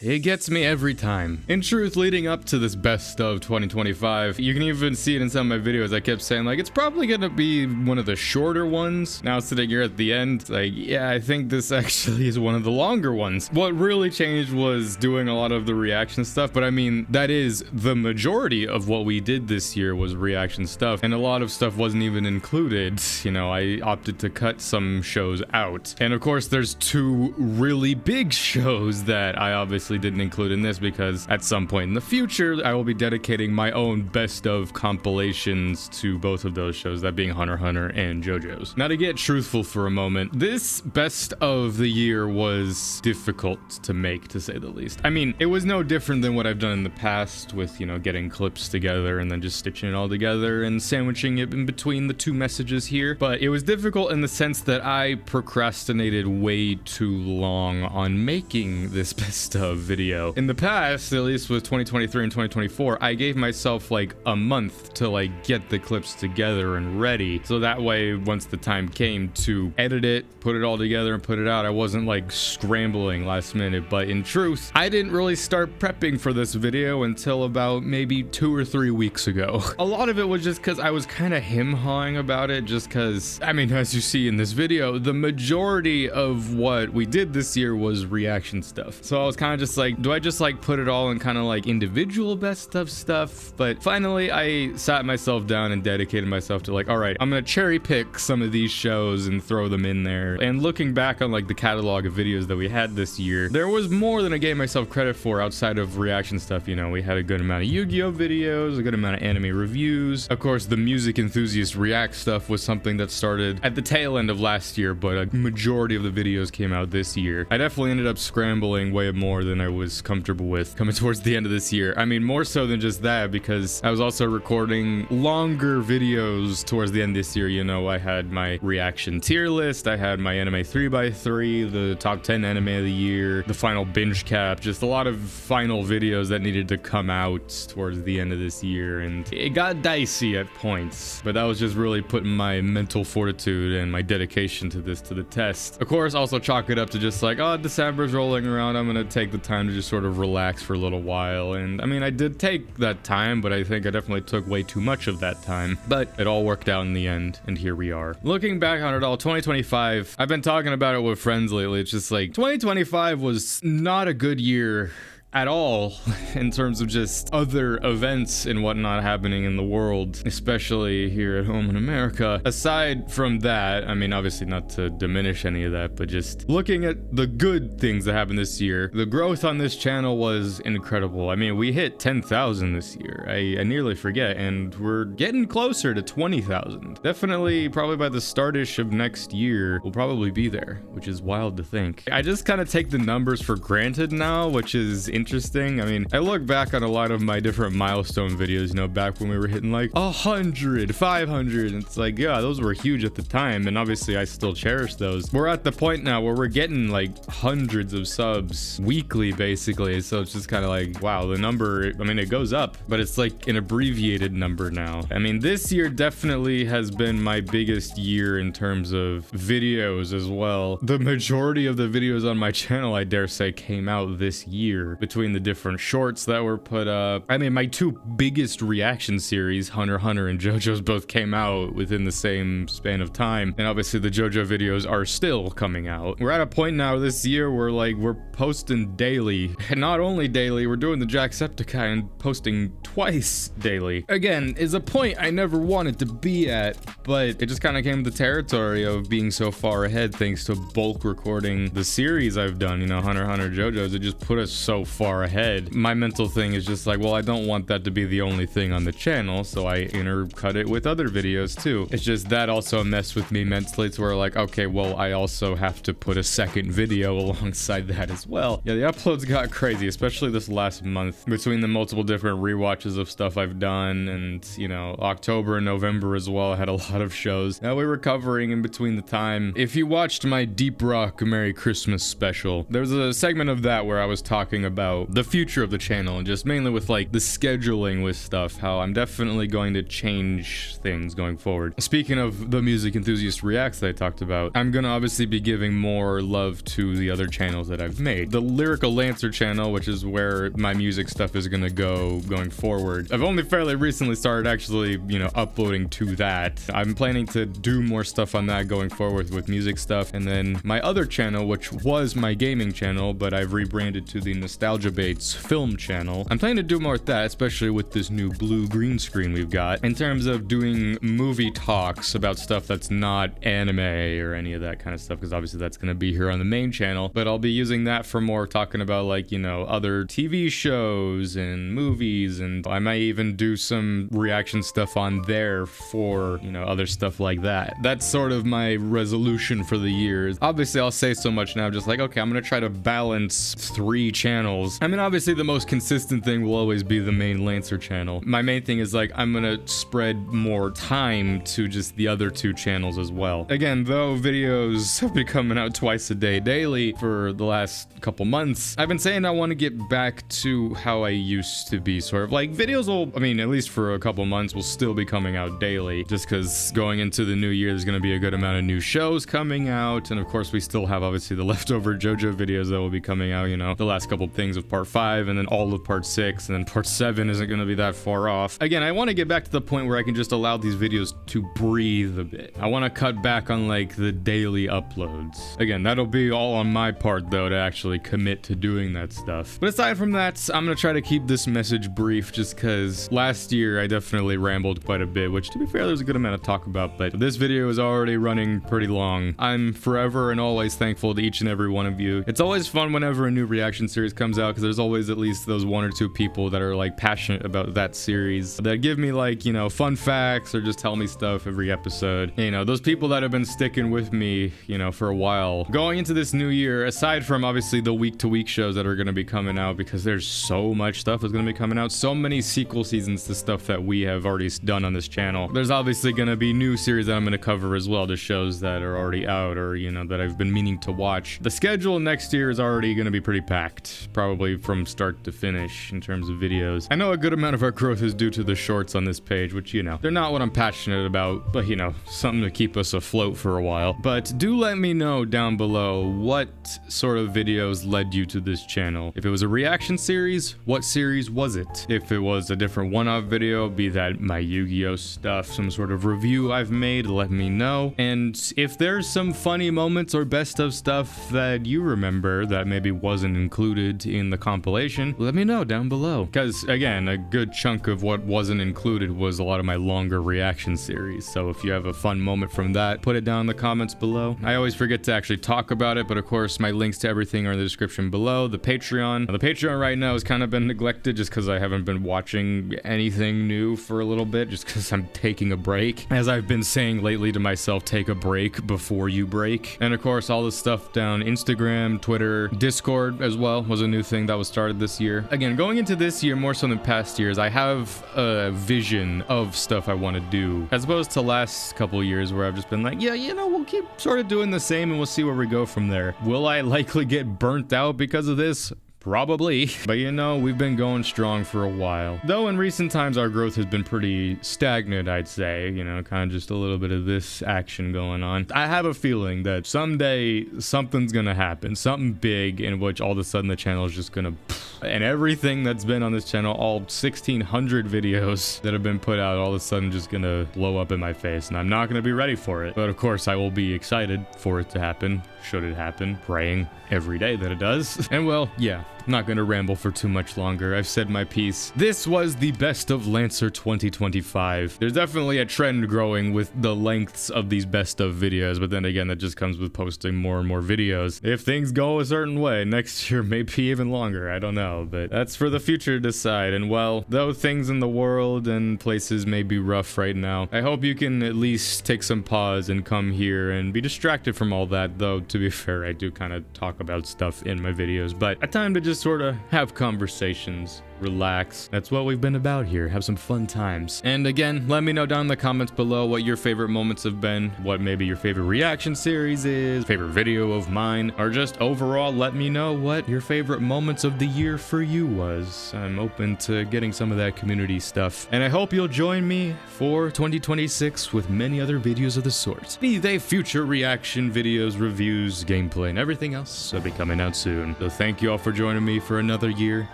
It gets me every time. In truth, leading up to this best of 2025, you can even see it in some of my videos. I kept saying like, it's probably gonna be one of the shorter ones. Now sitting here at the end, like, yeah, I think this actually is one of the longer ones. What really changed was doing a lot of the reaction stuff, but I mean, that is the majority of what we did this year was reaction stuff, and a lot of stuff wasn't even included. You know, I opted to cut some shows out. And of course, there's 2 really big shows that I obviously obviously didn't include in this because at some point in the future, I will be dedicating my own best of compilations to both of those shows, that being Hunter x Hunter and JoJo's. Now, to get truthful for a moment, this best of the year was difficult to make, to say the least. I mean, it was no different than what I've done in the past with, you know, getting clips together and then just stitching it all together and sandwiching it in between the two messages here. But it was difficult in the sense that I procrastinated way too long on making this best of video. In the past, at least with 2023 and 2024, I gave myself like a month to like get the clips together and ready. So that way, once the time came to edit it, put it all together and put it out, I wasn't like scrambling last minute. But in truth, I didn't really start prepping for this video until about maybe 2 or 3 weeks ago. A lot of it was just because I was kind of him-hawing about it, just because, I mean, as you see in this video, the majority of what we did this year was reaction stuff. So I was kind of just like, do I just like put it all in kind of like individual best of stuff? But finally, I sat myself down and dedicated myself to like, all right, I'm gonna cherry pick some of these shows and throw them in there. And looking back on like the catalog of videos that we had this year, there was more than I gave myself credit for outside of reaction stuff. You know, we had a good amount of Yu-Gi-Oh videos, a good amount of anime reviews. Of course, the music enthusiast react stuff was something that started at the tail end of last year, but a majority of the videos came out this year. I definitely ended up scrambling way more than I was comfortable with coming towards the end of this year. I mean, more so than just that, because I was also recording longer videos towards the end this year. You know, I had my reaction tier list, I had my anime 3x3, the top 10 anime of the year, the final binge cap, just a lot of final videos that needed to come out towards the end of this year, and it got dicey at points, but that was just really putting my mental fortitude and my dedication to this to the test. Of course, also chalk it up to just like, oh, December's rolling around, I'm gonna take the time to just sort of relax for a little while. And I mean, I did take that time, but I think I definitely took way too much of that time, but it all worked out in the end, and here we are. Looking back on it all, 2025, I've been talking about it with friends lately. It's just like 2025 was not a good year at all in terms of just other events and whatnot happening in the world, especially here at home in America. Aside from that, I mean, obviously not to diminish any of that, but just looking at the good things that happened this year, the growth on this channel was incredible. I mean, we hit 10,000 this year. I nearly forget, and we're getting closer to 20,000. Definitely, probably by the start-ish of next year, we'll probably be there, which is wild to think. I just kind of take the numbers for granted now, which is interesting. I mean, I look back on a lot of my different milestone videos, you know, back when we were hitting like 100, 500, and it's like, yeah, those were huge at the time, and obviously I still cherish those. We're at the point now where we're getting like hundreds of subs weekly, basically, so it's just kind of like, wow, the number, I mean, it goes up, but it's like an abbreviated number now. I mean, this year definitely has been my biggest year in terms of videos as well. The majority of the videos on my channel, I dare say, came out this year, between the different shorts that were put up. I mean, my two biggest reaction series, Hunter x Hunter and JoJo's, both came out within the same span of time, and obviously the JoJo videos are still coming out. We're at a point now this year where like we're posting daily, and not only daily, we're doing the Jacksepticeye and posting twice daily. Again, is a point I never wanted to be at, but it just kind of came to the territory of being so far ahead thanks to bulk recording the series I've done, you know, Hunter x Hunter, JoJo's. It just put us so far ahead. My mental thing is just like, well, I don't want that to be the only thing on the channel, so I intercut it with other videos too. It's just that also messed with me mentally to where like, okay, well, I also have to put a second video alongside that as well. Yeah, the uploads got crazy, especially this last month between the multiple different rewatches of stuff I've done, and you know, October and November as well. I had a lot of shows that we were covering in between the time. If you watched my Deep Rock Merry Christmas special, there was a segment of that where I was talking about the future of the channel and just mainly with like the scheduling with stuff, how I'm definitely going to change things going forward. Speaking of the music enthusiast reacts that I talked about, I'm gonna obviously be giving more love to the other channels that I've made. The Lyrical Lancer channel, which is where my music stuff is gonna go going forward. I've only fairly recently started actually, you know, uploading to that. I'm planning to do more stuff on that going forward with music stuff. And then my other channel, which was my gaming channel, but I've rebranded to the Nostalgia Nostalgia Bait's film channel. I'm planning to do more with that, especially with this new blue green screen we've got, in terms of doing movie talks about stuff that's not anime or any of that kind of stuff, because obviously that's going to be here on the main channel, but I'll be using that for more talking about, like, you know, other TV shows and movies, and I might even do some reaction stuff on there for, you know, other stuff like that. That's sort of my resolution for the year. Obviously, I'll say so much now, just like, okay, I'm gonna try to balance 3 channels. I mean, obviously the most consistent thing will always be the main Lancer channel. My main thing is, like, I'm gonna spread more time to just the other 2 channels as well. Again, though videos have been coming out twice a day daily for the last couple months, I've been saying I want to get back to how I used to be, sort of. Like, videos will, I mean, at least for a couple months, will still be coming out daily, just because going into the new year, there's going to be a good amount of new shows coming out, and of course, we still have, obviously, the leftover JoJo videos that will be coming out, you know, the last couple things of part 5, and then all of part 6, and then part 7 isn't going to be that far off. Again, I want to get back to the point where I can just allow these videos to breathe a bit. I want to cut back on, like, the daily uploads. Again, that'll be all on my part, though, to actually commit to doing that stuff. But aside from that, I'm going to try to keep this message brief, just because last year I definitely rambled quite a bit, which, to be fair, there's a good amount to talk about, but this video is already running pretty long. I'm forever and always thankful to each and every one of you. It's always fun whenever a new reaction series comes out, because there's always at least those 1 or 2 people that are, like, passionate about that series, that give me, like, you know, fun facts or just tell me stuff every episode. You know, those people that have been sticking with me, you know, for a while. Going into this new year, aside from obviously the week-to-week shows that are going to be coming out, because there's so much stuff that's going to be coming out, so many sequel seasons to stuff that we have already done on this channel. There's obviously going to be new series that I'm going to cover as well, to shows that are already out or, you know, that I've been meaning to watch. The schedule next year is already going to be pretty packed, probably from start to finish in terms of videos. I know a good amount of our growth is due to the shorts on this page, which, you know, they're not what I'm passionate about, but, you know, something to keep us afloat for a while. But do let me know down below what sort of videos led you to this channel. If it was a reaction series, what series was it? If it was a different one-off video, be that my Yu-Gi-Oh stuff, some sort of review I've made, let me know. And if there's some funny moments or best of stuff that you remember that maybe wasn't included in the compilation, let me know down below. Because, again, a good chunk of what wasn't included was a lot of my longer reaction series. So if you have a fun moment from that, put it down in the comments below. I always forget to actually talk about it, but of course, my links to everything are in the description below. The Patreon right now has kind of been neglected just because I haven't been watching anything new for a little bit, just because I'm taking a break. As I've been saying lately to myself, take a break before you break. And of course, all the stuff down Instagram, Twitter, Discord as well was a new thing that was started this year. Again, going into this year more so than past years, I have a vision of stuff I want to do, as opposed to last couple years where I've just been like, yeah, you know, we'll keep sort of doing the same and we'll see where we go from there. Will I likely get burnt out because of this? Probably. But you know, we've been going strong for a while. Though in recent times, our growth has been pretty stagnant, I'd say. You know, kind of just a little bit of this action going on. I have a feeling that someday something's gonna happen. Something big in which all of a sudden the channel is just gonna... And everything that's been on this channel, all 1,600 videos that have been put out, all of a sudden just gonna blow up in my face. And I'm not gonna be ready for it. But of course, I will be excited for it to happen. Should it happen, praying every day that it does. And well, yeah, I'm not gonna ramble for too much longer. I've said my piece. This was the best of Lancer 2025. There's definitely a trend growing with the lengths of these best of videos, but then again, that just comes with posting more and more videos. If things go a certain way, next year may be even longer, I don't know, but that's for the future to decide. And well, though things in the world and places may be rough right now, I hope you can at least take some pause and come here and be distracted from all that, though to be fair, I do kind of talk about stuff in my videos, but a time to just sort of have conversations, relax. That's what we've been about here. Have some fun times. And again, let me know down in the comments below what your favorite moments have been, what maybe your favorite reaction series is, favorite video of mine, or just overall let me know what your favorite moments of the year for you was. I'm open to getting some of that community stuff. And I hope you'll join me for 2026 with many other videos of the sort. Be they future reaction videos, reviews, gameplay, and everything else will be coming out soon. So thank you all for joining me for another year.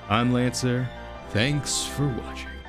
I'm Lancer. Thanks for watching.